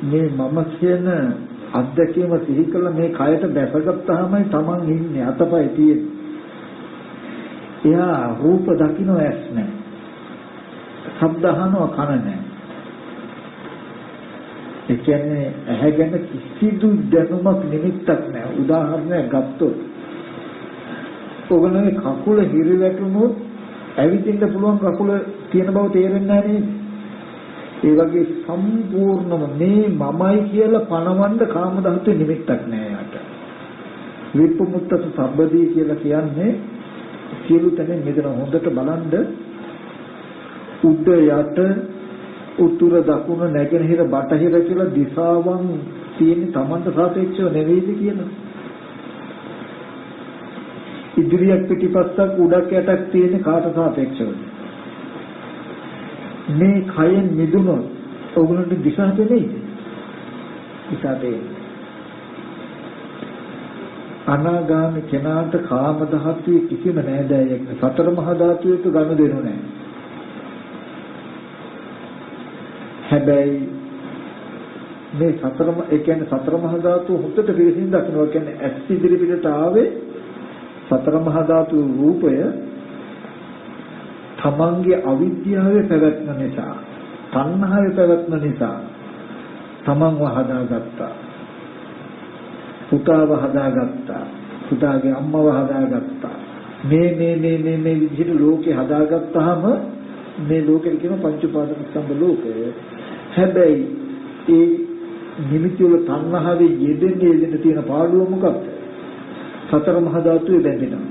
මේ මම කියන අත්දැකීම සිහි කළා මේ කයට බැසගත්තාමයි Taman ඉන්නේ අතපය තියෙන්නේ. එයා රූප දකින්න ඇස් නැහැ. ශබ්ද අහනවා කන නැහැ. ඒ කියන්නේ ඇහැ ගැන කිසිදු දැනුමක් නිමිත්තක් නැහැ. උදාහරණයක් ගත්තොත් ඔයගොල්ලෝගේ කකුල හිරි වැටුනොත් ඇවිදින්න පුළුවන් කකුල තියෙන බව තේරෙන්නේ නැහැ නේද? ඒ වගේ සම්පූර්ණම මේ මමයි කියලා පණවන්න කාම ධාතුවේ නිමිත්තක් නැහැ යාට. විප්පමුත්තස සබ්බදී කියලා කියන්නේ සියලු තැන මෙතන හොඳට බලන්න උඩ යට උතුර දකුණ නැගෙනහිර බටහිර කියලා දිශාවන් තියෙන තමන්ට සාපේක්ෂව නෙවෙයිද කියලා. ඉදිරියක් පිටිපස්සක් උඩක් යටක් තියෙන කාට සාපේක්ෂවද? මේ කයෙන් මිදුනොත් ඔයගොල්ලන්ට දිශා දෙන්නේද? දිශා දෙන්නේ. අනාගාමී කෙනාට කාම ධාතුවේ කිසිම නෑදෑයෙක් සතර මහා ධාතුවේක ගන්න දෙනු නෑ. හැබැයි මේ ඒ කියන්නේ සතර මහා ධාතු හොත්තට පිළිසින් දක්නවා කියන්නේ ඇස් ඉදිරි පිටට ආවේ සතර මහා ධාතු රූපය තමන්ගේ අවිද්‍යාවේ පැවැත්ම නිසා තණ්හාවේ පැවැත්ම නිසා තමන්ව හදාගත්තා. පුතාව හදාගත්තා. පුතාගේ අම්මව හදාගත්තා. මේ විදිහට ලෝකේ හදාගත්තාම මේ ලෝකෙට කියන පංච උපාදාන ස්කන්ධ ලෝකය. හැබැයි ඒ නිමිති වල තණ්හාවේ යෙදෙන්න තියෙන පාඩුව මොකක්ද? සතර මහා ධාතුවේ බැඳෙනවා.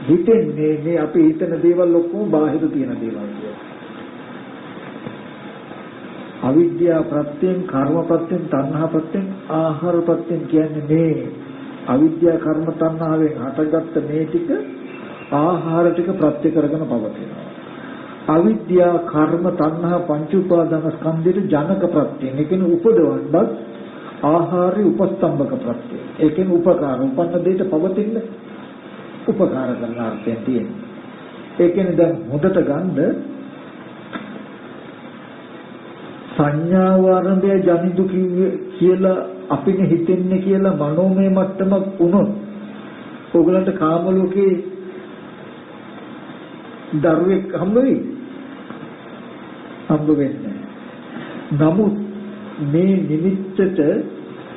හිතෙන්නේ මේ අපි හිතන දේවල් ඔක්කොම බාහිර තියෙන දේවල් කියලා. අවිද්‍යාව ප්‍රත්‍යයෙන් කර්ම ප්‍රත්‍යයෙන් තණ්හා ප්‍රත්‍යයෙන් ආහාර ප්‍රත්‍යයෙන් කියන්නේ මේ අවිද්‍යාව කර්ම තණ්හාවෙන් හටගත්ත මේ ටික ආහාර ටික ප්‍රත්‍ය කරගෙන පවතිනවා. අවිද්‍යා කර්ම තණ්හා පංච උපාදාන ස්කන්ධයේ ජනක ප්‍රත්‍ය. ඒ කියන්නේ උපදවන්නත් ආහාරي උපස්තම්භක ප්‍රත්‍ය. ඒ කියන්නේ උපකාර උපන්න දෙයට පවතින උපකාර කරන අර්ථයෙන් තියෙනවා. ඒ කියන්නේ දැන් හොඳට ගන්න සංඥාව ආරම්භය ජනිදු කියලා අපිට හිතෙන්නේ කියලා මනෝමය මට්ටමක් වුණොත් ඕගලන්ට කාම ලෝකේ දරුවෙක් හම්බ වෙයි. හම්බ වෙන්නේ. නමුත් මේ නිමිත්තට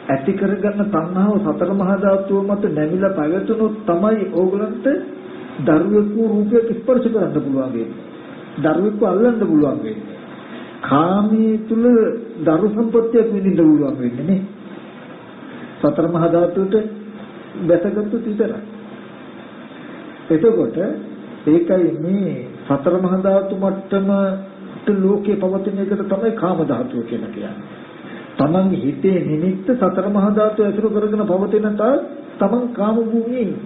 ඇති කරගන්න තණ්හාව සතර මහා ධාතුව මත නැමිලා පැවතුනොත් තමයි ඕගලන්ට දරුවෙකු රූපයක් ස්පර්ශ කරන්න පුළුවන් වෙන්නේ. දරුවෙකු අල්ලන්න පුළුවන් වෙන්නේ. කාමයේ තුල දරු සම්පත්තියක් විඳින්න පුළුවන් වෙන්නේ නේ. සතර මහා ධාතුවට බැසගත්තු විතරයි. එතකොට ඒකයි මේ සතර මහා ධාතු මට්ටමට ලෝකේ පවතින එකට තමයි කාම ධාතුව කියලා කියන්නේ. තමන් හිතේ නිමිත්ත සතර මහා ධාතු ඇසුරු කරගෙන පවතින තාක් තමන් කාම භූමියේ ඉන්නේ.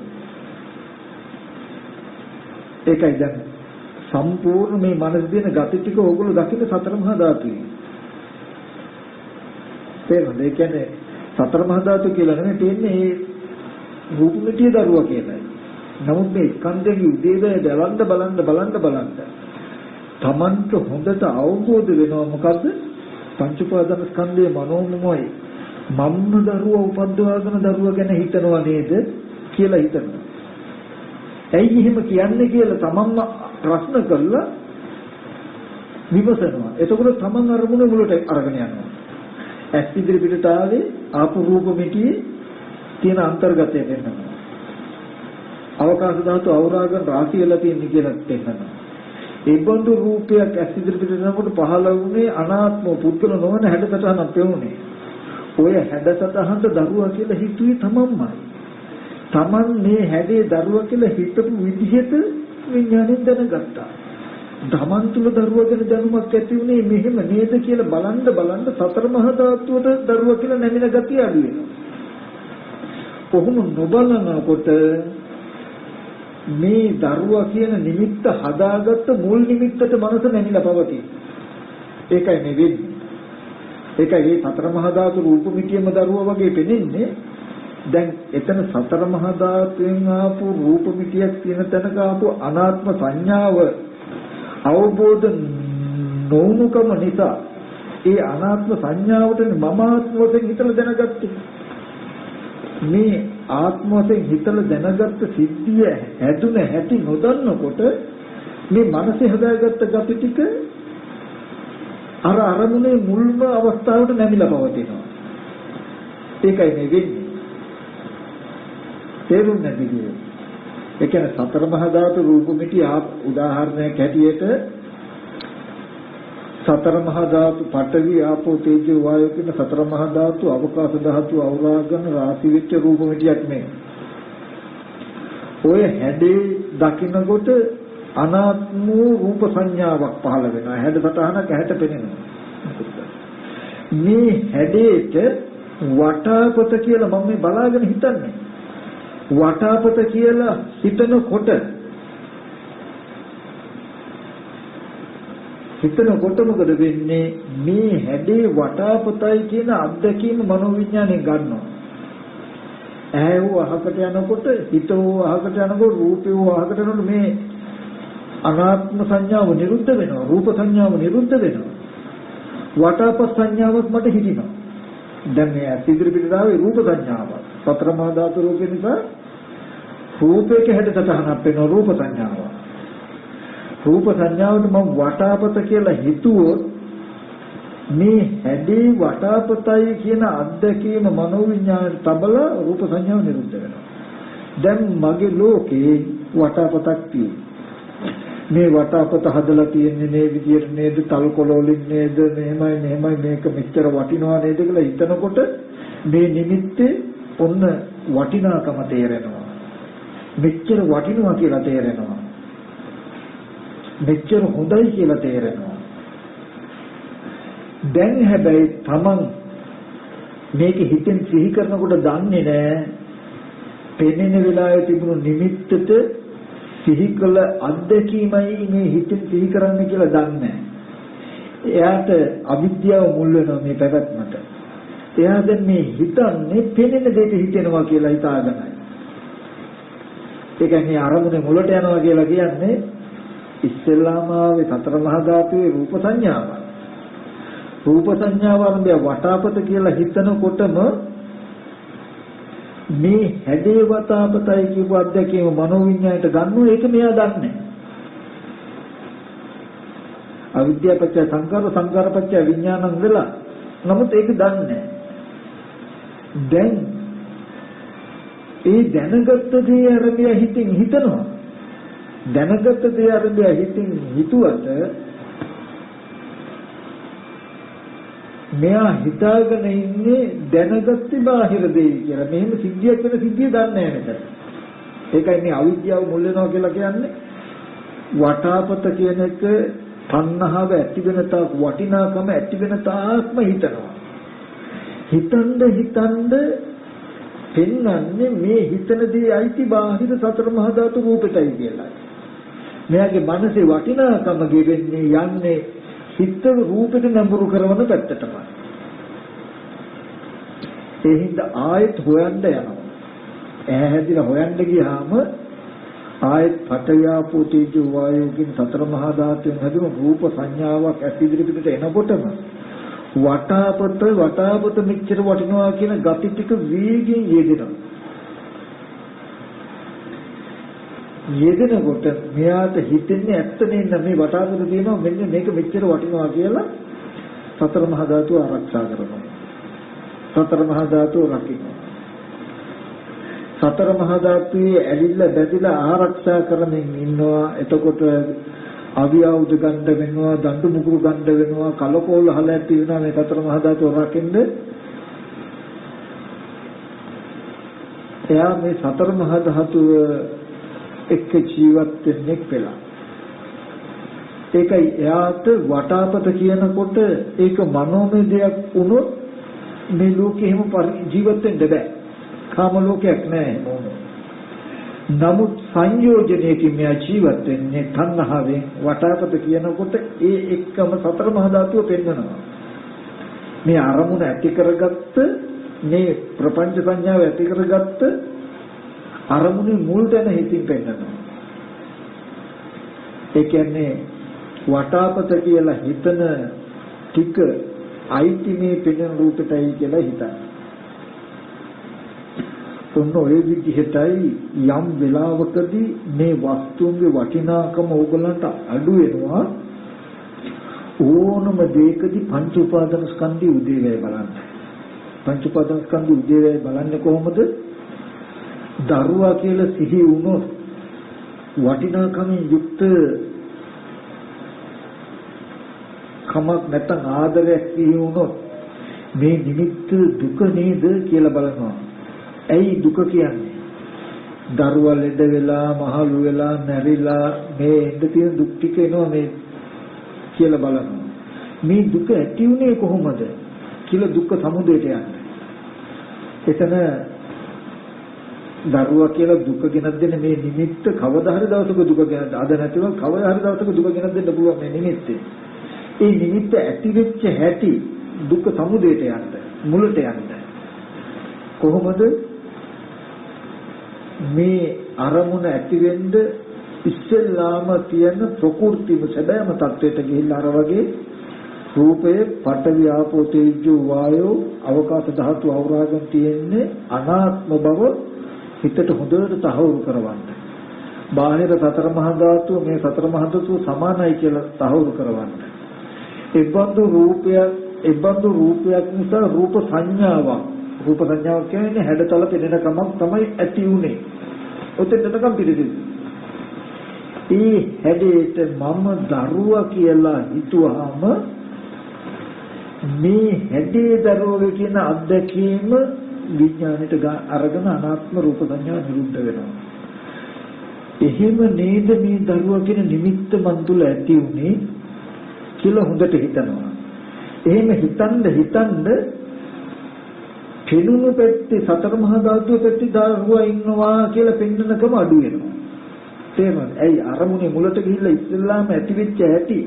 ඒකයි දැන් සම්පූර්ණ මේ මනස දෙන gati ටික ඕගොල්ලෝ දකින්න සතර මහා ධාතුයි. තේරුණාද? ඒ කියන්නේ සතර මහා ධාතු කියලා නෙමෙයි තියෙන්නේ මේ රූප මිටිය දරුවා කියලායි. නමුත් මේ ස්කන්ධයේ උදේවැය බලන්න තමන්ට හොඳට අවබෝධ වෙනවා මොකද්ද? පංච උපාදාන ස්කන්ධයේ මනෝමයයි. මම්ම දරුවා උපද්දවාගෙන දරුවා ගැන හිතනවා නේද කියලා හිතනවා. ඇයි එහෙම කියන්නේ කියලා තමන්ම ප්‍රශ්න කළා විමසනවා. එතකොට තමන් අරමුණ මුලට අරගෙන යනවා. ඇස් ඉදිරි පිටට ආවේ ආපු රූප මිටියේ තියෙන අන්තර්ගතය වෙනවා. අවකාශ ධාතු අවරාගන රාශිය වෙලා තියෙන කියලා තේරෙනවා. ඒ බඳු රූපයක් ඇස් ඉදිරි පිටට යනකොට පහළ වුණේ අනාත්ම පුද්ගල නොවන හැඩසටහනක් පෙවුනේ. ඔය හැඩසටහනට දරුවා කියලා හිතුවේ තමන්මයි. තමන් මේ හැඩේ දරුවා කියලා හිතපු විදිහට විඥාණයෙන් දැනගත්තා. තමන් තුල දරුවා ගැන දැනුමක් ඇති වුණේ මෙහෙම නේද කියලා බලන්න සතර මහා ධාතුවට දරුවා කියලා නැමින ගතිය අඩු වෙනවා. කොහොම නොබලනකොට මේ දරුවා කියන නිමිත්ත හදාගත්ත මුල් නිමිත්තට මනස නැමිලා පවතී. ඒකයි මේ වෙන්නේ. ඒකයි මේ සතර මහා ධාතු රූප මිටියම දරුවා වගේ පෙනෙන්නේ. දැන් එතන සතර මහා ධාතුෙන් ආපු රූප මිටියක් තියෙන තැනක ආපු අනාත්ම සංඥාව අවබෝධ නොවුනකම නිසා ඒ අනාත්ම සංඥාවට මම ආත්ම වශයෙන් හිතලා දැනගත්තේ. මේ ආත්ම වශයෙන් හිතලා දැනගත්ත සිද්ධිය හැදුන හැටි නොදන්නකොට මේ මනසේ හදාගත්ත gati ටික අර අරමුණේ මුල්ම අවස්ථාවට නැමිලා පවතිනවා. ඒකයි මේ වෙන්නේ. තේරුම් නැති කියන්නේ. ඒ කියන්නේ සතර මහා ධාතු රූප මිටි උදාහරණයක් හැටියට සතර මහා ධාතු පඨවි ආපෝ තේජෝ වායෝ කියන සතර මහා ධාතු අවකාශ ධාතු අවරාගන රාශි වෙච්ච රූප මිටියක් මේ. ඔය හැඩේ දකින්නකොට අනාත්ම රූප සංඥාවක් පහළ වෙනවා. හැඩ සටහනක් ඇහැට පෙනෙනවා. මේ හැඩේට වටාපත කියලා මම මේ බලාගෙන හිතන්නේ. වටාපත කියලා හිතනකොට මොකද වෙන්නේ? මේ හැඩේ වටාපතයි කියන අත්දැකීම මනෝවිඥාණයෙන් ගන්නවා. ඇහැව අහකට යනකොට, හිතව අහකට යනකොට, රූපව අහකට යනකොට මේ අනාත්ම සංඥාව නිරුද්ධ වෙනවා. රූප සංඥාව නිරුද්ධ වෙනවා. වටාපත සංඥාවක් මට හිටිනවා. දැන් මේ ඉදිරි පිටට ආවේ රූප සංඥාව. සතර මහා ධාතු රූපේ නිසා රූපයක හැඩසටහනක් වෙනවා රූප සංඥාව. රූප සංඥාවට මම වටාපත කියලා හිතුවොත් මේ හැඩේ වටාපතයි කියන අත්දැකීම මනෝවිඤ්ඤාණයට තබලා රූප සංඥාව නිරුද්ධ වෙනවා. දැන් මගේ ලෝකේ වටාපතක් තියෙනවා. මේ වටාපත හදලා තියෙන්නේ මේ විදියට නේද? තල්කොළ වලින් නේද? මෙහෙමයි මේක මෙච්චර වටිනවා නේද කියලා හිතනකොට මේ නිමිත්තේ ඔන්න වටිනාකම තේරෙනවා. මෙච්චර වටිනවා කියලා තේරෙනවා. මෙච්චර හොඳයි කියලා තේරෙනවා. දැන් හැබැයි තමන් මේක හිතෙන් සිහි කරනකොට දන්නේ නැහැ පෙනෙන වෙලාවේ තිබුණු නිමිත්තට සිහි කළ අත්දැකීමයි මේ හිතෙන් සිහි කරන්නේ කියලා දන්නේ. එයාට අවිද්‍යාව මුල් වෙනවා මේ පැවැත්මට. එයා දැන් මේ හිතන්නේ පෙනෙන දෙයට හිතෙනවා කියලා හිතාගෙනයි. ඒ කියන්නේ අරමුණේ මුලට යනවා කියලා කියන්නේ ඉස්සෙල්ලාම ආවේ සතර මහා ධාතුවේ රූප සංඥාව. රූප සංඥාව අරඹය වටාපත කියලා හිතනකොටම මේ හැඩේ වතාපතයි කියපු අධ්‍යක්ෂකව මනෝවිඤ්ඤාණයට ගන්නවා. ඒක මෙයා දන්නේ. අවිද්‍යාව පත්‍ය සංකාර සංකාර පත්‍ය විඥානං වෙලා. නමුත් ඒක දන්නේ. දැන් ඒ දැනගත්ත දේ අරඹය හිතින් හිතනවා. දැනගත්ත දේ අරඹය හිතින් හිතුවට මෙයා හිතාගෙන ඉන්නේ දැනගත්තේ බාහිර දෙයි කියලා. මෙහෙම සිද්ධියක් වෙන සිද්ධිය දන්නේ නැහැ නේද? ඒකයි මේ අවිද්‍යාව මුල් වෙනවා කියලා කියන්නේ. වටාපත කියන එක තණ්හාව ඇති වෙන තාක් වටිනාකම ඇති වෙන තාක්ම හිතනවා. හිතනද පෙන්වන්නේ මේ හිතන දේ අයිති බාහිර සතර මහා ධාතු රූපෙටයි කියලා. මෙයාගේ මනසේ වටිනාකම ගෙවෙන්නේ යන්නේ හිත රූපෙට නඹුරු කරන පැත්තටම. ඒ හින්දා ආයෙත් හොයන්න යනවා. ඈ හැදිලා හොයන්න ගියාම ආයෙත් පඨවියාපෝ තේජෝ වායෝ කියන සතර මහා ධාතුන් හැදුණු රූප සංඥාවක් ඇස් ඉදිරිපිටට එනකොටම වටාපත මෙච්චර වටිනවා කියන gati ටික වේගෙන් යෙදෙනවා. යෙදෙනකොට මෙයාට හිතෙන්නේ ඇත්ත නෙන්න මේ වටාපත තියෙනවා මෙන්න මේක මෙච්චර වටිනවා කියලා සතර මහා ධාතුව ආරක්ෂා කරනවා. සතර මහා ධාතුව රකින්නවා. සතර මහා ධාතුවේ ඇලිලා බැඳිලා ආරක්ෂා කරමින් ඉන්නවා. එතකොට අවියවුද ගන්න වෙනවා, දඬු මුගුරු ගන්න වෙනවා, කලකෝල හලැටි වෙනවා මේ සතර මහා ධාතුව රකින්න. එයා මේ සතර මහා ධාතුව එක්ක ජීවත් වෙන්නේ කියලා. ඒකයි එයාට වටාපත කියනකොට ඒක මනෝමය දෙයක් වුණොත් මේ ලෝකෙ හැම ජීවත් වෙන්න බෑ. කාම ලෝකයක් නෑ. නමුත් සංයෝජනයකින් මෙයා ජීවත් වෙන්නේ තණ්හාවෙන්. වටාපත කියනකොට ඒ එක්කම සතර මහා ධාතුව පෙන්වනවා. මේ අරමුණ ඇති කරගත්ත මේ ප්‍රපංච සංඥාව ඇති කරගත්ත අරමුණේ මුල් තැන හිතින් පෙන්නනවා. ඒ කියන්නේ වටාපත කියලා හිතන ටික අයිති මේ පෙනෙන රූපෙටයි කියලා හිතනවා. ඔන්න ඔය විදිහටයි යම් වෙලාවකදී මේ වස්තුන්ගේ වටිනාකම ඕගලන්ට අඩු වෙනවා. ඕනම දෙයකදී පංච උපාදාන ස්කන්ධي උදේවැය බලන්න. පංච උපාදාන ස්කන්ධي උදේවැය බලන්නේ කොහොමද? දරුවා කියලා සිහි වුණොත් වටිනාකමින් යුක්ත කමක් නැත්නම් ආදරයක් සිහි වුණොත් මේ නිමිත්ත දුක නේද කියලා බලනවා. ඇයි දුක කියන්නේ? දරුවා ලෙඩ වෙලා, මහලු වෙලා, නැරිලා මේ ඉඳ තියෙන දුක් ටික එනවා මේ කියලා බලනවා. මේ දුක ඇති උනේ කොහොමද කියලා දුක්ඛ සමුදයට යන්නේ. එතන දරුවා කියලා දුක ගෙනත් දෙන මේ නිමිත්ත කවදා හරි දවසක දුක ගෙනත් අද නැතිව කවදා හරි දවසක දුක ගෙනත් දෙන්න පුළුවන් මේ නිමිත්තේ. ඒ නිමිත්ත ඇති වෙච්ච හැටි දුක්ඛ සමුදයට යන්න, මුලට යන්න. කොහොමද? මේ අරමුණ ඇති වෙන්න ඉස්සෙල්ලාම තියෙන ප්‍රകൃතිම සැබෑම තත්වයට ගිහිල්ලා අර වගේ රූපයේ පඨවි ආපෝ තේජෝ වායෝ අවකාශ ධාතු අවරාගම් තියෙන්නේ අනාත්ම බව හිතට හොඳට තහවුරු කරවන්න. බාහිර සතර මහා ධාතුව මේ සතර මහා ධාතුව සමානයි කියලා තහවුරු කරවන්න. ඒබඳු රූපයක් නිසා රූප සංඥාවක්. රූප සංඥාවක් කියන්නේ හැඩතල පෙනෙන කමක් තමයි ඇති උනේ. ඔතෙන්ටකම් පිළිදෙන්නේ. ඒ හැඩයට මම දරුවා කියලා හිතුවාම මේ හැඩේ දරුවෝ කියන අත්දැකීම විඥාණයට අරගෙන අනාත්ම රූප සංඥා නිරුද්ධ වෙනවා. එහෙම නේද මේ දරුවා කියන නිමිත්ත මන් තුල ඇති උනේ කියලා හොඳට හිතනවා. එහෙම හිතනද පෙනුණු පැත්තේ සතර මහා ධාතුව පැත්තේ දරුවා ඉන්නවා කියලා පෙන්නනකම අඩු වෙනවා. තේරුණාද? ඇයි අරමුණේ මුලට ගිහිල්ලා ඉස්සෙල්ලාම ඇතිවෙච්ච ඇති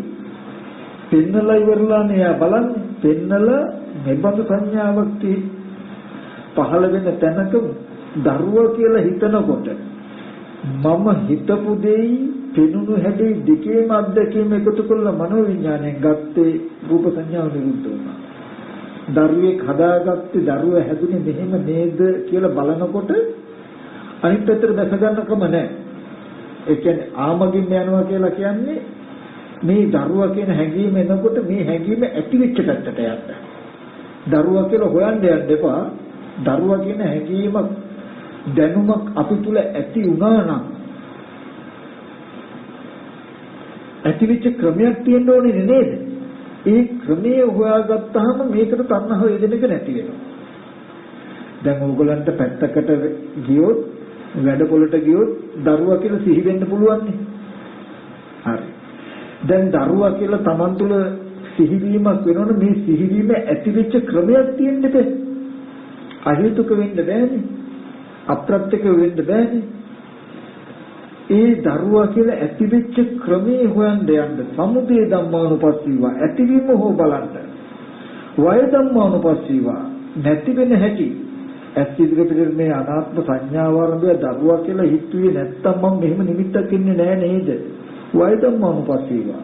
පෙන්නලා ඉවරලානේ යා බලන්නේ. පෙන්නලා මෙබඳු සංඥාවක් පහළ වෙන තැනක දරුවා කියලා හිතනකොට මම හිතපු දෙයි පෙනුණු හැඩේ දෙකේම අත්දැකීම එකතු කරලා මනෝ විඥාණයෙන් ගත්තේ රූප සංඥාව නිරුද්ධ වුණා. දරුවෙක් හදාගත්තේ දරුවා හැදුනේ මෙහෙම නේද කියලා බලනකොට අනිත් පැත්තට දැක ගන්න ක්‍රම නැහැ. ඒ කියන්නේ ආමගින් යනවා කියලා කියන්නේ මේ දරුවා කියන හැඟීම එනකොට මේ හැඟීම ඇති වෙච්ච පැත්තට යන්න. දරුවා කියලා හොයන්න යන්න එපා. දරුවා කියන හැඟීමක් දැනුමක් අපි තුල ඇති වුණා නම් ඇතිවෙච්ච ක්‍රමයක් තියෙන්න ඕනේ නේද? ඒ ක්‍රමය හොයාගත්තාම මේකට තණ්හාව වේදෙනක නැති වෙනවා. දැන් ඕගොල්ලන්ට පැත්තකට ගියොත් වැඩ පොළට ගියොත් දරුවා කියලා සිහි වෙන්න පුළුවන් නේ. හරි. දැන් දරුවා කියලා Taman තුල සිහිවීමක් වෙනවනේ මේ සිහිවීම ඇතිවෙච්ච ක්‍රමයක් තියෙන්නේ. අහිතුක වෙන්න බෑනේ. අප්‍රත්‍යක වෙන්න බෑනේ. ඒ දරුවා කියලා ඇතිවෙච්ච ක්‍රමේ හොයන්න යන්න සමුදේ ධම්මානුපස්සීවා ඇතිවීම හෝ බලන්න. වය ධම්මානුපස්සීවා නැති වෙන හැටි ඇස් ඉදිරියට මේ අනාත්ම සංඥාව ආරම්භය දරුවා කියලා හිතුවේ නැත්තම් මම මෙහෙම නිමිත්තක් ඉන්නේ නෑ නේද? වය ධම්මානුපස්සීවා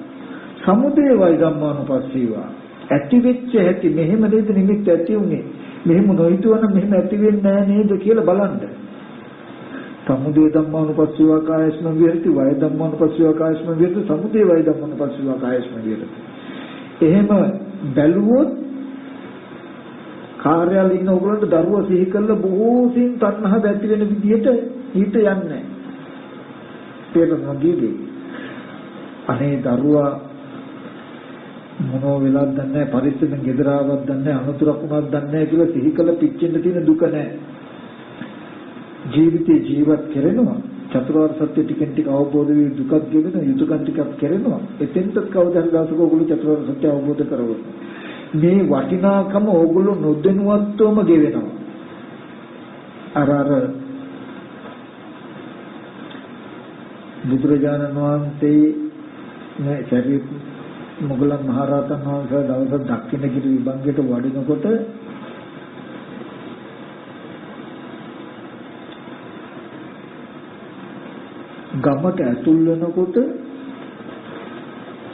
සමුදේ වය ධම්මානුපස්සීවා ඇතිවෙච්ච හැටි මෙහෙම නේද නිමිත්ත ඇති උනේ? මෙහෙම නොහිතුවනම් මෙහෙම ඇති වෙන්නේ නෑ නේද කියලා බලන්න. සමුදේ ධම්මානුපස්සීවා කායස්ම විහෙරති වය ධම්මානුපස්සීවා කායස්ම විහෙරති සමුදේ වය ධම්මානුපස්සීවා කායස්ම විහෙරති. එහෙම බැලුවොත් කාර්යාලේ ඉන්න ඕගොල්ලන්ට දරුවා සිහි කරලා බොහෝ සෙයින් තණ්හාව ඇති වෙන විදිහට හිත යන්නේ නැහැ. තේරුණා නේද? අනේ දරුවා මොනෝ වෙලාවක් දන්නේ නැහැ, පරිස්සමෙන් ගෙදර ආවක් දන්නේ නැහැ, අනුතරක් උනක් දන්නේ නැහැ කියලා සිහි කළ පිච්චෙන්න තියෙන දුක නැහැ. ජීවිතේ ජීවත් කරනවා චතුරාර්ය සත්‍ය ටිකෙන් ටික අවබෝධ වී දුකක් ගෙවෙන යුතුයකම් ටිකක් කරනවා. එතෙන්ට කවදා හරි දවසක ඔයගොල්ලෝ චතුරාර්ය සත්‍ය අවබෝධ කරගන්න. මේ වටිනාකම ඕගොල්ලෝ නොදැනුවත්වම ගෙවෙනවා. අර බුදුරජාණන් වහන්සේ මේ ශරීර මොගලන් මහරහතන් වහන්සේ දවසක් දක්ෂිණගිරි විභංගයට වඩිනකොට ගමට ඇතුල් වෙනකොට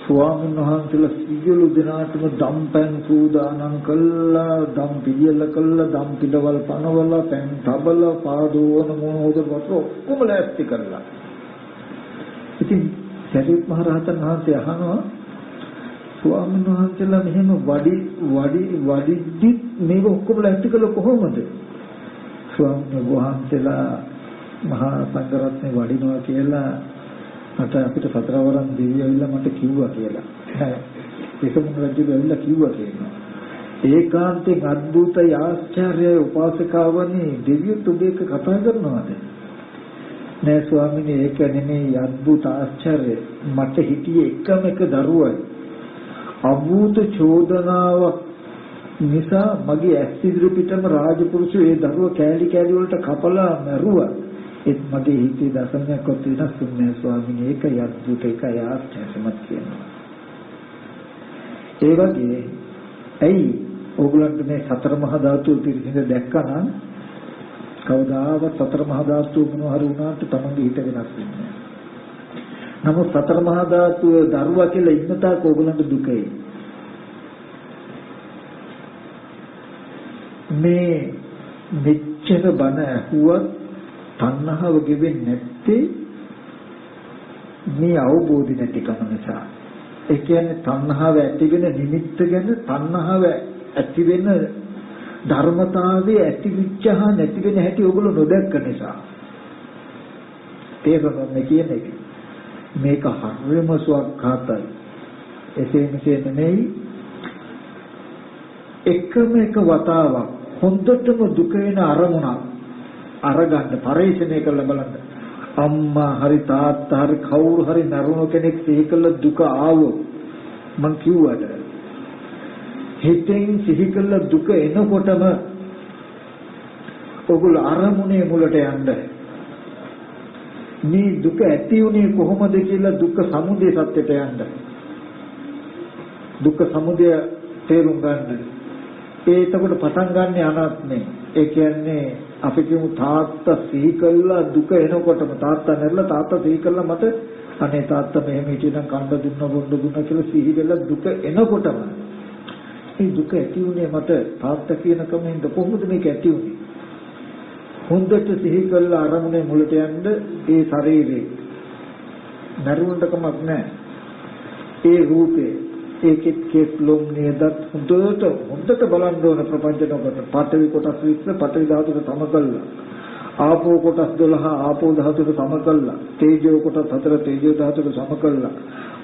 ස්වාමීන් වහන්සේලා සියලු දෙනාටම දම්පැන් සූදානම් කළා, දම් පිළියෙල කළා, දම් පිළවල් පනවලා, පෑන් තබල, පාදෝවන මොනෝද වතුර ඔක්කොම ලෑස්ති කළා. ඉතින් සරියුත් මහ රහතන් වහන්සේ අහනවා ස්වාමීන් වහන්සේලා මෙහෙම වඩිද්දි මේක ඔක්කොම ලෑස්ති කළා කොහොමද? ස්වාමීන් වහන්සේලා මහා සංඝරත්නය වඩිනවා කියලා මට අපිට සතරවරන් දෙවියෝ ඇවිල්ලා මට කිව්වා කියලා. ඒකම රජු ඇවිල්ලා කිව්වා කියනවා. ඒකාන්තයෙන් අද්භූතයි ආශ්චර්යයි උපාසකාවනි දෙවියෝ තුබේක කතා කරනවාද? නෑ ස්වාමීනි ඒක නෙමෙයි අද්භූත ආශ්චර්ය. මට හිටියේ එකම එක දරුවයි. අභූත චෝදනාවක් නිසා මගේ ඇස් ඉදිරි පිටම රාජපුරුෂෝ ඒ දරුවා කෑලි කෑලි වලට කපලා මැරුවා. ඒත් මගේ හිතේ දසමයක්වත් වෙනස් වුණේ නැහැ ස්වාමීනි. ඒක යද්දුට ඒක ආශ්චර්යමත් කියනවා. ඒ වගේ ඇයි ඕගොල්ලන්ට මේ සතර මහා ධාතු පිරිසිඳ දැක්කනම් කවදාවත් සතර මහා ධාතු මොනවා හරි වුණාට තමන්ගේ හිත වෙනස් වෙන්නේ නැහැ. නමුත් සතර මහා ධාතු දරුවා කියලා ඉන්න තාක් ඕගොල්ලන්ට දුකයි. මේ මෙච්චර බණ ඇහුවත් තණ්හාව ගෙවෙන්නේ නැත්තේ මේ අවබෝධය නැතිකම නිසා. ඒ කියන්නේ තණ්හාව ඇති වෙන නිමිත්ත ගැන තණ්හාව ඇති වෙන ධර්මතාවයේ ඇති විච්ඡහා නැති වෙන හැටි ඔයගොල්ලෝ නොදැක්ක නිසා. තේරුණා කියන එක. මේක හරියම සුවක්ඛාතයි. එසේ මෙසේ නෙමෙයි එකම එක වතාවක් හොඳටම දුක වෙන අරමුණක් අරගන්න පරිශ්‍රණය කරලා බලන්න. අම්මා හරි තාත්තා හරි කවුරු හරි නරුණු කෙනෙක් සිහි කළ දුක ආවොත් මං කිව්වට හිතෙන් සිහි කළ දුක එනකොටම ඔගොල්ලෝ අරමුණේ මුලට යන්න. මේ දුක ඇති උනේ කොහොමද කියලා දුක්ඛ සමුදය සත්‍යයට යන්න. දුක්ඛ සමුදය තේරුම් ගන්න. එතකොට පටන් ගන්න අනාත්මේ. ඒ කියන්නේ අපි කියමු තාත්තා සිහි කළා දුක එනකොටම තාත්තා නැරලා තාත්තා සිහි කළා මට අනේ තාත්තා මෙහෙම හිටියනම් කන්න දුන්න බොන්න දුන්න කියලා සිහි කළා දුක එනකොටම මේ දුක ඇති උනේ මට තාත්තා කියන කමෙන්ද කොහොමද මේක ඇති උනේ? හොඳට සිහි කළා අරමුණේ මුලට යන්න ඒ ශරීරේ නරුණට කමක් නැහැ. ඒ රූපේ ඒකෙත් කෙස්ලොම් නේදත් හොඳට බලන්න ඕන ප්‍රපංචනකට පඨවි කොටස් 20 පඨවි ධාතුවට සම කළා. ආපෝ කොටස් 12 ආපෝ ධාතුවට සම කළා. තේජෝ කොටස් 4 තේජෝ ධාතුවට සම කළා.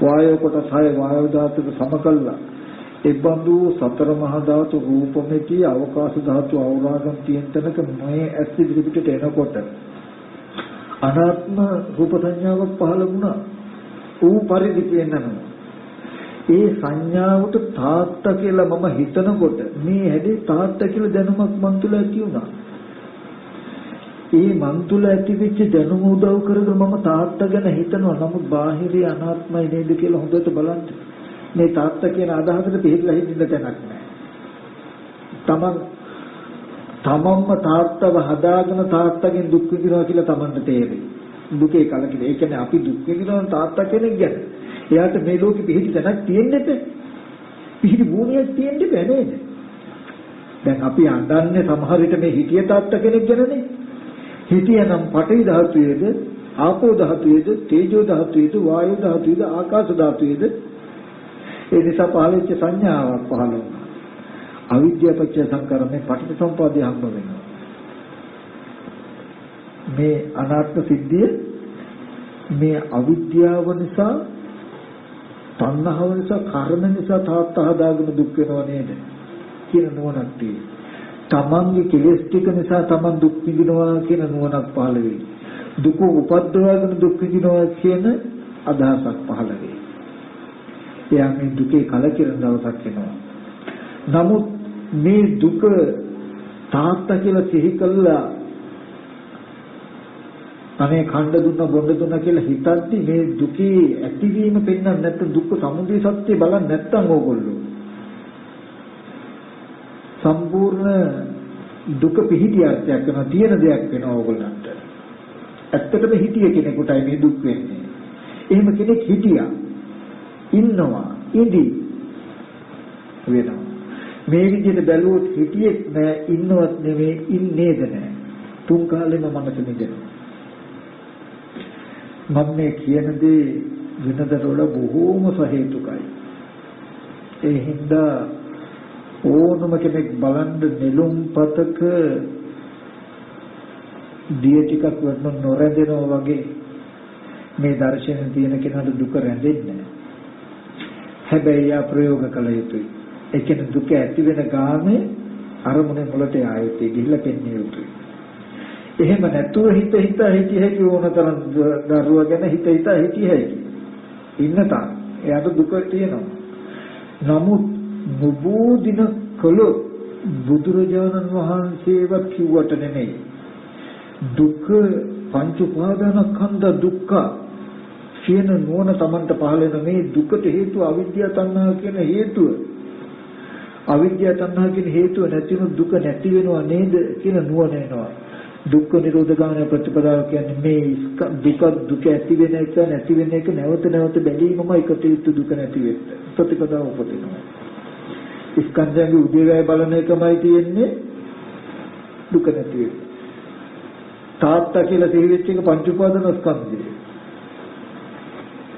වායෝ කොටස් 6 වායෝ ධාතුවට සම කළා. එබඳු සතර මහා ධාතු රූපෙති අවකාශ ධාතු අවරාගම් තියෙන තැනක මේ ඇස් ඉදිරිපිටට එනකොට අනාත්ම රූප සංඥාවක් පහළ වුණා. ඌ පරිදි පේන්නනවා. ඒ සංඥාවට තාත්තා කියලා මම හිතනකොට මේ හැදී තාත්තා කියලා දැනුමක් මන් තුල ඇති වුණා. ඒ මන් තුල ඇති වෙච්ච දැනුම උදව් කරගෙන මම තාත්තා ගැන හිතනවා. නමුත් බාහිරේ අනාත්මයි නේද කියලා හොඳට බලන්න. මේ තාත්තා කියන අදහසට පිළිහිලා හිටින්න තැනක් නැහැ. තමන්ම තාත්තව හදාගෙන තාත්තගෙන් දුක් විඳිනවා කියලා තමන්ට තේරෙයි. දුකේ කලකිරීම. ඒ කියන්නේ අපි දුක් විඳිනවා තාත්තා කෙනෙක් ගැන. එයාට මේ ලෝකෙ පිහිටි තැනක් තියෙන්නේ නැහැ. පිහිටි භූමියක් තියෙන්නේ නැහැ නේද? දැන් අපි අඳන්නේ සමහර විට මේ හිටිය තාත්තා කෙනෙක් ගැනනේ. හිටියනම් පඨවි ධාතුවේද, ආපෝ ධාතුවේද, තේජෝ ධාතුවේද, වායු ධාතුවේද, ආකාශ ධාතුවේද ඒ නිසා පහළච්ච සංඥාවක් පහළ වෙනවා. අවිද්‍යාව පත්‍ය සංකරණය පටිච්චසමුප්පාදය හම්බ වෙනවා. මේ අනාත්ම සිද්ධිය මේ අවිද්‍යාව නිසා තණ්හාව නිසා කර්ම නිසා තාත්තා හදාගෙන දුක් වෙනව නේද කියන නුවණක් තියෙනවා. තමන්ගේ කෙලෙස් ටික නිසා තමන් දුක් විඳිනවා කියන නුවණක් පහළ වෙයි. දුක උපද්දවාගෙන දුක් විඳිනවා කියන අදහසක් පහළ වෙයි. එයා මේ දුකේ කලකිරෙන දවසක් එනවා. නමුත් මේ දුක තාත්තා කියලා සිහි කළා අනේ කණ්ඩ දුන්න බොන්න දුන්න කියලා හිතද්දි මේ දුකේ ඇතිවීම පෙන්වන්න නැත්නම් දුක්ඛ සමුදය සත්‍ය බලන්න නැත්නම් ඕගොල්ලෝ සම්පූර්ණ දුක පිහිටියක් කරන තියෙන දෙයක් වෙනවා ඕගොල්ලන්ට. ඇත්තටම හිතිය කෙනෙකුටයි මේ දුක් වෙන්නේ. එහෙම කෙනෙක් හිටියා ඉන්නවා ඉදි වෙනවා. මේ විදිහට බැලුවොත් හිටියෙත් නෑ ඉන්නවත් නෙමෙයි ඉන්නේද නෑ. තුන් කාලෙම මනස නිදෙනවා. මම මේ කියන දේ වෙනදට වඩා බොහෝම සහේතුකයි. ඒ හින්දා ඕනම කෙනෙක් බලන්න නෙළුම් පතක දිය ටිකක් වටන නොරැඳෙනවා වගේ මේ දර්ශන තියෙන කෙනාට දුක රැඳෙන්නේ නැහැ. හැබැයි යා ප්‍රයෝග කළ යුතුයි. ඒ කියන්නේ දුක ඇති වෙන ගානේ අරමුණේ මුලට ආයතේ ගිහිල්ලා පෙන්විය යුතුයි. එහෙම නැතුව හිත හිත ඕනතරම් දරුවා ගැන හිත හිතිය හැකි. ඉන්න තා එයාට දුක තියෙනවා. නමුත් නුබෝ දින කළොත් බුදුරජාණන් වහන්සේවත් කිව්වට නෙමෙයි. දුක පංච උපාදානස්කන්ධ දුක්ඛ කියන නුවණ Tamanට පහළ වෙන මේ දුකට හේතුව අවිද්‍යාව තණ්හා කියන හේතුව. අවිද්‍යාව තණ්හා කියන හේතුව නැතිනම් දුක නැති වෙනව නේද කියන නුවණ එනවා. දුක්ඛ නිරෝධ ගාමී ප්‍රතිපදාව කියන්නේ මේ දුක ඇති වෙන එක නැති වෙන එක නැවත නැවත බැලීමමයි කටයුතු දුක නැති වෙන්න. ප්‍රතිපදාව උපදිනවා. ස්කන්ධයන්ගේ උදේවැය බලන එකමයි තියෙන්නේ දුක නැති වෙන්න. තාත්තා කියලා තේරිච්ච එක පංච උපාදාන ස්කන්ධය.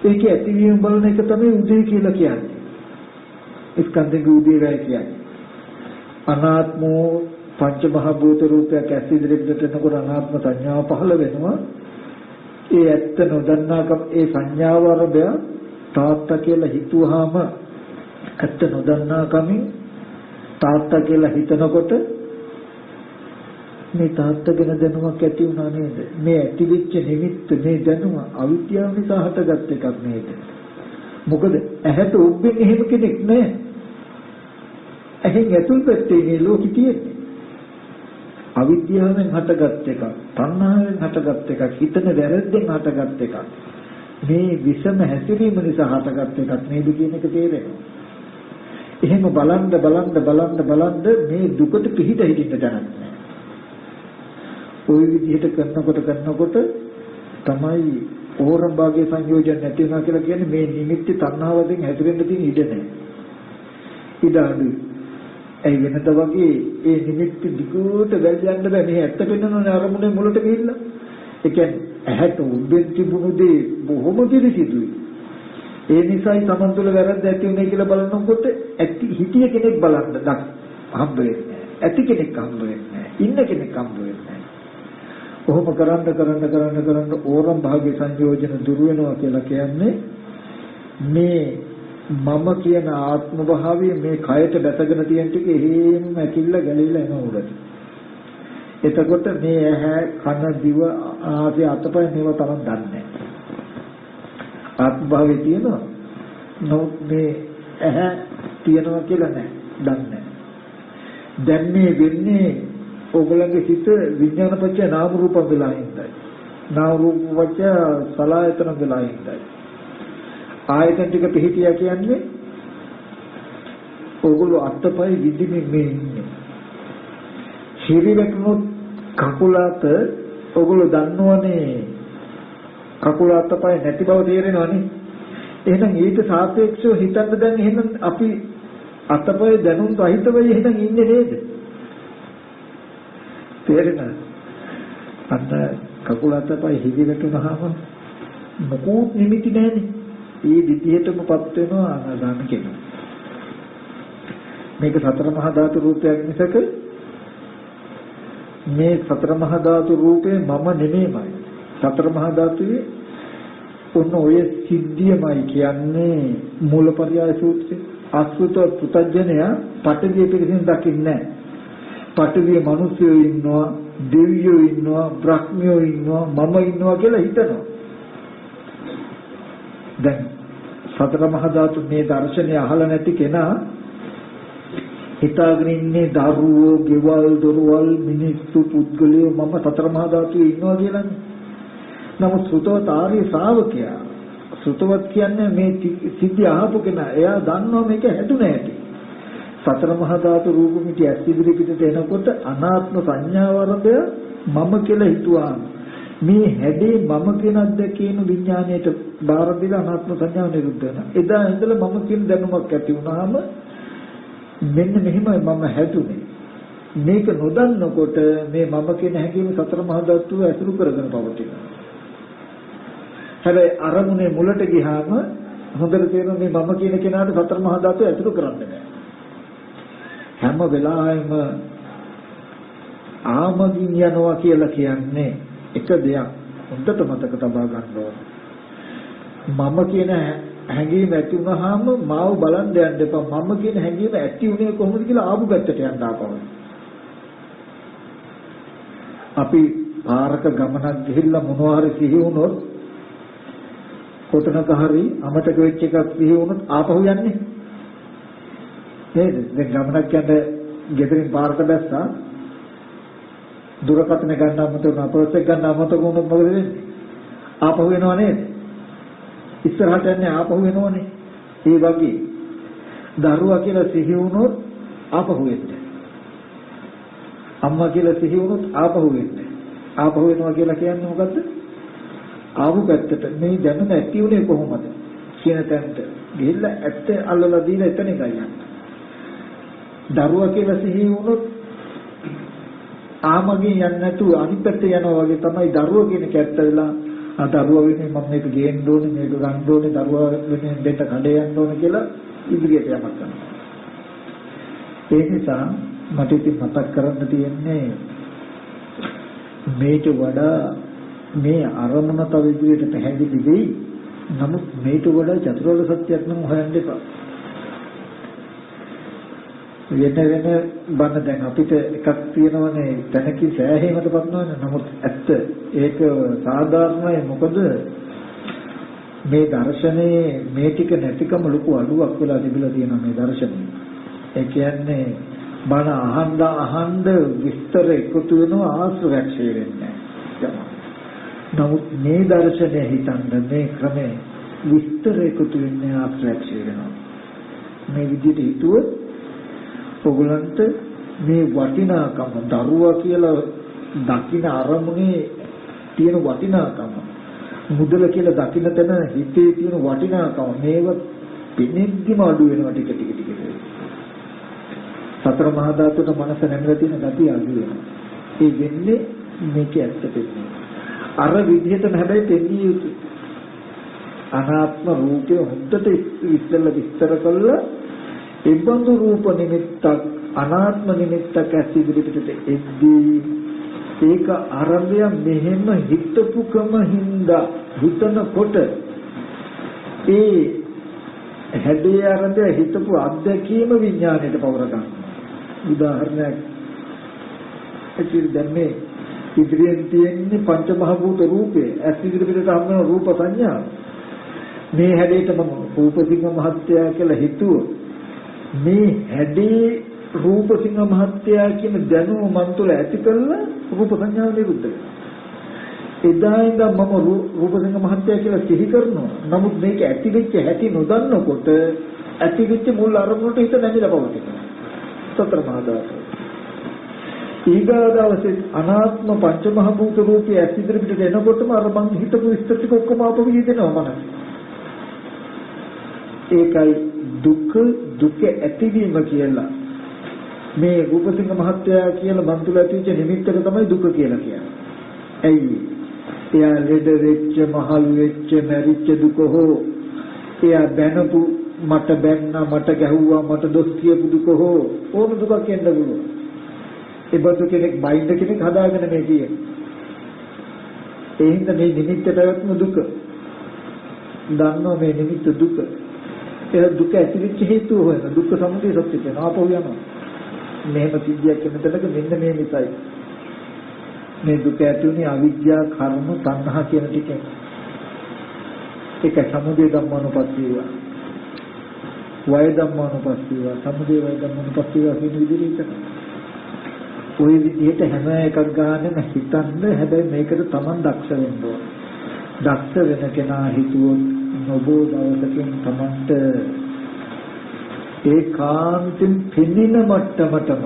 ඒක ඇතිවීම බලන එක තමයි උදේ කියලා කියන්නේ. ස්කන්ධයේ උදේවැය කියන්නේ. අනාත්මෝ පංච මහ භූත රූපයක් ඇස් ඉදිරියට එනකොට අනාත්ම සංඥාව පහළ වෙනවා. ඒ ඇත්ත නොදන්නාකම ඒ සංඥාව අරබය තාත්තා කියලා හිතුවාම ඇත්ත නොදන්නාකමින් තාත්තා කියලා හිතනකොට මේ තාත්තා ගැන දැනුමක් ඇති වුණා නේද? මේ ඇතිවෙච්ච නිමිත්ත මේ දැනුම අවිද්‍යාව නිසා හටගත් එකක් නේද? මොකද ඇහැට උබ්බෙන් එහෙම කෙනෙක් නැහැ. ඇහෙන් ඇතුල් පැත්තේ මේ ලෝකෙ තියෙන්නේ. අවිද්‍යාවෙන් හටගත් එකක්, තණ්හාවෙන් හටගත් එකක්, හිතන වැරද්දෙන් හටගත් එකක්. මේ විසම හැසිරීම නිසා හටගත් එකක් නේද කියන එක තේරෙනවා. එහෙම බලන්න මේ දුකට පිහිට හිටින්න දැනක් නැහැ. ওই විදිහට කරනකොට තමයි ඕරම්භාගයේ සංයෝජන නැති වෙනවා කියලා කියන්නේ මේ නිමිති තණ්හාවෙන් හැදිරෙන්න තියෙන ඉඩ නැහැ. ඉඩ අඩුයි. ඒ වෙනත වගේ ඒ නිමිති දිගට වැල් යන්න බෑ. මේ ඇත්ත පෙන්වන අරමුණේ මුලට ගිහිල්ලා. ඒ කියන්නේ ඇහැට උඩින් තිබුණු දේ බොහොම පිළිසිදුයි. ඒ නිසායි Taman තුල වැරද්ද ඇති වෙන්නේ කියලා බලනකොට ඇති හිතිය කෙනෙක් බලන්න හම්බ වෙන්නේ. ඇති කෙනෙක් හම්බ වෙන්නේ. ඉන්න කෙනෙක් හම්බ වෙන්නේ. කොහොම කරන්න ඕරම් භාග්‍ය සංයෝජන දුර වෙනවා කියලා කියන්නේ මේ මම කියන ආත්ම භාවය මේ කයට දැසගෙන තියෙන ටික එහෙම ඇකිල්ල ගැලිලා එන උඩට. එතකොට මේ ඇහැ කන දිව ආදී අතපය මේව තරම් දන්නේ නැහැ. ආත්ම භාවයේ තියෙනවා නමුත් මේ ඇහැ තියෙනවා කියලා නැහැ. දන්නේ නැහැ. දැන් මේ වෙන්නේ ඔයගලගේ සිත විඥානපච්චය නාම රූප වෙලා ඉඳයි. නාම රූප පච්චය සලආයතන වෙලා ඉඳයි. ආයතන ටික පිහිටියා කියන්නේ ඔයගොල්ලෝ අත්පය විදිමින් මේ ඉන්නේ. ශරීරෙකනොත් කකුලත ඔයගොල්ලෝ දන්නවනේ කකුල අත්පය නැති බව තේරෙනවනේ. එහෙනම් ඊට සාපේක්ෂව හිතන්න දැන් එහෙනම් අපි අත්පය දැනුම් රහිතව එහෙනම් ඉන්නේ නේද? තේරෙනවද? අත කකුල අතපය හිදිවැටුනහම මොකුත් නිමිති නැහැනේ. ඒ විදිහටමපත් වෙනවා අනාගාමී කෙනෙක්. මේක සතර මහා ධාතු රූපයක් මිසක මේ සතර මහා ධාතු රූපේ මම නෙමෙයිමයි. සතර මහා ධාතුවේ ඔන්න ඔය සිද්ධියමයි කියන්නේ මූලපරියාය සූත්‍රයේ. අසුත පුතඥය පටවිය පිළිසින් දකින්නේ නැහැ. පටවිය මිනිස්සුයෝ ඉන්නවා, දෙවියෝ ඉන්නවා, බ්‍රහ්මියෝ ඉන්නවා, මම ඉන්නවා කියලා හිතනවා. දැන් සතර මහා ධාතු මේ දර්ශනය අහලා නැති කෙනා හිතාගෙන ඉන්නේ දරුවෝ, ගෙවල්, දොරවල්, මිනිස්සු, පුද්ගලයෝ මම සතර මහා ධාතුවේ ඉන්නවා කියලානේ. නමුත් සුතවත් ආර්ය ශ්‍රාවකයා සුතවත් කියන්නේ මේ සිද්ධි අහපු කෙනා. එයා දන්නවා මේක හැදුනේ නැති. සතර මහා ධාතු රූප මිටි ඇස් ඉදිරි පිටට එනකොට අනාත්ම සංඥාවරද මම කියලා හිතුවා. මේ හැඩේ මම කියන අත්දැකීම විඥාණයට බාර දීලා අනාත්ම සංඥාව නිරුද්ධ වෙනවා. එදා ඉඳලා මම කියන දැනුමක් ඇති වුණාම මෙන්න මෙහෙමයි මම හැදුනේ. මේක නොදන්නකොට මේ මම කියන හැඟීම සතර මහා ධාතුව ඇසුරු කරගෙන පවතිනවා. හැබැයි අරමුණේ මුලට ගියාම හොඳට තේරෙනවා මේ මම කියන කෙනාට සතර මහා ධාතුව ඇසුරු කරන්න බෑ. හැම වෙලාවෙම ආමගින් යනවා කියලා කියන්නේ එක දෙයක්. හොඳට මතක තබා ගන්න ඕන. මම කියන හැඟීම ඇති වුණාම මාව බලන්න යන්න එපා. මම කියන හැඟීම ඇති උනේ කොහොමද කියලා ආපු පැත්තට යන්න ආපහු. අපි ආරක ගමනක් ගිහිල්ලා මොනවා හරි සිහි වුණොත් කොතනක හරි අමතක වෙච්ච එකක් සිහි වුණොත් ආපහු යන්නේ. නේද? දැන් ගමනක් යන ගෙදරින් පාරට බැස්සා දුරකථන ගන්න අමතක වුණා, පර්ස් එක ගන්න අමතක වුණොත් මොකද වෙන්නේ? ආපහු එනවා නේද? ඉස්සරහට යන්නේ ආපහු එනවනේ. ඒ වගේ දරුවා කියලා සිහි වුණොත් ආපහු එන්නේ. අම්මා කියලා සිහි වුණොත් ආපහු එන්නේ. ආපහු එනවා කියලා කියන්නේ මොකද්ද? ආපහු පැත්තට මේ දැනුම ඇති උනේ කොහොමද කියන තැනට ගිහිල්ලා ඇත්ත අල්ලලා දීලා එතන ගියා. දරුවා කියලා සිහි වුණොත් ආමගෙන් යන්නේ නැතුව අනිත් පැත්තට යනවා වගේ තමයි දරුවා කියන කැත්ත වෙලා දරුවා වෙන්නේ මම මේක ගේන්න ඕනේ, මේක ගන්න ඕනේ, දරුවා වෙන්නේ දෙන්න කඩේ යන්න ඕනේ කියලා ඉදිරියට යමක් කරනවා. ඒ නිසා මට ඉතින් මතක් කරන්න තියෙන්නේ මේට වඩා මේ අරමුණ තව ඉදිරියට පැහැදිලි වෙයි. නමුත් මේට වඩා චතුරාර්ය සත්‍යයක් නම් හොයන්න එපා. වෙන බන්න දැන් අපිට එකක් තියෙනවනේ තැනකින් සෑහීමකටපත් නොවන. නමුත් ඇත්ත ඒක සාධාරණයි. මොකද මේ දර්ශනේ මේ ටික නැතිකම ලොකු අඩුවක් වෙලා තිබිලා තියෙනවා මේ දර්ශනේ. ඒ කියන්නේ බණ අහන්න විස්තර එකතු වෙනවා ආශ්‍රවයක් වෙන්නේ නැහැ. නමුත් මේ දර්ශනය හිතන්න මේ ක්‍රමේ විස්තර එකතු වෙන්නේ ආශ්‍රවයක් වෙනවා. මේ විදිහට හිතුවොත් ඔයගලන්ට මේ වටිනාකම දරුවා කියලා දකින්න අරමුණේ තියෙන වටිනාකම මුදල කියලා දකින්න තැන හිතේ තියෙන වටිනාකම මේව පිනෙද්දිම අඩු වෙනවා ටික ටික. සතර මහා ධාතුට මනස නැමෙලා තියෙන gati අඩු වෙනවා. ඒ වෙන්නේ මේක ඇත්ත දෙන්නේ. අර විදිහටම හැබැයි දෙන්නේ යුතු. අනාත්ම රූපය හොද්දට ඉස්සෙල්ලා විස්තර කළා. ඒ බඳු රූප නිමිත්තක් අනාත්ම නිමිත්තක් ඇස් ඉදිරියට එද්දී ඒක ආරම්භය මෙහෙම හිතපුකම හින්දා හිතනකොට ඒ හැඩේ ආරම්භය හිතපු අත්දැකීම විඥාණයට පවර ගන්නවා. උදාහරණයක් ඇතුළේ දැන් මේ ඉදිරියෙන් තියෙන්නේ පංච මහ භූත රූපේ ඇස් ඉදිරියට හම්බ වෙන රූප සංඥා මේ හැඩේටම රූපසිංහ මහත්තයා කියලා හිතුවොත් මේ හැඩේ රූපසිංහ මහත්තයා කියන දැනුම මන් තුළ ඇති කරලා රූප සංඥාව නිරුද්ධ වෙනවා. එදා ඉඳන් මම රූපසිංහ මහත්තයා කියලා සිහි කරනවා. නමුත් මේක ඇති වෙච්ච හැටි නොදන්නකොට ඇති වෙච්ච මුල් අරමුණට හිත නැමිලා පවතිනවා. සතර මහා ධාතු. ඊගාදවසේ අනාත්ම පංච මහ භූත රූපය ඇස් ඉදිරියට එනකොටම අර මං හිතපු විස්තර ටික ඔක්කොම ආපහු හිතෙනවා මනස. ඒකයි දුක ඇතිවීම කියලා. මේ රූපසිංහ මහත්තයා කියලා මන් තුළ ඇතිවෙච්ච නිමිත්තක තමයි දුක කියලා කියන්නේ. ඇයි? එයා ලෙඩ වෙච්ච, මහල් වෙච්ච, මැරිච්ච දුක හෝ එයා බැනපු මට බැන්නා, මට ගැහුවා, මට දොස් කියපු දුක හෝ ඕන දුකක් එන්න පුළුවන්. ඒ බඳු කෙනෙක් බයින්ද කෙනෙක් හදාගෙන මේ කියන්නේ. ඒ හින්දා මේ නිමිත්ත පැවැත්ම දුක. දන්නවා මේ නිමිත්ත දුක. ඒ දුක ඇතිවෙච්ච හේතුව හොයන දුක්ඛ සමුදය සත්‍ය කියන ආපහු යනවා. මෙහෙම සිද්ධියක් වෙනතනක මෙන්න මේ නිසයි. මේ දුක ඇති උනේ අවිද්‍යාව, කර්ම, තණ්හා කියන ටිකෙන්. ඒක සමුදය ධම්මානුපස්සීව. වය ධම්මානුපස්සීව, සමුදය වය ධම්මානුපස්සීව කියන විදිහට. ওই විදිහට හැම එකක් ගන්නෙම හිතන්න හැබැයි මේකට Taman දක්ෂ වෙන්න ඕන. දක්ෂ වෙන කෙනා හිතුවොත් නොබෝ දවසකින් Tamanට ඒකාන්තයෙන් පිළින මට්ටමටම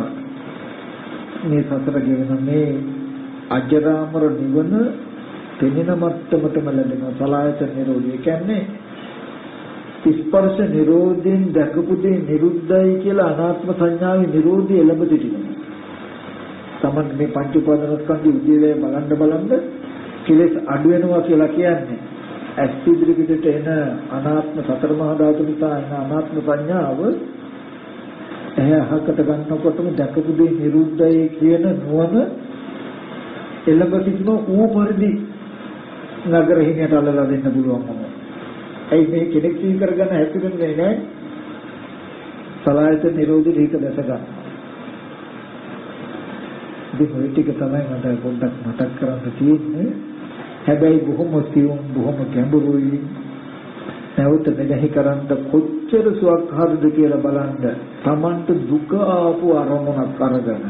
මේ සතර ගෙවන මේ අජරාමර නිවන පිළින මට්ටමටම ලැබෙනවා. සලආයතන නිරෝධය කියන්නේ ස්පර්ශ නිරෝධයෙන් දැකපු දේ නිරුද්ධයි කියලා අනාත්ම සංඥාවේ නිරෝධය එළඹ සිටිනවා. Taman මේ පංච උපාදානස්කන්ධය උදේවේ බලන්න කෙලෙස් අඩු වෙනවා කියලා කියන්නේ ඇස් ඉදිරියට එන අනාත්ම සතර මහා ධාතු නිසා එන අනාත්ම සංඥාව එහේ අහකට ගන්නකොටම දැකපු දේ නිරුද්ධයි කියන නුවණ එළඹ සිටින ඌ පරිදි නගර හිමියට අල්ලලා දෙන්න පුළුවන් මොනවා. ඇයි මේ කෙනෙක් සී කරගන්න හැකියන්නේ නැහැ. සලආයතන නිරෝධී දීක දැස ගන්න. මේ ටික තමයි මට පොඩ්ඩක් මතක් කරන්න තියෙන්නේ. හැබැයි බොහොම සියුම් බොහොම ගැඹුරුයි. නැවත මෙලෙහි කරන්න කොච්චර සුවක් හරිද කියලා බලන්න. Tamanට දුක ආපු අරමුණක් අරගෙන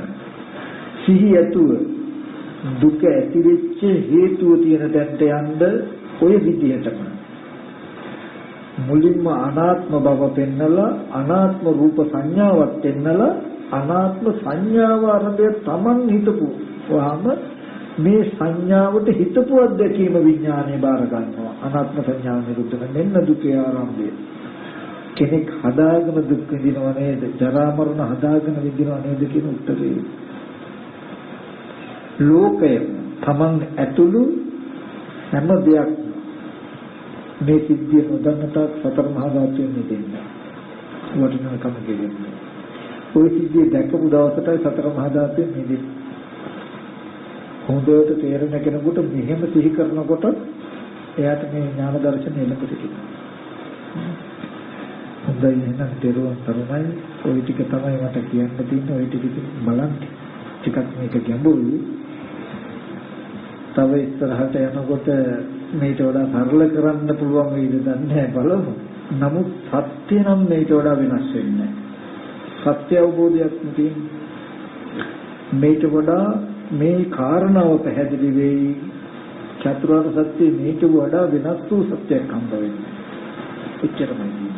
සිහිය ඇතුව දුක ඇති වෙච්ච හේතුව තියෙන තැනට යන්න ඔය විදිහටම මුලින්ම අනාත්ම බව පෙන්නලා අනාත්ම රූප සංඥාවක් පෙන්නලා අනාත්ම සංඥාව ආරම්භය Taman හිතපු වහම මේ සංඥාවට හිතපු අධ්‍යක්ීම විඥානය බාර ගන්නවා. අනාත්ම සංඥාව නිරුද්ධ වෙන මෙන්න දුකේ ආරම්භය. කෙනෙක් හදාගෙන දුක් විඳිනව නේද? ජරා මරණ හදාගෙන විඳිනව නේද කියන උත්තරේ. ලෝකය Taman ඇතුළු හැම දෙයක් මේ සිද්ධිය නොදන්නට සතර මහා ධාතුන් මෙතෙන්න වටිනාකම ගෙවෙන්නේ. ওই සිද්ධිය දැකපු දවසටයි සතර මහා ධාතුන් මෙතෙන්න. හොඳට තේරෙන කෙනෙකුට මෙහෙම සිහි කරනකොට එයාට මේ ඥාන දර්ශනය එළඹ සිටිනවා. හොඳයි එහෙනම් දරුවන් තරමයි ওই ටික තමයි මට කියන්න තියෙන්නේ. ওই ටික බලන්න ටිකක් මේක ගැඹුරුයි. තව ඉස්සරහට යනකොට මේට වඩා සරල කරන්න පුළුවන් වේද දන්නේ බලමු. නමුත් සත්‍ය නම් මේට වඩා වෙනස් වෙන්නේ නැහැ. සත්‍ය අවබෝධයක් තියෙන්නේ. මේට වඩා මේ කාරණාව පැහැදිලි වෙයි. චතුරාර්ය සත්‍ය මේට වඩා වෙනස් වූ සත්‍යයක් හම්බ වෙන්නේ. එච්චරමයි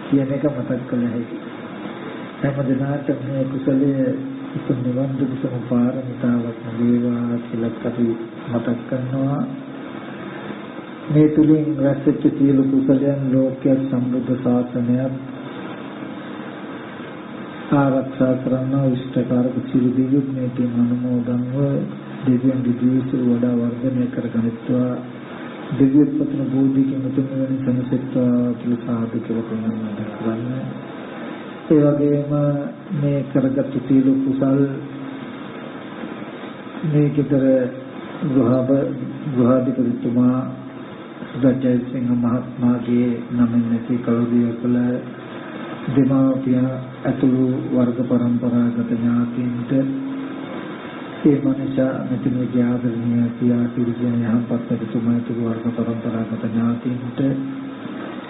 කියන එක මතක් කළ හැකි. හැම දිනකට මේ කුසලයේ උතුම් නිවන් දුසම පාරමිතාවක් වේවා කියලා අපි මතක් කරනවා. මේ තුලින් රැස්වෙච්ච සියලු කුසලයන් ලෝකයේ සම්බුද්ධ ශාසනයත් ආරක්ෂා කරන ඉෂ්ඨකාරක සියලු දෙවියන් මේ තින් අනුමෝදන්ව දෙවියන් දිවිසු වඩා වර්ධනය කරගනිත්වා දෙවියන් පතන බෝධිකින් උතුම් නිවන සම්සෙත්වා කියලා සාදු කියලා කරන්න. ඒ වගේම මේ කරගත් සියලු කුසල් මේ කිතර ගෘහාධිපතිතුමා සුදජය සිංහ මහත්මයාගේ නමින් නැති කවුරුය කළ දෙමාපිය ඇතුළු වර්ග පරම්පරාගත ඥාතීන්ට ඒ මනුෂ්‍ය මෙතනදී ආදරණීය පියා පිළිගෙන යහපත් ප්‍රතිතුමා ඇතුළු වර්ග පරම්පරාගත ඥාතීන්ට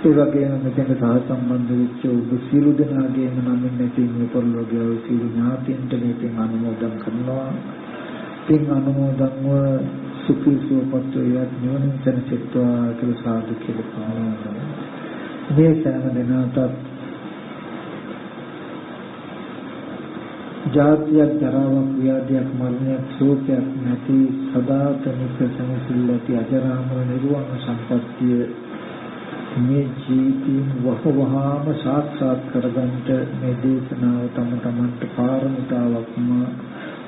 ඒ වගේම මෙතන සහ සම්බන්ධ වෙච්ච ඔබ සියලු දෙනාගේම නමින් නැති මේ පරිලෝකීය සියලු ඥාතීන්ට මේකෙන් අනුමෝදන් කරනවා. පින් අනුමෝදන්ව සුඛී සුවපත් වේ නිවන සැනසෙත්වා කියලා සාදු කියලා පානවා. මේ සෑම දිනකටත් ජාතියක් ජරාවක් ව්‍යාධියක් මරණයක් ශෝකයක් නැති සදාතනික සැනසෙල්ලති අජරාමර නිර්වාණ සම්පත්තිය මේ ජීවිතේ වහවහාම සාක්ෂාත් කරගන්නට මේ දේශනාව තම තමන්ට පාරමිතාවක්ම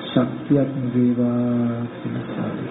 ශක්තියක් වේවා කියලා සාදු.